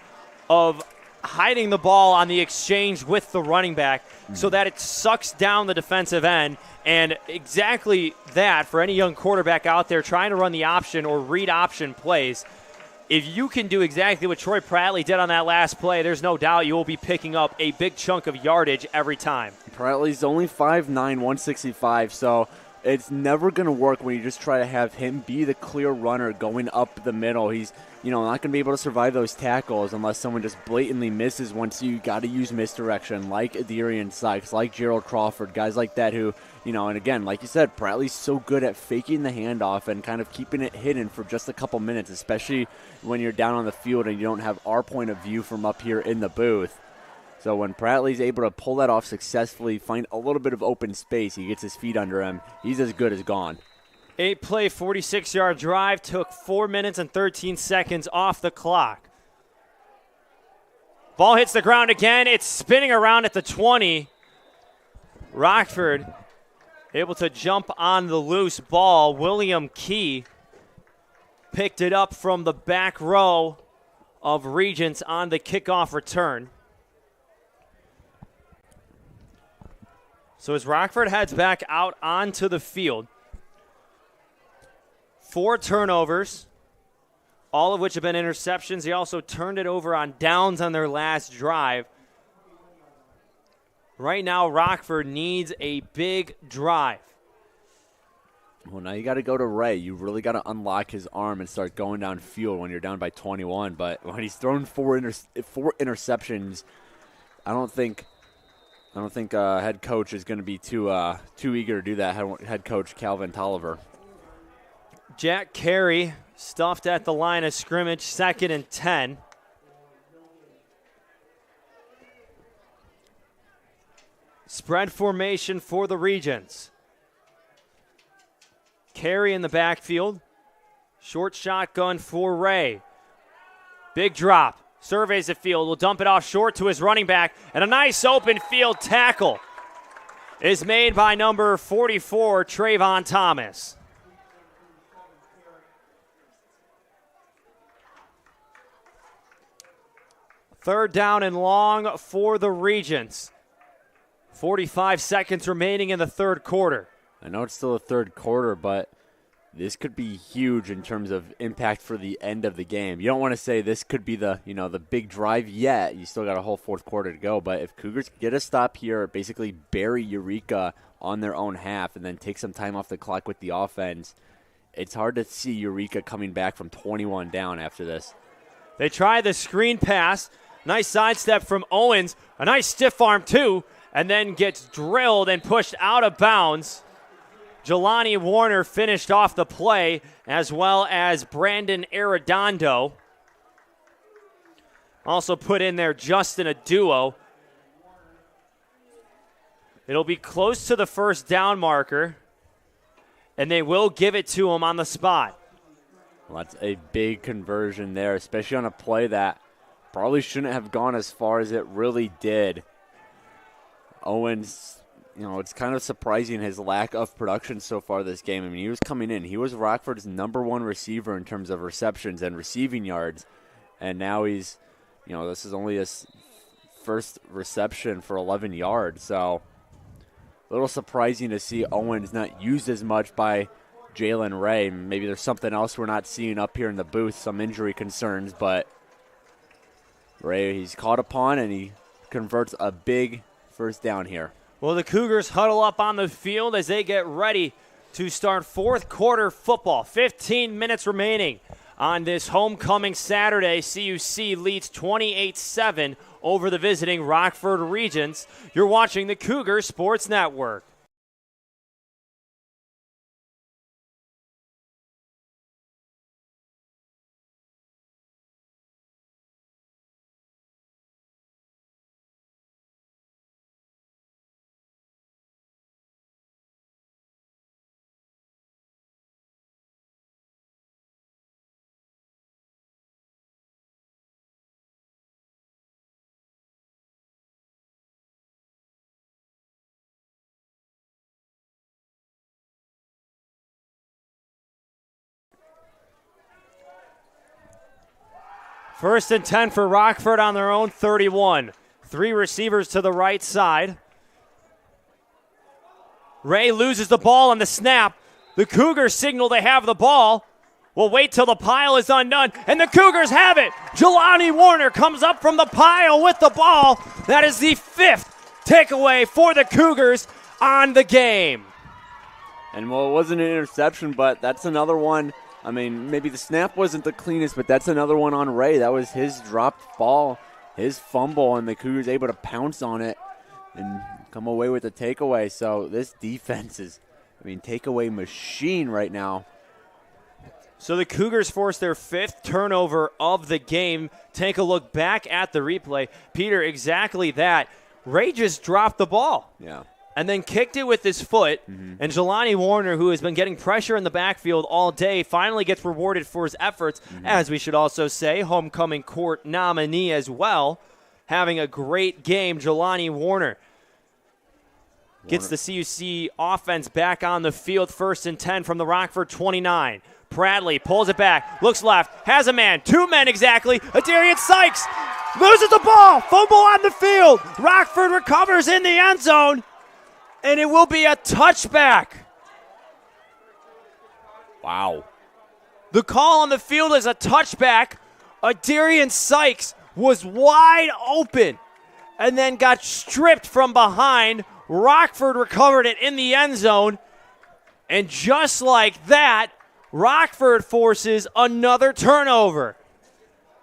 of hiding the ball on the exchange with the running back so that it sucks down the defensive end. And exactly that, for any young quarterback out there trying to run the option or read option plays, if you can do exactly what Troy Prattley did on that last play, there's no doubt you will be picking up a big chunk of yardage every time. Prattley's only 5'9", 165, so it's never going to work when you just try to have him be the clear runner going up the middle. He's, not going to be able to survive those tackles unless someone just blatantly misses one. So you got to use misdirection, like Darian Sykes, like Gerald Crawford, guys like that who, and again, like you said, Prattley's so good at faking the handoff and kind of keeping it hidden for just a couple minutes, especially when you're down on the field and you don't have our point of view from up here in the booth. So when Prattley's able to pull that off successfully, find a little bit of open space, he gets his feet under him, he's as good as gone. 8-play, 46-yard drive took 4 minutes and 13 seconds off the clock. Ball hits the ground again. It's spinning around at the 20. Rockford able to jump on the loose ball. William Key picked it up from the back row of Regents on the kickoff return. So as Rockford heads back out onto the field, 4 turnovers, all of which have been interceptions. They also turned it over on downs on their last drive. Right now, Rockford needs a big drive. Well, now you got to go to Ray. You really got to unlock his arm and start going downfield when you're down by 21. But when he's thrown 4 interceptions, I don't think head coach is going to be too eager to do that. Head coach Calvin Tolliver. Jack Carey stuffed at the line of scrimmage, 2nd and 10. Spread formation for the Regents. Carey in the backfield. Short shotgun for Ray. Big drop. Surveys the field. Will dump it off short to his running back. And a nice open field tackle is made by number 44, Trayvon Thomas. Third down and long for the Regents. 45 seconds remaining in the third quarter. I know it's still the third quarter, but this could be huge in terms of impact for the end of the game. You don't want to say this could be the big drive yet. You still got a whole fourth quarter to go. But if Cougars get a stop here, basically bury Eureka on their own half and then take some time off the clock with the offense, it's hard to see Eureka coming back from 21 down after this. They try the screen pass. Nice sidestep from Owens. A nice stiff arm, too, and then gets drilled and pushed out of bounds. Jelani Warner finished off the play, as well as Brandon Arredondo. Also put in there Justin Aduo. It'll be close to the first down marker, and they will give it to him on the spot. Well, that's a big conversion there, especially on a play that probably shouldn't have gone as far as it really did. Owens, it's kind of surprising his lack of production so far this game. I mean, he was coming in. He was Rockford's #1 receiver in terms of receptions and receiving yards, and now he's, this is only his first reception for 11 yards, so a little surprising to see Owens not used as much by Jalen Ray. Maybe there's something else we're not seeing up here in the booth, some injury concerns, but Ray, he's caught upon, and he converts a big first down here. Well, the Cougars huddle up on the field as they get ready to start fourth quarter football. 15 minutes remaining on this homecoming Saturday. CUC leads 28-7 over the visiting Rockford Regents. You're watching the Cougar Sports Network. First and 10 for Rockford on their own 31. 3 receivers to the right side. Ray loses the ball on the snap. The Cougars signal they have the ball. We'll wait till the pile is undone, and the Cougars have it. Jelani Warner comes up from the pile with the ball. That is the 5th takeaway for the Cougars on the game. And, well, it wasn't an interception, but that's another one. I mean, maybe the snap wasn't the cleanest, but that's another one on Ray. That was his dropped ball, his fumble, and the Cougars able to pounce on it and come away with the takeaway. So this defense is, takeaway machine right now. So the Cougars force their 5th turnover of the game. Take a look back at the replay. Peter, exactly that. Ray just dropped the ball. Yeah. And then kicked it with his foot. Mm-hmm. And Jelani Warner, who has been getting pressure in the backfield all day, finally gets rewarded for his efforts, as we should also say, homecoming court nominee as well. Having a great game, Jelani Warner gets the CUC offense back on the field. First and 10 from the Rockford 29. Bradley pulls it back, looks left, has a man, 2 men exactly. Adarian Sykes loses the ball, fumble on the field. Rockford recovers in the end zone. And it will be a touchback. Wow. The call on the field is a touchback. Adarian Sykes was wide open and then got stripped from behind. Rockford recovered it in the end zone. And just like that, Rockford forces another turnover.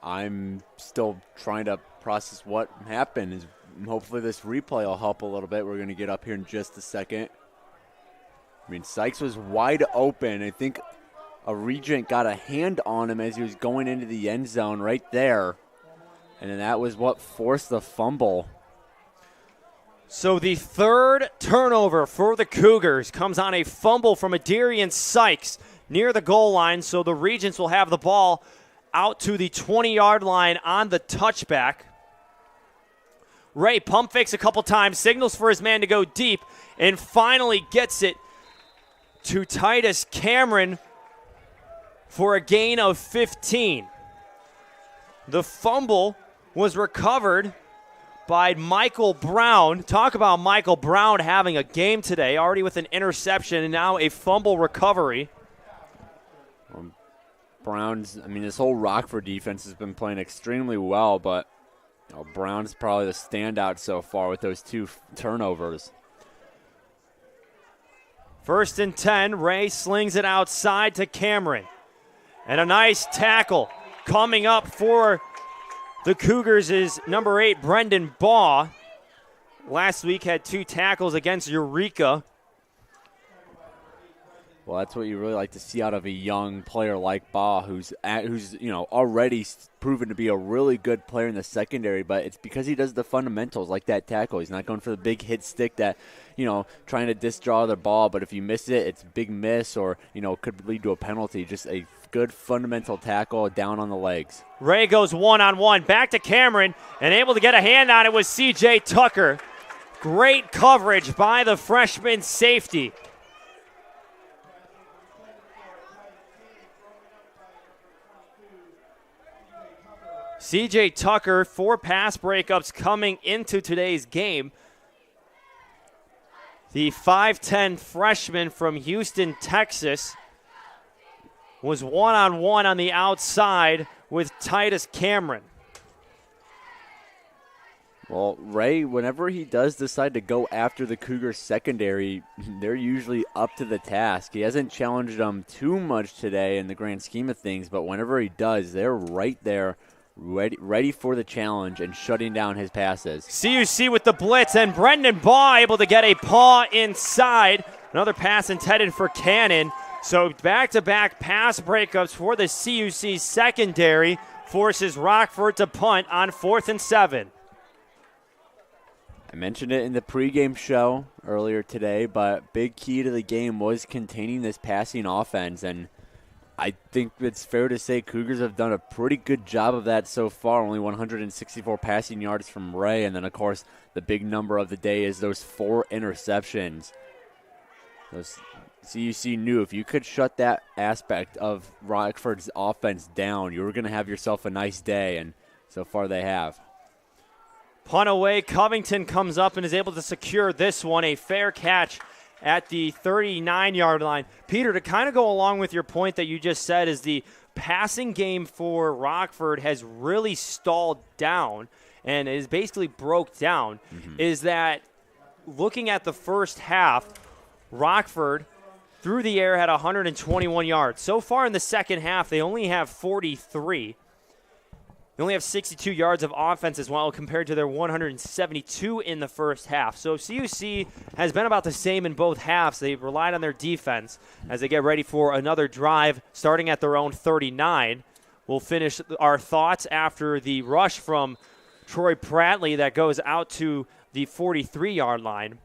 I'm still trying to process what happened. Hopefully this replay will help a little bit. We're going to get up here in just a second. Sykes was wide open. I think a Regent got a hand on him as he was going into the end zone right there. And then that was what forced the fumble. So the 3rd turnover for the Cougars comes on a fumble from Adarian Sykes near the goal line. So the Regents will have the ball out to the 20-yard line on the touchback. Ray pump fakes a couple times, signals for his man to go deep, and finally gets it to Titus Cameron for a gain of 15. The fumble was recovered by Michael Brown. Talk about Michael Brown having a game today, already with an interception and now a fumble recovery. Browns, I mean, this whole Rockford defense has been playing extremely well, but Brown's probably the standout so far with those 2 turnovers. 1st and 10, Ray slings it outside to Cameron. And a nice tackle coming up for the Cougars is number 8, Brendan Baugh. Last week had 2 tackles against Eureka. Well, that's what you really like to see out of a young player like Baugh, who's already proven to be a really good player in the secondary, but it's because he does the fundamentals like that tackle. He's not going for the big hit stick that, trying to disdraw the ball, but if you miss it, it's a big miss or, could lead to a penalty. Just a good fundamental tackle down on the legs. Ray goes one-on-one, back to Cameron, and able to get a hand on it was C.J. Tucker. Great coverage by the freshman safety. C.J. Tucker, 4 pass breakups coming into today's game. The 5'10 freshman from Houston, Texas, was one-on-one on the outside with Titus Cameron. Well, Ray, whenever he does decide to go after the Cougars secondary, they're usually up to the task. He hasn't challenged them too much today in the grand scheme of things, but whenever he does, they're right there, ready for the challenge and shutting down his passes. CUC with the blitz, and Brendan Baugh able to get a paw inside. Another pass intended for Cannon. So back-to-back pass breakups for the CUC secondary forces Rockford to punt on 4th and 7. I mentioned it in the pregame show earlier today, but big key to the game was containing this passing offense, and I think it's fair to say Cougars have done a pretty good job of that so far. Only 164 passing yards from Ray, and then, of course, the big number of the day is those 4 interceptions. CUC knew if you could shut that aspect of Rockford's offense down, you were going to have yourself a nice day, and so far they have. Punt away, Covington comes up and is able to secure this one, a fair catch at the 39-yard line. Peter, to kind of go along with your point that you just said, is the passing game for Rockford has really stalled down and is basically broke down, is that looking at the first half, Rockford through the air had 121 yards. So far in the second half, they only have 43. They only have 62 yards of offense as well compared to their 172 in the first half. So CUC has been about the same in both halves. They've relied on their defense as they get ready for another drive starting at their own 39. We'll finish our thoughts after the rush from Troy Prattley that goes out to the 43-yard line.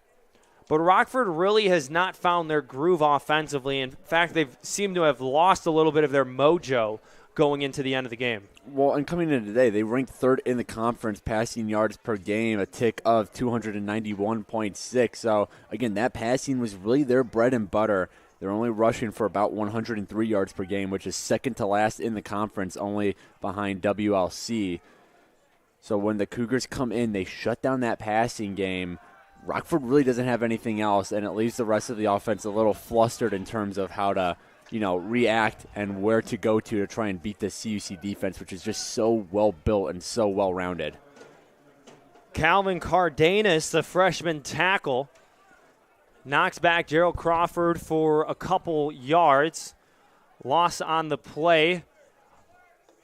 But Rockford really has not found their groove offensively. In fact, they've seemed to have lost a little bit of their mojo going into the end of the game. Well, and coming in today, they ranked 3rd in the conference passing yards per game, a tick of 291.6. So, again, that passing was really their bread and butter. They're only rushing for about 103 yards per game, which is second to last in the conference, only behind WLC. So when the Cougars come in, they shut down that passing game. Rockford really doesn't have anything else, and it leaves the rest of the offense a little flustered in terms of how to react and where to go to try and beat the CUC defense, which is just so well built and so well rounded. Calvin Cardenas, the freshman tackle, knocks back Gerald Crawford for a couple yards. Loss on the play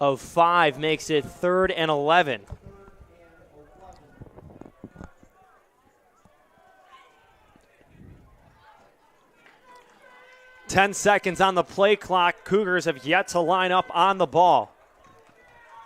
of 5 makes it 3rd and 11. Ten seconds on the play clock. Cougars have yet to line up on the ball.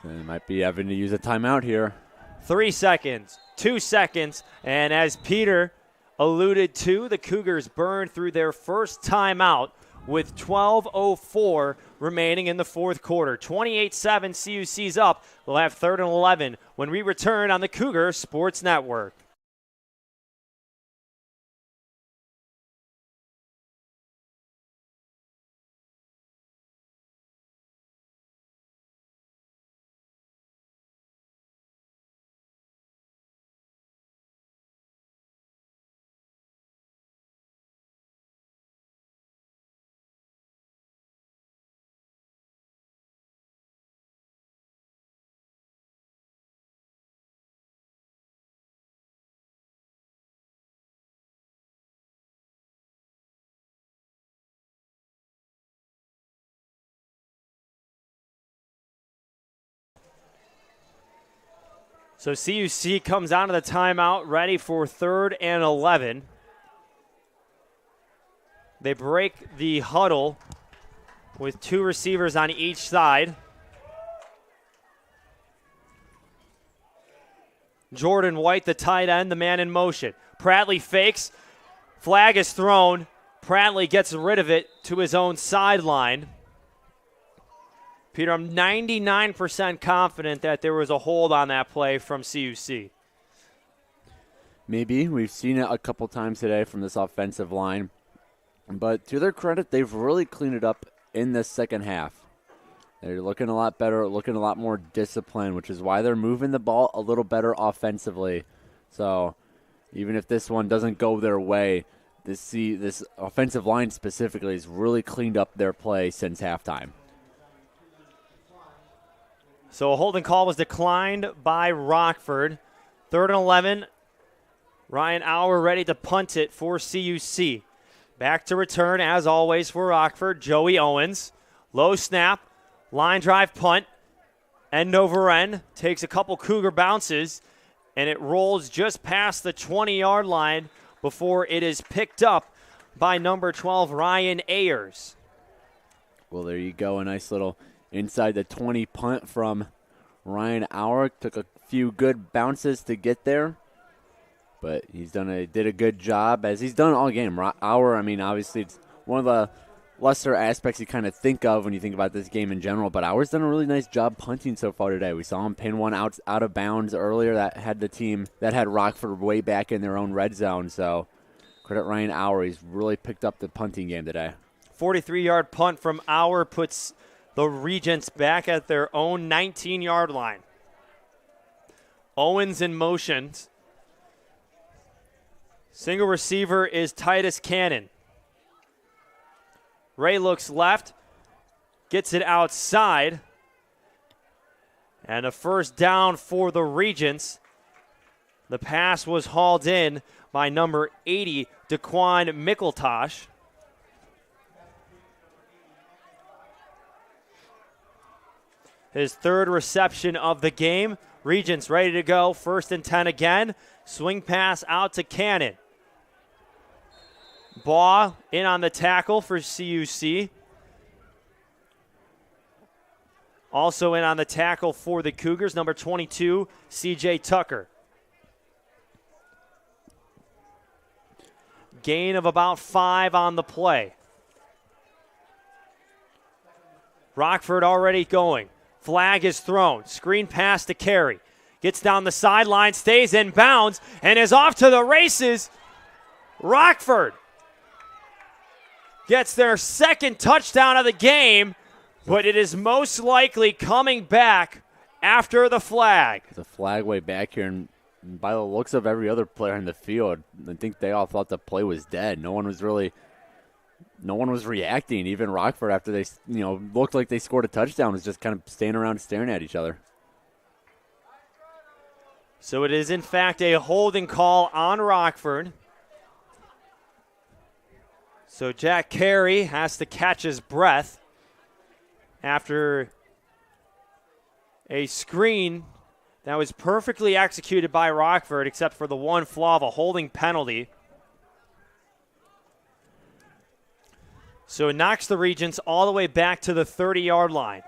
They might be having to use a timeout here. 3 seconds, 2 seconds, and as Peter alluded to, the Cougars burned through their first timeout with 12:04 remaining in the fourth quarter. 28-7, CUC's up. They'll have 3rd and 11 when we return on the Cougar Sports Network. So CUC comes out of the timeout ready for 3rd and 11. They break the huddle with 2 receivers on each side. Jordan White, the tight end, the man in motion. Pratley fakes. Flag is thrown. Pratley gets rid of it to his own sideline. Peter, I'm 99% confident that there was a hold on that play from CUC. Maybe. We've seen it a couple times today from this offensive line. But to their credit, they've really cleaned it up in the second half. They're looking a lot better, looking a lot more disciplined, which is why they're moving the ball a little better offensively. So even if this one doesn't go their way, this offensive line specifically has really cleaned up their play since halftime. So a holding call was declined by Rockford. 3rd and 11. Ryan Auer ready to punt it for CUC. Back to return, as always, for Rockford. Joey Owens. Low snap. Line drive punt. End over end. Takes a couple Cougar bounces. And it rolls just past the 20-yard line before it is picked up by number 12, Ryan Ayers. Well, there you go. A nice little inside the 20 punt from Ryan Auer. Took a few good bounces to get there. But did a good job, as he's done all game. Auer, I mean, obviously it's one of the lesser aspects you kind of think of when you think about this game in general. But Auer's done a really nice job punting so far today. We saw him pin one out of bounds earlier that had Rockford way back in their own red zone. So credit Ryan Auer. He's really picked up the punting game today. 43-yard punt from Auer puts the Regents back at their own 19-yard line. Owens in motion. Single receiver is Titus Cannon. Ray looks left, gets it outside, and a first down for the Regents. The pass was hauled in by number 80, Daquan Mickeltosh. His 3rd reception of the game. Regents ready to go, 1st and 10 again. Swing pass out to Cannon. Baugh in on the tackle for CUC. Also in on the tackle for the Cougars, number 22, C.J. Tucker. Gain of about 5 on the play. Rockford already going. Flag is thrown. Screen pass to Carey. Gets down the sideline, stays in bounds, and is off to the races. Rockford gets their 2nd touchdown of the game, but it is most likely coming back after the flag. There's a flag way back here, and by the looks of every other player in the field, I think they all thought the play was dead. No one was reacting. Even Rockford, after they looked like they scored a touchdown, was just kind of standing around staring at each other. So it is, in fact, a holding call on Rockford. So Jack Carey has to catch his breath after a screen that was perfectly executed by Rockford, except for the one flaw of a holding penalty. So it knocks the Regents all the way back to the 30-yard line.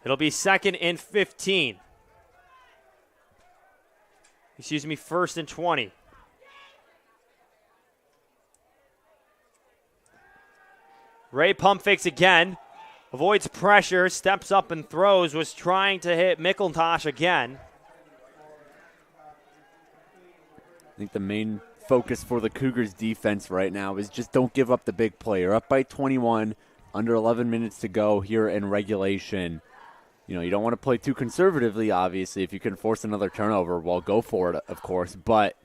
It'll be 2nd and 15. Excuse me, 1st and 20. Ray pump fakes again. Avoids pressure, steps up and throws. Was trying to hit Mickeltosh again. I think the main focus for the Cougars defense right now is just don't give up the big play. You're up by 21, under 11 minutes to go here in regulation. You don't want to play too conservatively, obviously. If you can force another turnover, well, go for it, of course. But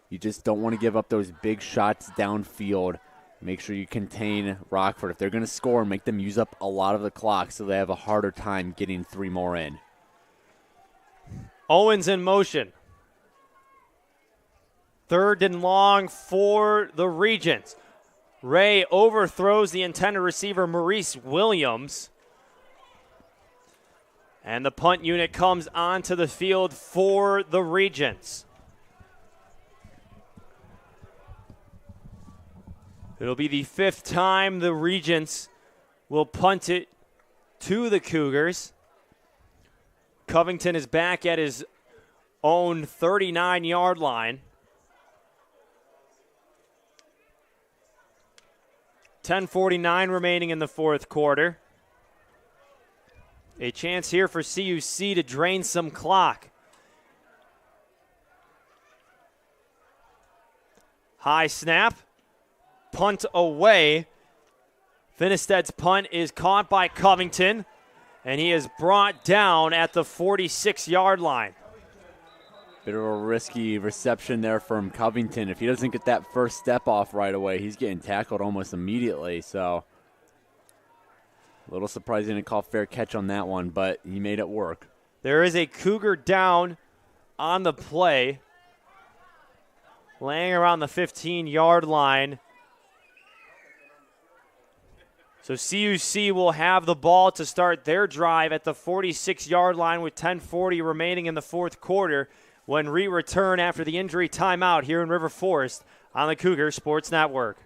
you just don't want to give up those big shots downfield. Make sure you contain Rockford. If they're going to score, make them use up a lot of the clock so they have a harder time getting 3 more in. Owens in motion. 3rd and long for the Regents. Ray overthrows the intended receiver, Maurice Williams. And the punt unit comes onto the field for the Regents. It'll be the 5th time the Regents will punt it to the Cougars. Covington is back at his own 39-yard line. 10:49 remaining in the 4th quarter. A chance here for CUC to drain some clock. High snap. Punt away. Finisted's punt is caught by Covington, and he is brought down at the 46-yard line. Bit of a risky reception there from Covington. If he doesn't get that first step off right away, he's getting tackled almost immediately. So a little surprising to call fair catch on that one, but he made it work. There is a Cougar down on the play, laying around the 15-yard line. So CUC will have the ball to start their drive at the 46-yard line with 10:40 remaining in the 4th quarter when we return after the injury timeout here in River Forest on the Cougar Sports Network.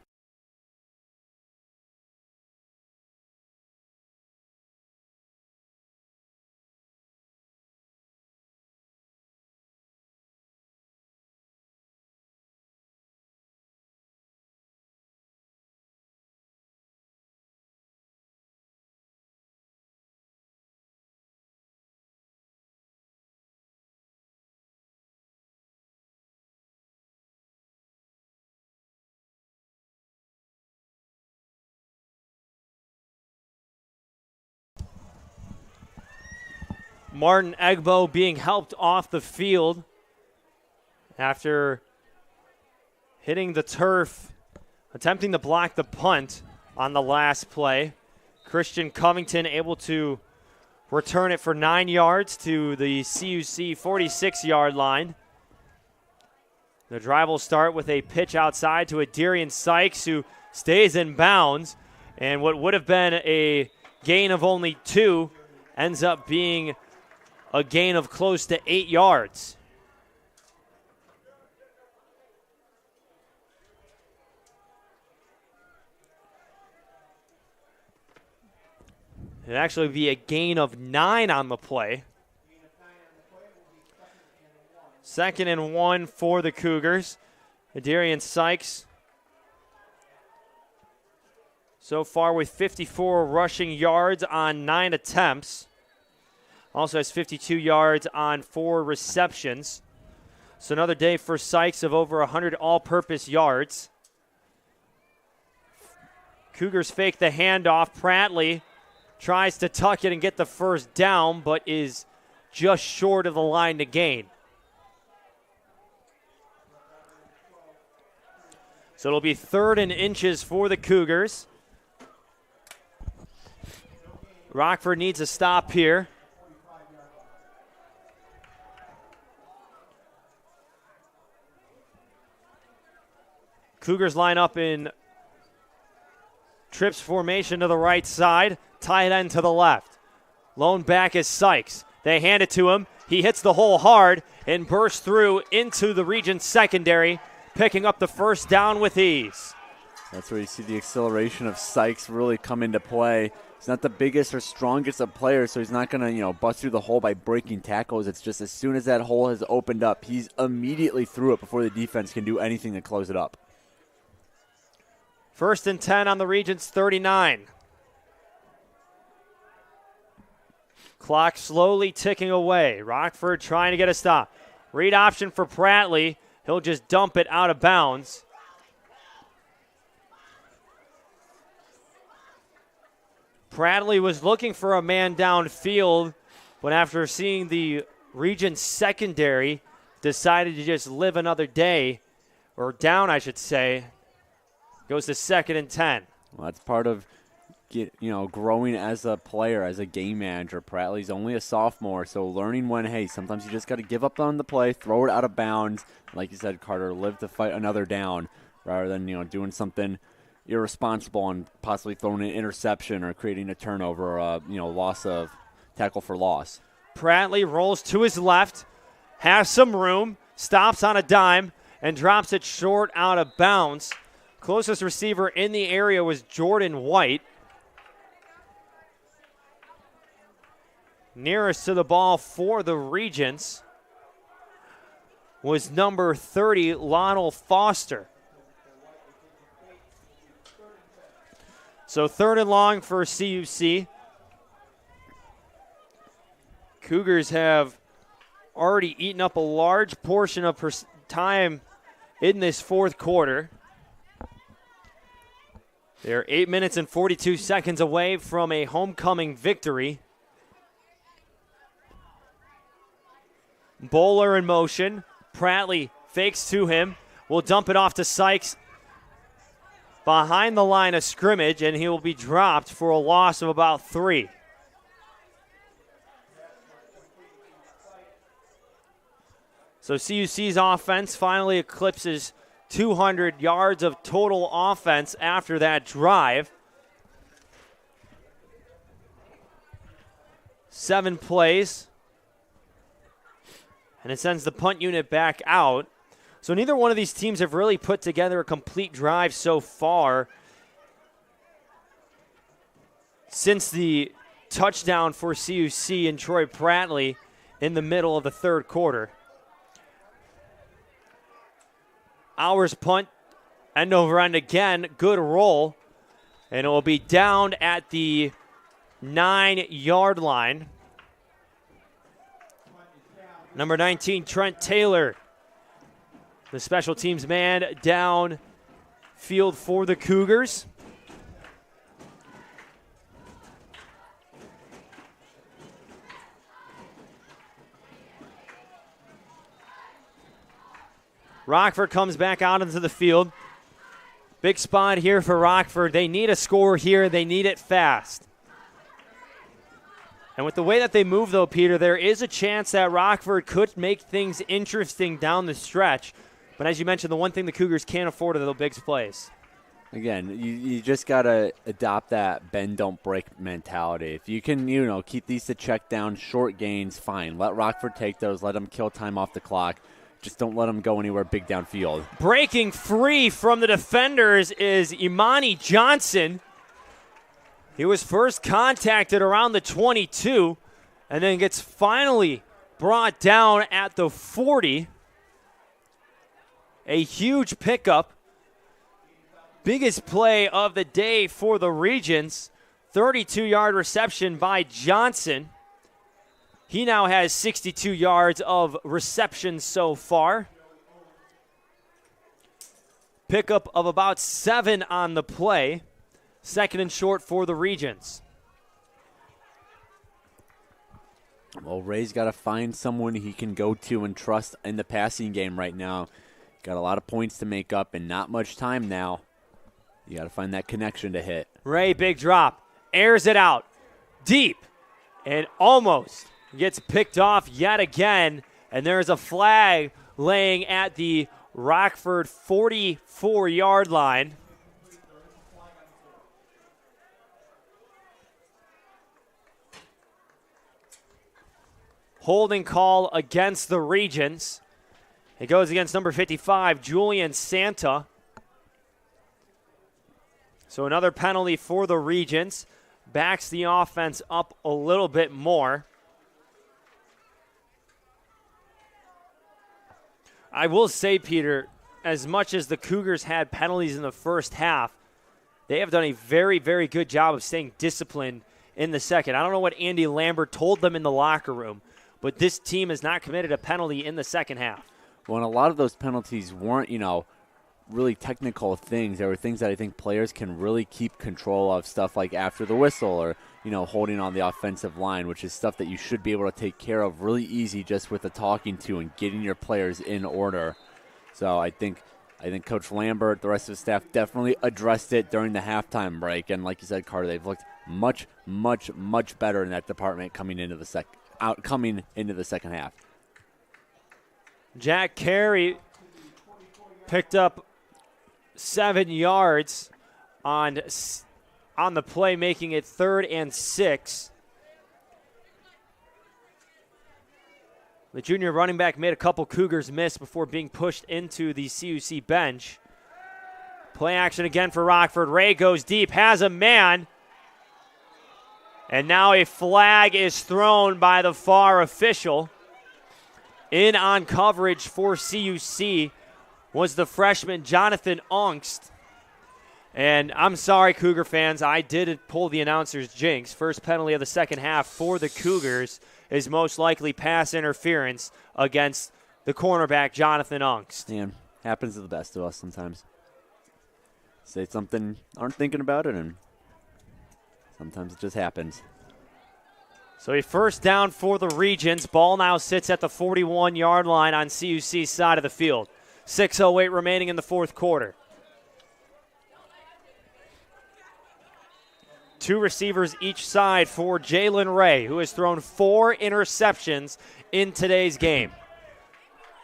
Martin Egbo being helped off the field after hitting the turf, attempting to block the punt on the last play. Christian Covington able to return it for 9 yards to the CUC 46-yard line. The drive will start with a pitch outside to Adarian Sykes, who stays in bounds, and what would have been a gain of only 2 ends up being a gain of close to 8 yards. It'd actually be a gain of 9 on the play. 2nd and 1 for the Cougars. Adarian Sykes so far with 54 rushing yards on 9 attempts. Also has 52 yards on 4 receptions. So another day for Sykes of over 100 all-purpose yards. Cougars fake the handoff. Pratley tries to tuck it and get the first down, but is just short of the line to gain. So it'll be 3rd and inches for the Cougars. Rockford needs a stop here. Cougars line up in trips formation to the right side, tight end to the left. Lone back is Sykes. They hand it to him. He hits the hole hard and bursts through into the Regents secondary, picking up the first down with ease. That's where you see the acceleration of Sykes really come into play. He's not the biggest or strongest of players, so he's not going to, bust through the hole by breaking tackles. It's just as soon as that hole has opened up, he's immediately through it before the defense can do anything to close it up. 1st and 10 on the Regents' 39. Clock slowly ticking away. Rockford trying to get a stop. Read option for Pratley. He'll just dump it out of bounds. Pratley was looking for a man downfield, but after seeing the Regents secondary, decided to just live another day, or down, I should say. Goes to 2nd and 10. Well, that's part of growing as a player, as a game manager. Pratley's only a sophomore, so learning when, hey, sometimes you just got to give up on the play, throw it out of bounds. Like you said, Carter, live to fight another down rather than, doing something irresponsible and possibly throwing an interception or creating a turnover or loss of tackle for loss. Pratley rolls to his left, has some room, stops on a dime, and drops it short out of bounds. Closest receiver in the area was Jordan White. Nearest to the ball for the Regents was number 30, Lionel Foster. So 3rd and long for CUC. Cougars have already eaten up a large portion of time in this 4th quarter. They're 8 minutes and 42 seconds away from a homecoming victory. Bowler in motion. Pratley fakes to him. Will dump it off to Sykes behind the line of scrimmage, and he will be dropped for a loss of about 3. So CUC's offense finally eclipses 200 yards of total offense after that drive. 7 plays. And it sends the punt unit back out. So neither one of these teams have really put together a complete drive so far since the touchdown for CUC and Troy Pratley in the middle of the 3rd quarter. Ours punt, end over end again, good roll. And it will be down at the 9-yard line. Number 19, Trent Taylor, the special teams man down field for the Cougars. Rockford comes back out into the field. Big spot here for Rockford. They need a score here. They need it fast. And with the way that they move, though, Peter, there is a chance that Rockford could make things interesting down the stretch. But as you mentioned, the one thing the Cougars can't afford are the big plays. Again, you just got to adopt that bend, don't break mentality. If you can, keep these to check down, short gains, fine. Let Rockford take those. Let them kill time off the clock. Just don't let them go anywhere big downfield. Breaking free from the defenders is Imani Johnson. He was first contacted around the 22 and then gets finally brought down at the 40. A huge pickup. Biggest play of the day for the Regents. 32-yard reception by Johnson. He now has 62 yards of reception so far. Pickup of about 7 on the play. 2nd and short for the Regents. Well, Ray's got to find someone he can go to and trust in the passing game right now. Got a lot of points to make up and not much time now. You got to find that connection to hit. Ray, big drop. Airs it out. Deep. And almost gets picked off yet again. And there's a flag laying at the Rockford 44-yard line. Holding call against the Regents. It goes against number 55, Julian Santa. So another penalty for the Regents. Backs the offense up a little bit more. I will say, Peter, as much as the Cougars had penalties in the first half, they have done a very, very good job of staying disciplined in the second. I don't know what Andy Lambert told them in the locker room, but this team has not committed a penalty in the second half. Well, and a lot of those penalties weren't, really technical things. There were things that I think players can really keep control of, stuff like after the whistle or, holding on the offensive line, which is stuff that you should be able to take care of really easy just with the talking to and getting your players in order. So I think Coach Lambert, the rest of the staff definitely addressed it during the halftime break. And like you said, Carter, they've looked much, much, much better in that department coming into the second half. Jack Carey picked up 7 yards on the play, making it 3rd and 6. The junior running back made a couple Cougars miss before being pushed into the CUC bench. Play action again for Rockford. Ray goes deep, has a man. And now a flag is thrown by the far official. In on coverage for CUC was the freshman Jonathan Ongst. And I'm sorry, Cougar fans, I did pull the announcer's jinx. First penalty of the second half for the Cougars is most likely pass interference against the cornerback Jonathan Ongst. Man, happens to the best of us sometimes. Say something, aren't thinking about it, and sometimes it just happens. So a first down for the Regents. Ball now sits at the 41-yard line on CUC's side of the field. 6:08 remaining in the fourth quarter. Two receivers each side for Jalen Ray, who has thrown 4 interceptions in today's game.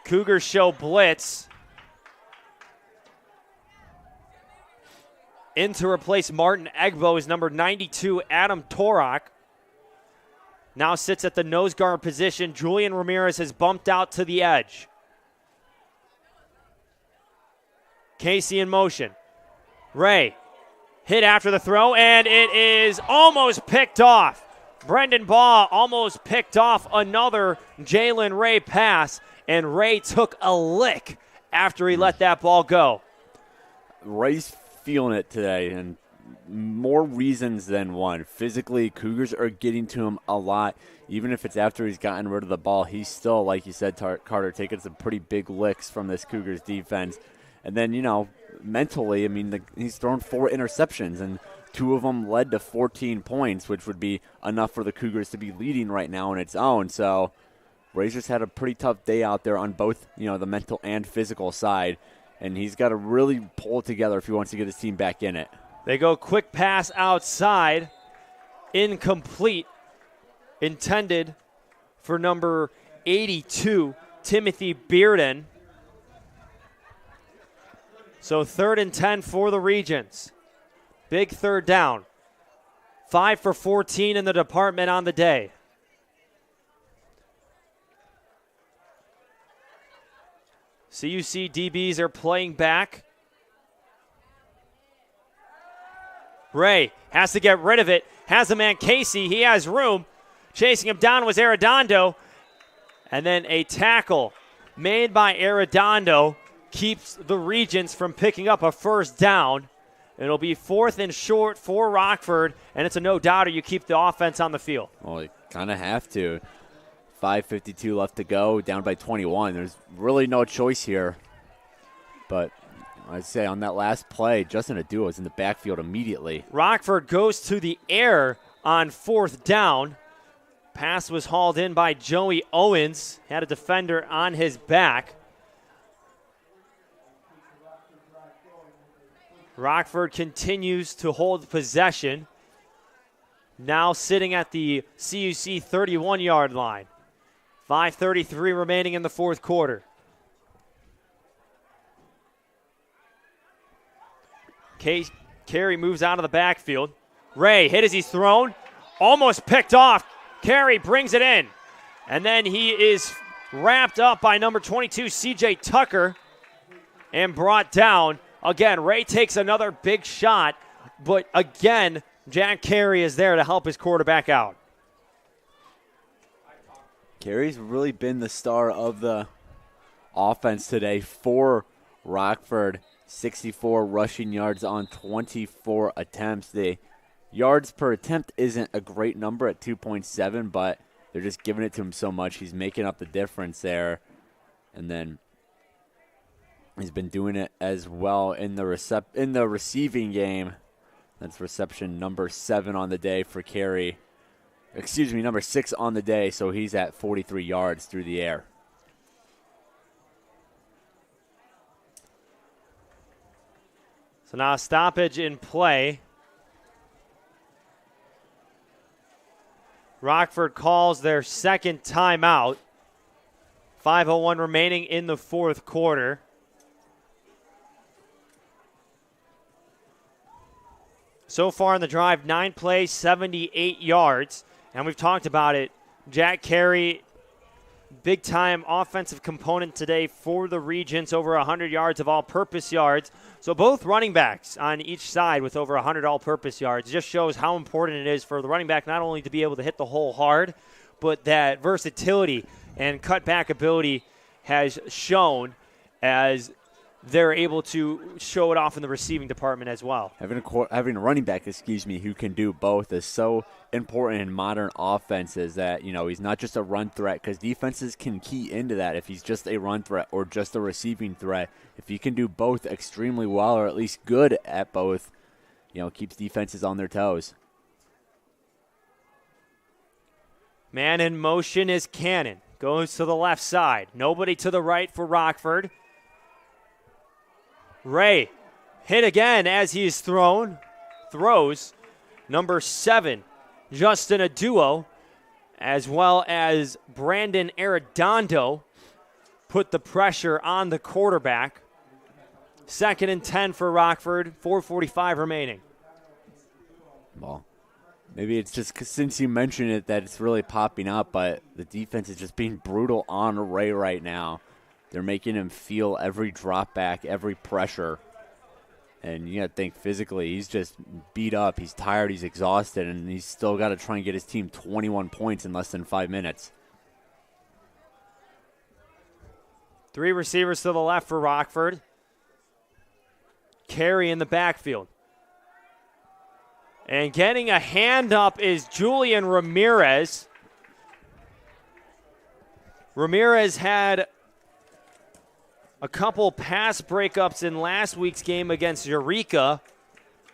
Cougars show blitz. In to replace Martin Egbo is number 92, Adam Torok. Now sits at the nose guard position. Julian Ramirez has bumped out to the edge. Casey in motion. Ray hit after the throw, and it is almost picked off. Brendan Baugh almost picked off another Jalen Ray pass, and Ray took a lick after he let that ball go. Ray's feeling it today, and more reasons than one. Physically, Cougars are getting to him a lot. Even if it's after he's gotten rid of the ball, he's still, like you said, Carter, taking some pretty big licks from this Cougars defense. And then, mentally, he's thrown 4 interceptions, and 2 of them led to 14 points, which would be enough for the Cougars to be leading right now on its own. So Ray's just had a pretty tough day out there on both, the mental and physical side, and he's got to really pull it together if he wants to get his team back in it. They go quick pass outside, incomplete, intended for number 82, Timothy Bearden. So 3rd and 10 for the Regents. Big third down. 5 for 14 in the department on the day. CUC DBs are playing back. Ray has to get rid of it. Has a man, Casey. He has room. Chasing him down was Arredondo. And then a tackle made by Arredondo keeps the Regents from picking up a first down. It'll be 4th and short for Rockford, and it's a no-doubter. You keep the offense on the field. Well, you kind of have to. 5:52 left to go, down by 21. There's really no choice here. But I'd say on that last play, Justin Adu was in the backfield immediately. Rockford goes to the air on 4th down. Pass was hauled in by Joey Owens. Had a defender on his back. Rockford continues to hold possession. Now sitting at the CUC 31-yard line. 5:33 remaining in the fourth quarter. Carey moves out of the backfield. Ray hit as he's thrown. Almost picked off. Carey brings it in. And then he is wrapped up by number 22, C.J. Tucker, and brought down. Again, Ray takes another big shot, but again, Jack Carey is there to help his quarterback out. Carey's really been the star of the offense today for Rockford. 64 rushing yards on 24 attempts. The yards per attempt isn't a great number at 2.7, but they're just giving it to him so much. He's making up the difference there. And then he's been doing it as well in the receiving game. That's reception number 7 on the day for Carey. Number 6 on the day, so he's at 43 yards through the air. So now a stoppage in play. Rockford calls their second timeout. 5:01 remaining in the fourth quarter. So far in the drive, 9 plays, 78 yards. And we've talked about it. Jack Carey big-time offensive component today for the Regents, over 100 yards of all-purpose yards. So both running backs on each side with over 100 all-purpose yards. Just shows how important it is for the running back not only to be able to hit the hole hard, but that versatility and cutback ability has shown as they're able to show it off in the receiving department as well. Having a running back, who can do both is so important in modern offenses that, he's not just a run threat, because defenses can key into that if he's just a run threat or just a receiving threat. If he can do both extremely well, or at least good at both, keeps defenses on their toes. Man in motion is Cannon. Goes to the left side. Nobody to the right for Rockford. Ray hit again as he's throws. Number 7, Justin Aduo, as well as Brandon Arredondo, put the pressure on the quarterback. 2nd and 10 for Rockford, 4:45 remaining. Well, maybe it's just 'cause since you mentioned it that it's really popping up, but the defense is just being brutal on Ray right now. They're making him feel every drop back, every pressure. And you got to think physically, he's just beat up. He's tired, he's exhausted, and he's still got to try and get his team 21 points in less than 5 minutes. 3 receivers to the left for Rockford. Carey in the backfield. And getting a hand up is Julian Ramirez. Ramirez had a couple pass breakups in last week's game against Eureka.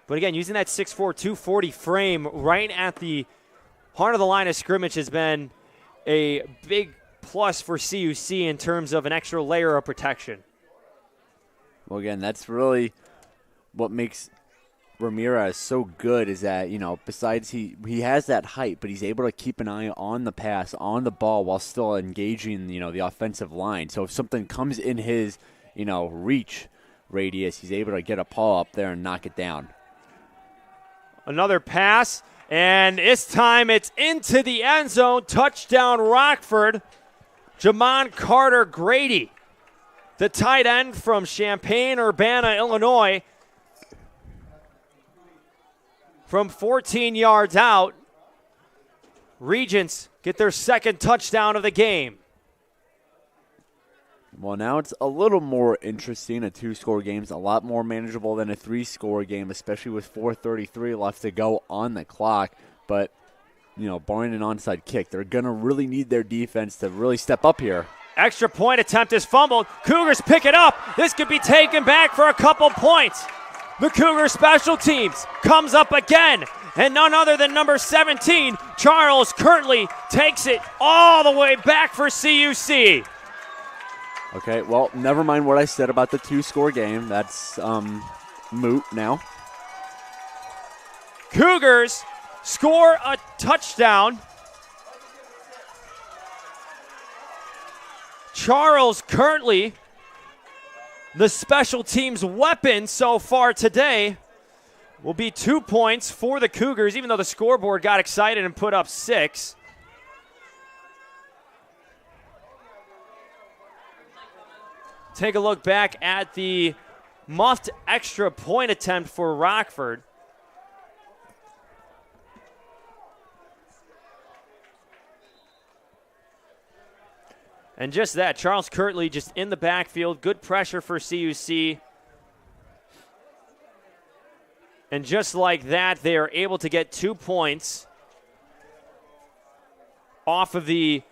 But again, using that 6'4", 240 frame right at the heart of the line of scrimmage has been a big plus for CUC in terms of an extra layer of protection. Well, again, that's really what makes Ramirez so good is that, besides he has that height, but he's able to keep an eye on the pass, on the ball, while still engaging, the offensive line. So if something comes in his, reach radius, he's able to get a paw up there and knock it down. Another pass, and this time it's into the end zone. Touchdown, Rockford. Jamon Carter-Grady, the tight end from Champaign-Urbana, Illinois, from 14 yards out. Regents get their 2nd touchdown of the game. Well, now it's a little more interesting. A 2-score game is a lot more manageable than a 3-score game, especially with 4:33 left to go on the clock. But, barring an onside kick, they're going to really need their defense to really step up here. Extra point attempt is fumbled. Cougars pick it up. This could be taken back for a couple points. The Cougar special teams comes up again, and none other than number 17, Charles Kirtley, takes it all the way back for CUC. Okay, well, never mind what I said about the 2-score game. That's moot now. Cougars score a touchdown. Charles Kirtley, the special teams weapon so far today, will be 2 points for the Cougars, even though the scoreboard got excited and put up 6. Take a look back at the muffed extra point attempt for Rockford. And just that, Charles Kirtley just in the backfield. Good pressure for CUC. And just like that, they are able to get 2 points off of the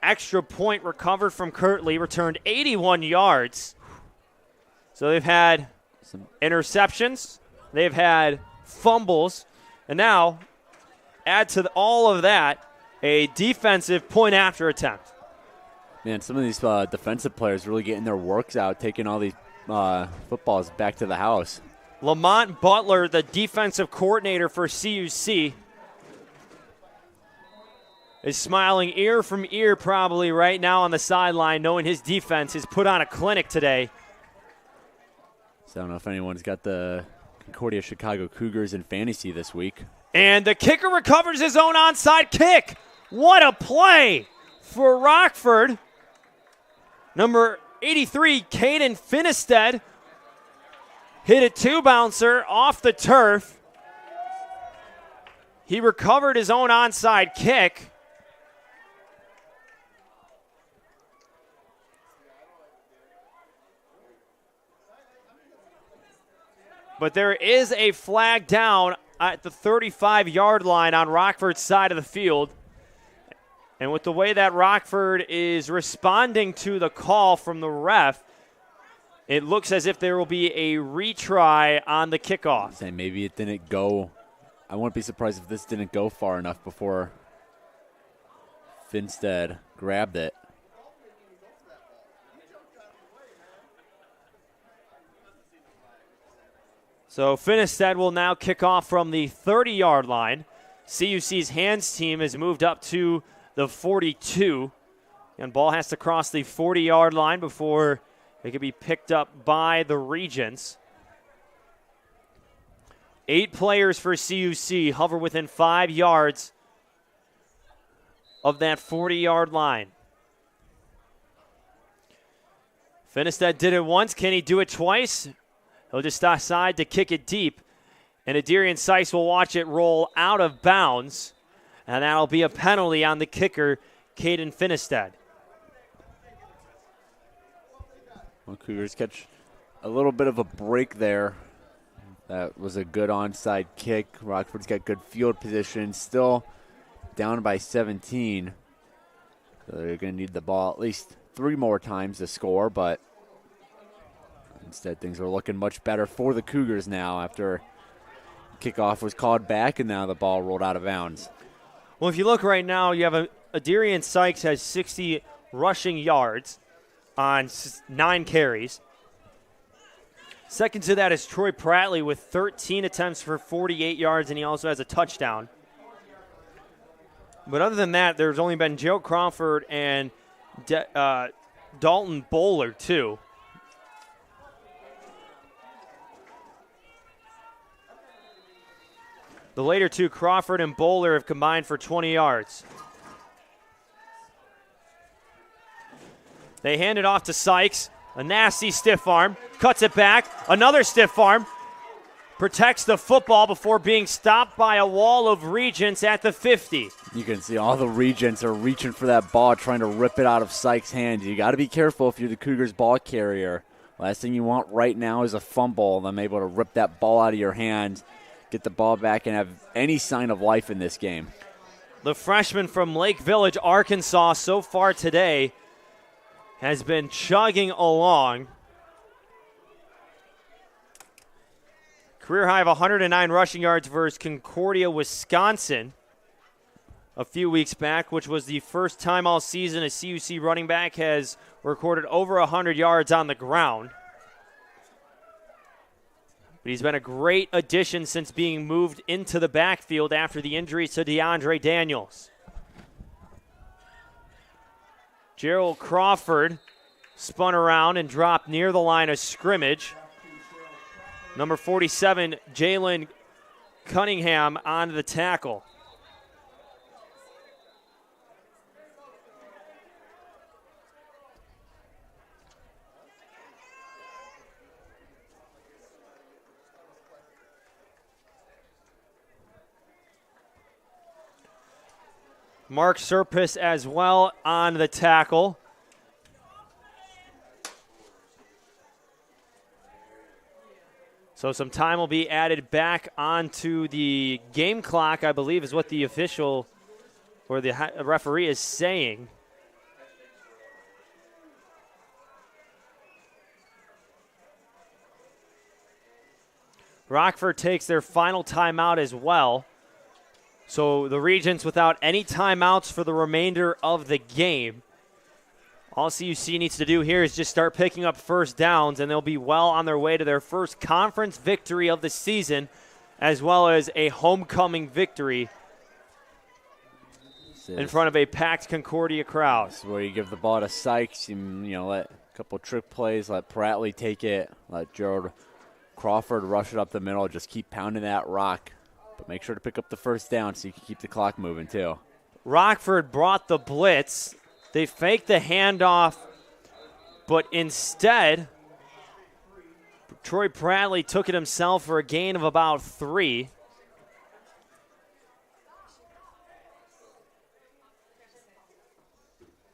extra point recovered from Kirtley, returned 81 yards. So they've had some interceptions, they've had fumbles, and now add to all of that a defensive point after attempt. Man, some of these defensive players really getting their works out, taking all these footballs back to the house. Lamont Butler, the defensive coordinator for CUC, is smiling ear from ear probably right now on the sideline, knowing his defense has put on a clinic today. So I don't know if anyone's got the Concordia Chicago Cougars in fantasy this week. And the kicker recovers his own onside kick. What a play! for Rockford. Number 83, Caden Finestead, hit a two-bouncer off the turf. He recovered his own onside kick. But there is a flag down at the 35-yard line on Rockford's side of the field. And with the way that Rockford is responding to the call from the ref, it looks as if there will be a retry on the kickoff. Saying maybe it didn't go. I wouldn't be surprised if this didn't go far enough before Finstead grabbed it. So Finestead will now kick off from the 30-yard line. CUC's hands team has moved up to the 42. And ball has to cross the 40-yard line before it can be picked up by the Regents. 8 players for CUC hover within 5 yards of that 40-yard line. Finestead did it once. Can he do it twice? He'll just decide to kick it deep. And Adirian Sykes will watch it roll out of bounds. And that'll be a penalty on the kicker, Caden Finestead. Well, Cougars catch a little bit of a break there. That was a good onside kick. Rockford's got good field position. Still down by 17. So they're going to need the ball at least 3 more times to score, but instead things are looking much better for the Cougars now after kickoff was called back and now the ball rolled out of bounds. Well, if you look right now, you have Adirian Sykes has 60 rushing yards on 9 carries. Second to that is Troy Prattley with 13 attempts for 48 yards, and he also has a touchdown. But other than that, there's only been Joe Crawford and Dalton Bowler, too. The later two, Crawford and Bowler, have combined for 20 yards. They hand it off to Sykes. A nasty stiff arm. Cuts it back. Another stiff arm. Protects the football before being stopped by a wall of Regents at the 50. You can see all the Regents are reaching for that ball, trying to rip it out of Sykes' hands. You got to be careful if you're the Cougars ball carrier. Last thing you want right now is a fumble. Them able to rip that ball out of your hands, get the ball back, and have any sign of life in this game. The freshman from Lake Village, Arkansas, so far today has been chugging along. Career high of 109 rushing yards versus Concordia, Wisconsin a few weeks back, which was the first time all season a CUC running back has recorded over 100 yards on the ground. But he's been a great addition since being moved into the backfield after the injuries to Deandre Daniels. Gerald Crawford spun around and dropped near the line of scrimmage. Number 47, Jalen Cunningham on the tackle. Mark Serpis as well on the tackle. So some time will be added back onto the game clock, I believe is what the official or the referee is saying. Rockford takes their final timeout as well. So the Regents without any timeouts for the remainder of the game. All CUC needs to do here is just start picking up first downs, and they'll be well on their way to their first conference victory of the season, as well as a homecoming victory in front of a packed Concordia crowd. This is where you give the ball to Sykes, you let a couple trick plays, let Prattley take it, let Gerald Crawford rush it up the middle, just keep pounding that rock. But make sure to pick up the first down so you can keep the clock moving too. Rockford brought the blitz They faked the handoff, but instead, Troy Bradley took it himself for a gain of about 3.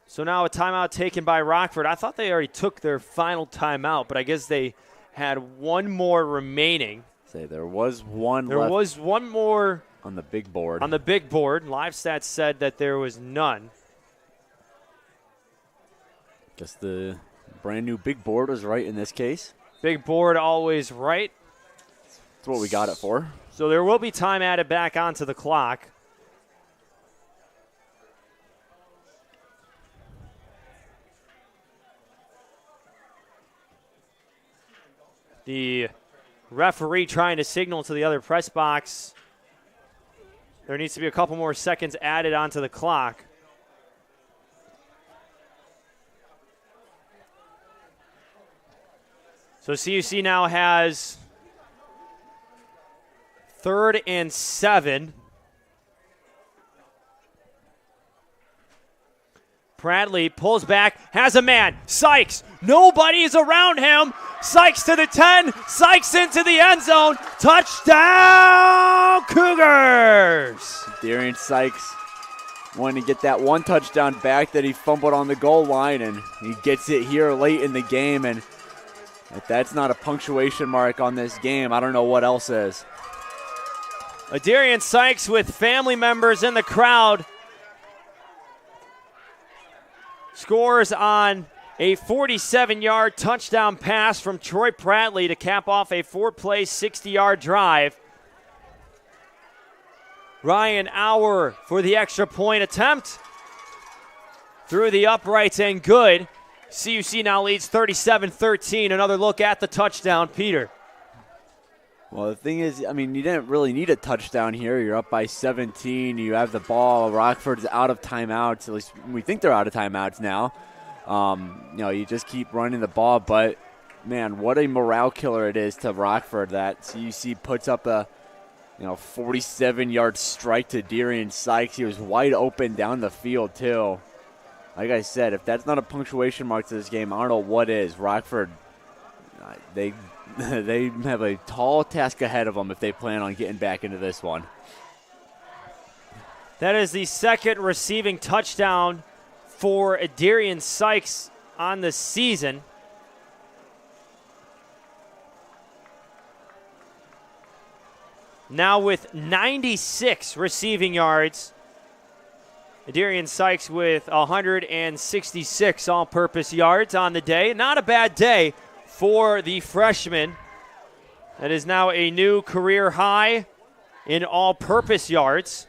So now a timeout taken by Rockford. I thought they already took their final timeout, but I guess they had one more remaining. Say there was one There left was one more on the big board. on the big board. Live stats said that there was none. Guess the brand new big board was right in this case. Big board always right. That's what we got it for. So there will be time added back onto the clock. The referee trying to signal to the other press box. There needs to be a couple more seconds added onto the clock. So CUC now has 3rd and 7. Bradley pulls back, has a man. Sykes, nobody is around him. Sykes to the 10, Sykes into the end zone. Touchdown, Cougars! Darian Sykes wanting to get that one touchdown back that he fumbled on the goal line, and he gets it here late in the game. And if that's not a punctuation mark on this game, I don't know what else is. Darian Sykes with family members in the crowd scores on a 47-yard touchdown pass from Troy Bradley to cap off a 4-play, 60-yard drive. Ryan Auer for the extra point attempt. Through the uprights and good. CUC now leads 37-13. Another look at the touchdown, Peter. Well, the thing is, I mean, you didn't really need a touchdown here. You're up by 17. You have the ball. Rockford's out of timeouts. At least we think they're out of timeouts now. You just keep running the ball. But, man, what a morale killer it is to Rockford that CUC puts up a 47-yard strike to Darian Sykes. He was wide open down the field, too. Like I said, if that's not a punctuation mark to this game, I don't know what is. Rockford, they have a tall task ahead of them if they plan on getting back into this one. That is the second receiving touchdown for Darian Sykes on the season. Now with 96 receiving yards, Darian Sykes with 166 all-purpose yards on the day. Not a bad day for the freshman. That is now a new career high in all-purpose yards.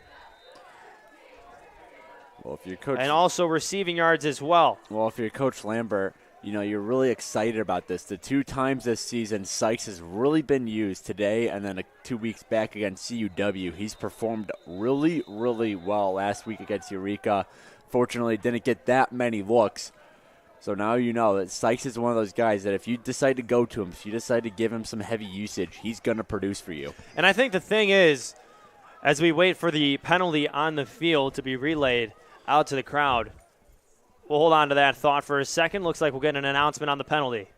Well, if you're Coach, and also receiving yards as well. Well, if you're Coach Lambert, you're really excited about this. The 2 times this season, Sykes has really been used today and then 2 weeks back against CUW. He's performed really, really well last week against Eureka. Fortunately, didn't get that many looks. So now you know that Sykes is one of those guys that if you decide to go to him, if you decide to give him some heavy usage, he's going to produce for you. And I think the thing is, as we wait for the penalty on the field to be relayed out to the crowd, we'll hold on to that thought for a second. Looks like we'll get an announcement on the penalty.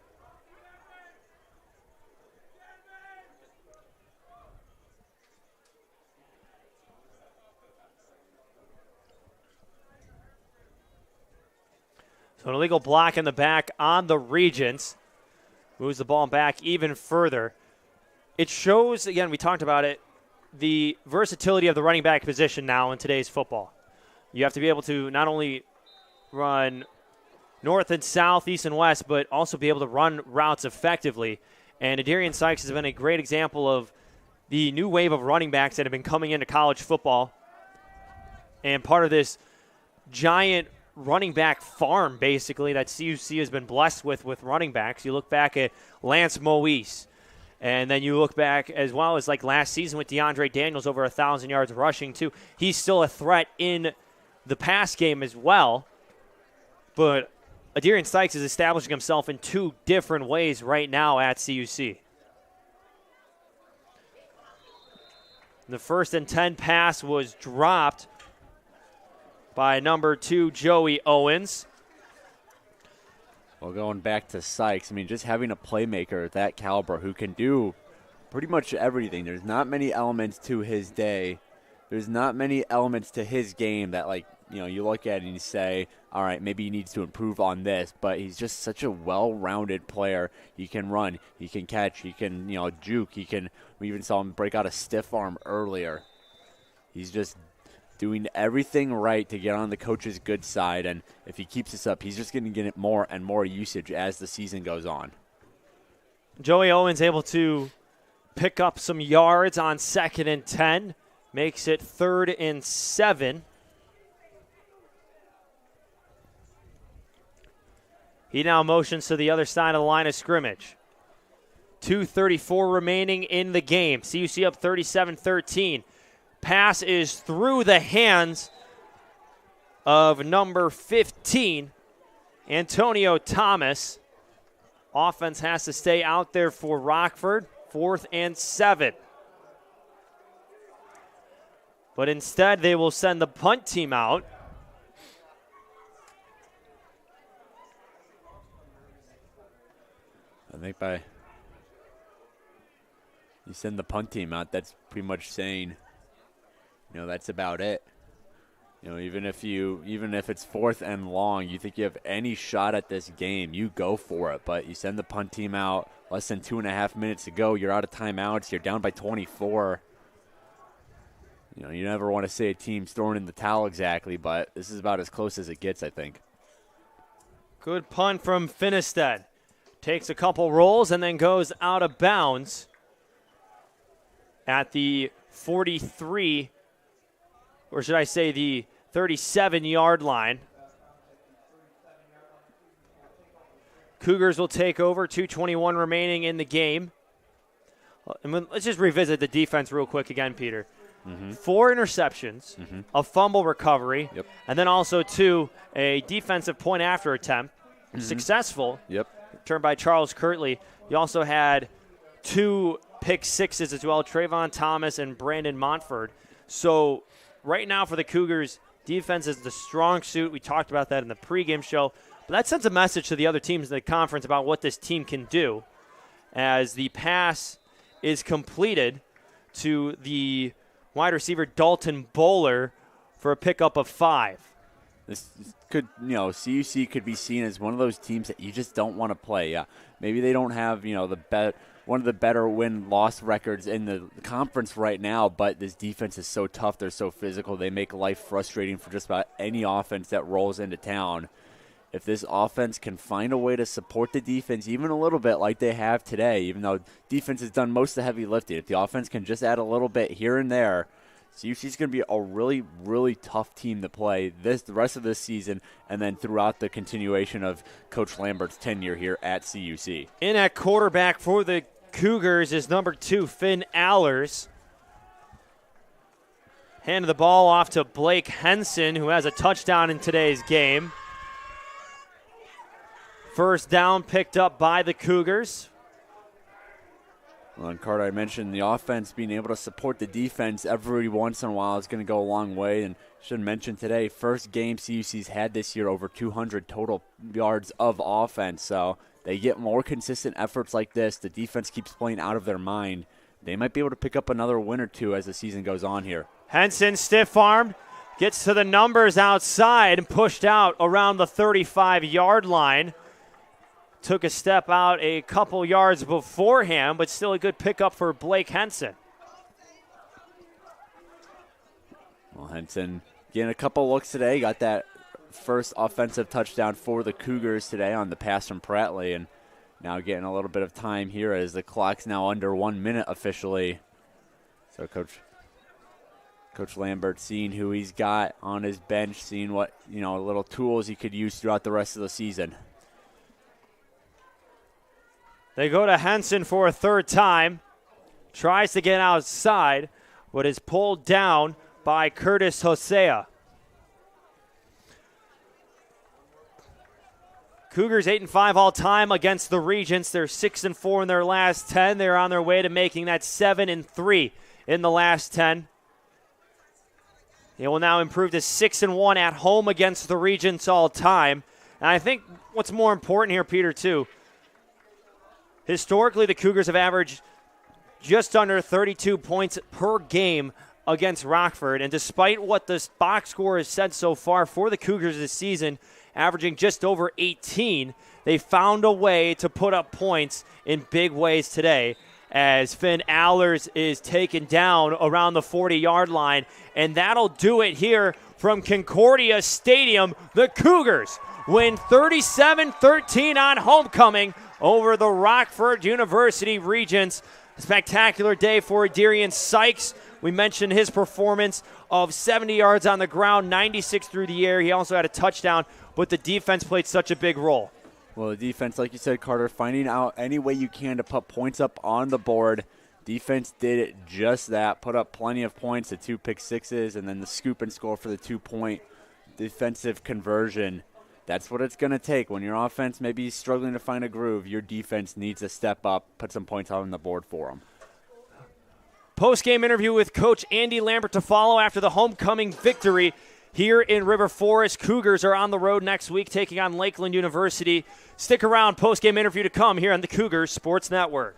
So an illegal block in the back on the Regents. Moves the ball back even further. It shows, again, we talked about it, the versatility of the running back position now in today's football. You have to be able to not only run north and south, east and west, but also be able to run routes effectively. And Darian Sykes has been a great example of the new wave of running backs that have been coming into college football. And part of this giant running back farm, basically, that CUC has been blessed with running backs. You look back at Lance Moise, and then you look back as well as like last season with Deandre Daniels, over 1,000 yards rushing too. He's still a threat in the pass game as well. But Darian Sykes is establishing himself in 2 different ways right now at CUC. The 1st and 10 pass was dropped by number 2, Joey Owens. Well, going back to Sykes, I mean, just having a playmaker at that caliber who can do pretty much everything. There's not many elements to his day. There's not many elements to his game that, like, you know, you look at it and you say, all right, maybe he needs to improve on this, but he's just such a well-rounded player. He can run, he can catch, he can, you know, juke, we even saw him break out a stiff arm earlier. He's just doing everything right to get on the coach's good side, and if he keeps this up, he's just going to get it more and more usage as the season goes on. Joey Owens able to pick up some yards on 2nd and 10, makes it 3rd and 7. He now motions to the other side of the line of scrimmage. 2:34 remaining in the game. CUC up 37-13. Pass is through the hands of number 15, Antonio Thomas. Offense has to stay out there for Rockford. 4th and 7. But instead, they will send the punt team out. I think you send the punt team out, that's pretty much saying, you know, that's about it. You know, even if it's 4th and long, you think you have any shot at this game, you go for it. But you send the punt team out, less than 2.5 minutes to go, you're out of timeouts, you're down by 24. You know, you never want to say a team's throwing in the towel exactly, but this is about as close as it gets, I think. Good punt from Finnestead. Takes a couple rolls and then goes out of bounds at the 43, or should I say the 37-yard line. Cougars will take over, 2:21 remaining in the game. And let's just revisit the defense real quick again, Peter. 4 interceptions, a fumble recovery, and then also, a defensive point after attempt. Successful. Turned by Charles Kirtley. You also had 2 pick sixes as well, Trayvon Thomas and Brandon Montford. So right now for the Cougars, defense is the strong suit. We talked about that in the pregame show. But that sends a message to the other teams in the conference about what this team can do as the pass is completed to the wide receiver Dalton Bowler for a pickup of 5. This could, you know, CUC could be seen as one of those teams that you just don't want to play. Yeah, maybe they don't have, you know, one of the better win-loss records in the conference right now, but this defense is so tough. They're so physical. They make life frustrating for just about any offense that rolls into town. If this offense can find a way to support the defense even a little bit like they have today, even though defense has done most of the heavy lifting, if the offense can just add a little bit here and there, CUC's going to be a really, really tough team to play the rest of this season and then throughout the continuation of Coach Lambert's tenure here at CUC. In at quarterback for the Cougars is number 2, Finn Allers. Handed the ball off to Blake Henson, who has a touchdown in today's game. First down picked up by the Cougars. Well, and Carter, I mentioned the offense being able to support the defense every once in a while is going to go a long way. And should mention today, first game CUC's had this year over 200 total yards of offense. So they get more consistent efforts like this. The defense keeps playing out of their mind. They might be able to pick up another win or two as the season goes on here. Henson stiff-armed, gets to the numbers outside and pushed out around the 35-yard line. Took a step out a couple yards beforehand, but still a good pickup for Blake Henson. Well, Henson getting a couple looks today. Got that first offensive touchdown for the Cougars today on the pass from Prattley, and now getting a little bit of time here as the clock's now under 1 minute officially. So Coach Lambert seeing who he's got on his bench, seeing what, you know, little tools he could use throughout the rest of the season. They go to Henson for a third time. Tries to get outside, but is pulled down by Curtis Hosea. Cougars 8-5 all time against the Regents. They're 6-4 in their last 10. They're on their way to making that 7-3 in the last 10. They will now improve to 6-1 at home against the Regents all time. And I think what's more important here, Peter, too, historically the Cougars have averaged just under 32 points per game against Rockford. And despite what the box score has said so far for the Cougars this season, averaging just over 18, they found a way to put up points in big ways today, as Finn Allers is taken down around the 40-yard line. And that'll do it here from Concordia Stadium. The Cougars win 37-13 on homecoming over the Rockford University Regents. A spectacular day for Darian Sykes. We mentioned his performance of 70 yards on the ground, 96 through the air. He also had a touchdown, but the defense played such a big role. Well, the defense, like you said, Carter, finding out any way you can to put points up on the board. Defense did just that, put up plenty of points, the 2 pick sixes, and then the scoop and score for the 2-point defensive conversion. That's what it's going to take. When your offense maybe is struggling to find a groove, your defense needs to step up, put some points on the board for them. Post-game interview with Coach Andy Lambert to follow after the homecoming victory here in River Forest. Cougars are on the road next week taking on Lakeland University. Stick around, post-game interview to come here on the Cougars Sports Network.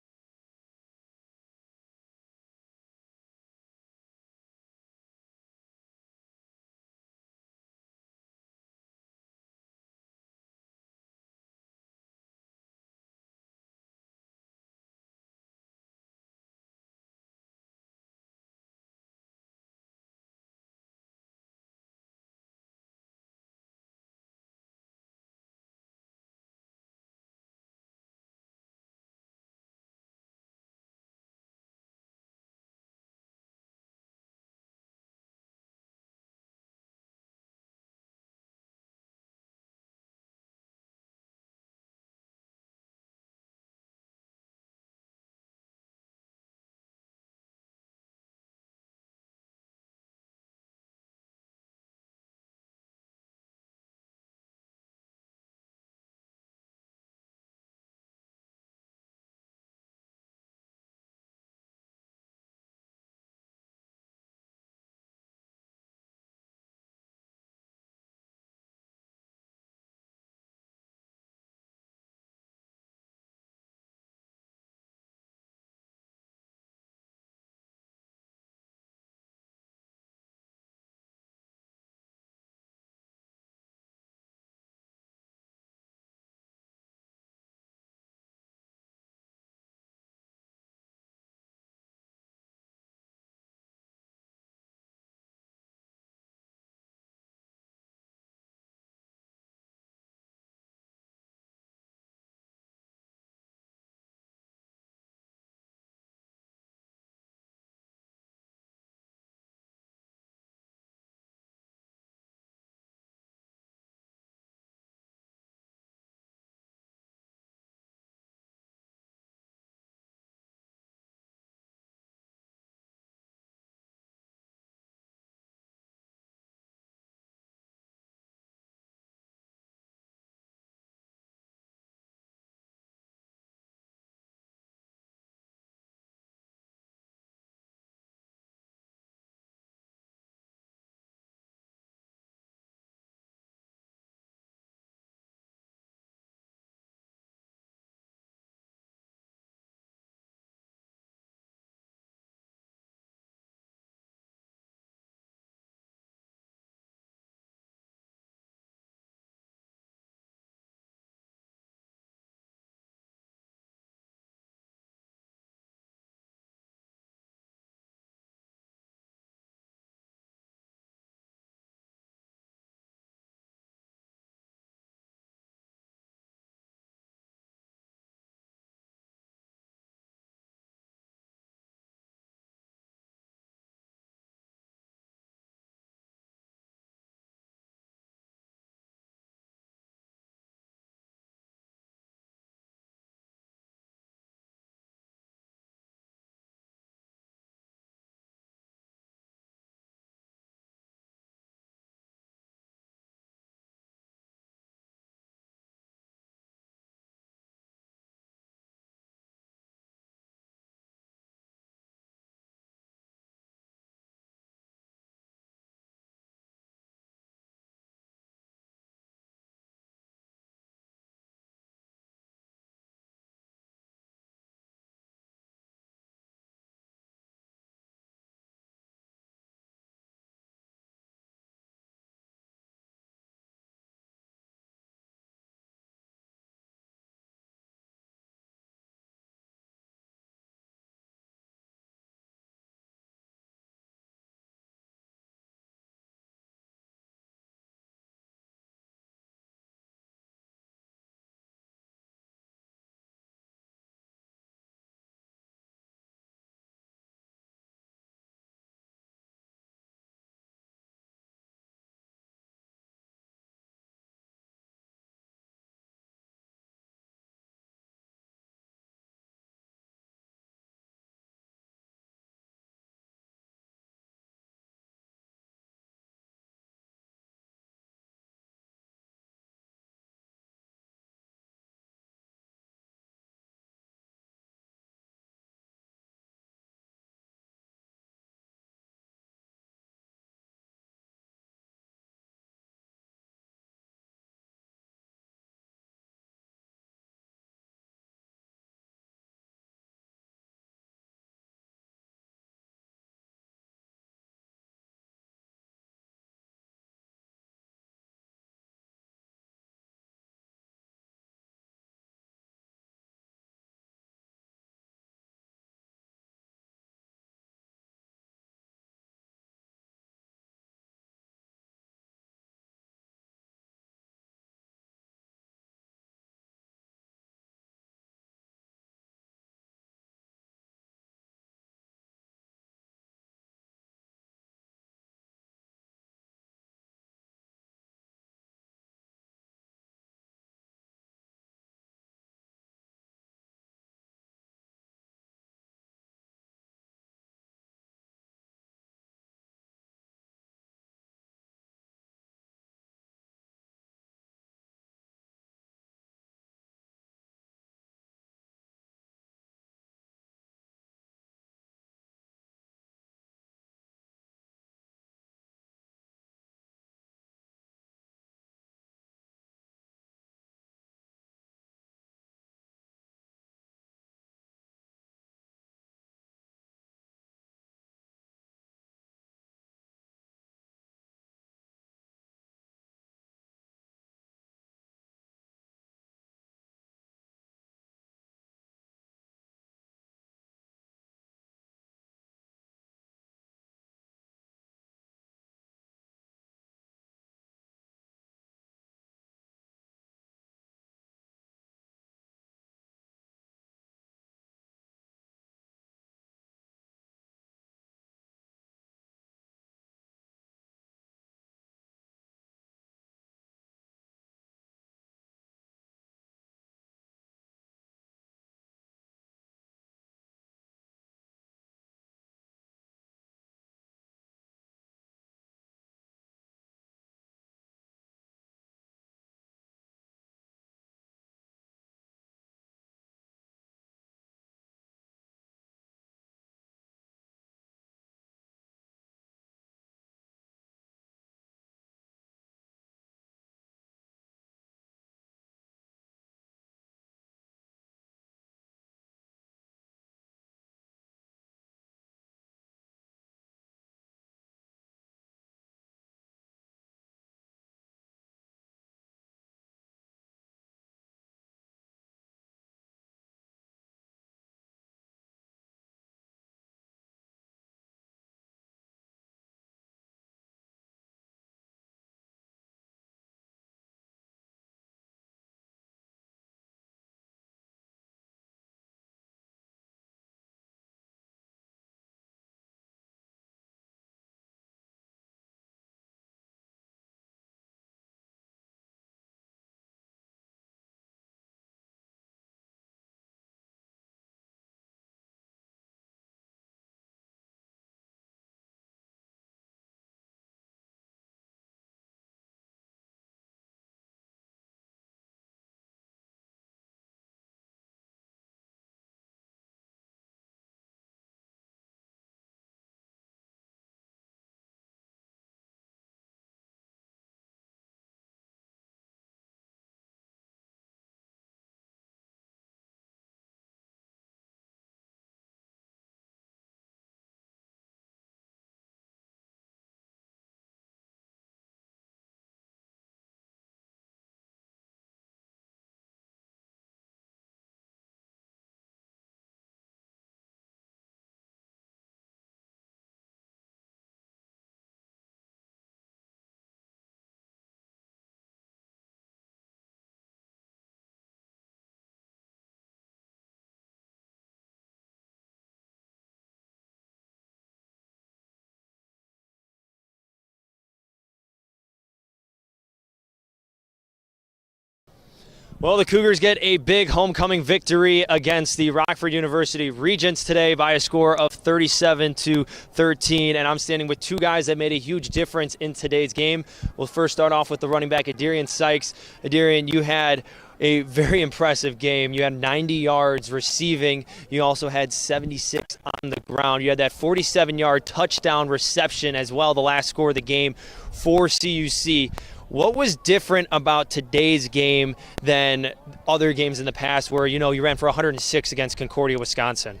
Well, the Cougars get a big homecoming victory against the Rockford University Regents today by a score of 37-13, and I'm standing with two guys that made a huge difference in today's game. We'll first start off with the running back, Adirian Sykes. Adirian, you had a very impressive game. You had 90 yards receiving. You also had 76 on the ground. You had that 47-yard touchdown reception as well, the last score of the game for CUC. What was different about today's game than other games in the past where, you ran for 106 against Concordia, Wisconsin?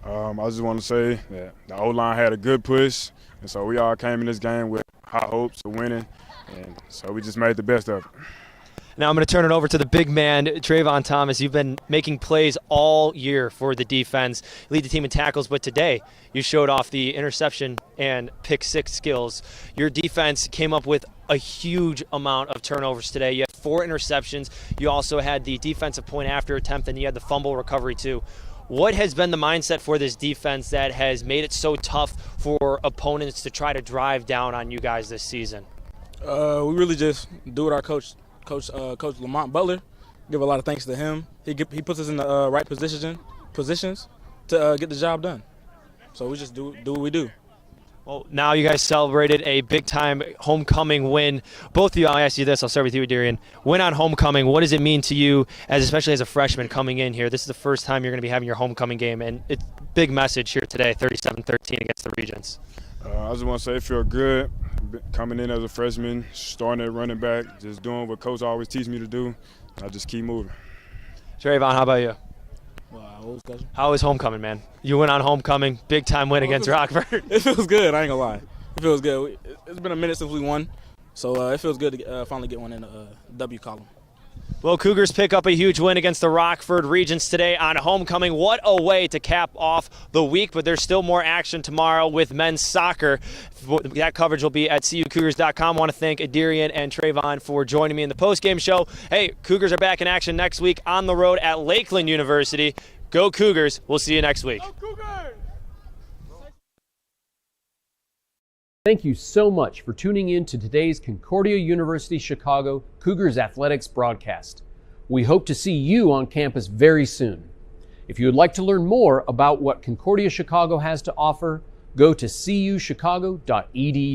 I just want to say that the O-line had a good push, and so we all came in this game with high hopes of winning, and so we just made the best of it. Now I'm going to turn it over to the big man, Trayvon Thomas. You've been making plays all year for the defense. You lead the team in tackles, but today you showed off the interception and pick six skills. Your defense came up with a huge amount of turnovers today. You had 4 interceptions. You also had the defensive point after attempt, and you had the fumble recovery too. What has been the mindset for this defense that has made it so tough for opponents to try to drive down on you guys this season? We really just do what our Coach Lamont Butler. Give a lot of thanks to him. He puts us in the right positions to get the job done. So we just do what we do. Well, now you guys celebrated a big-time homecoming win. Both of you, I'll ask you this. I'll start with you, Adirian. Win on homecoming, what does it mean to you, especially as a freshman coming in here? This is the first time you're going to be having your homecoming game, and it's a big message here today, 37-13 against the Regents. I just want to say it feels good coming in as a freshman, starting at running back, just doing what Coach always teaches me to do. I just keep moving. Trayvon, how about you? What was How was homecoming, man? You went on homecoming, big-time win against Rockford. It feels good. I ain't gonna lie. It feels good. It's been a minute since we won, so it feels good to finally get one in the W column. Well, Cougars pick up a huge win against the Rockford Regents today on homecoming. What a way to cap off the week, but there's still more action tomorrow with men's soccer. That coverage will be at CUCougars.com. I want to thank Adirian and Trayvon for joining me in the postgame show. Hey, Cougars are back in action next week on the road at Lakeland University. Go Cougars. We'll see you next week. Go Cougars! Thank you so much for tuning in to today's Concordia University Chicago Cougars Athletics broadcast. We hope to see you on campus very soon. If you would like to learn more about what Concordia Chicago has to offer, go to cuchicago.edu.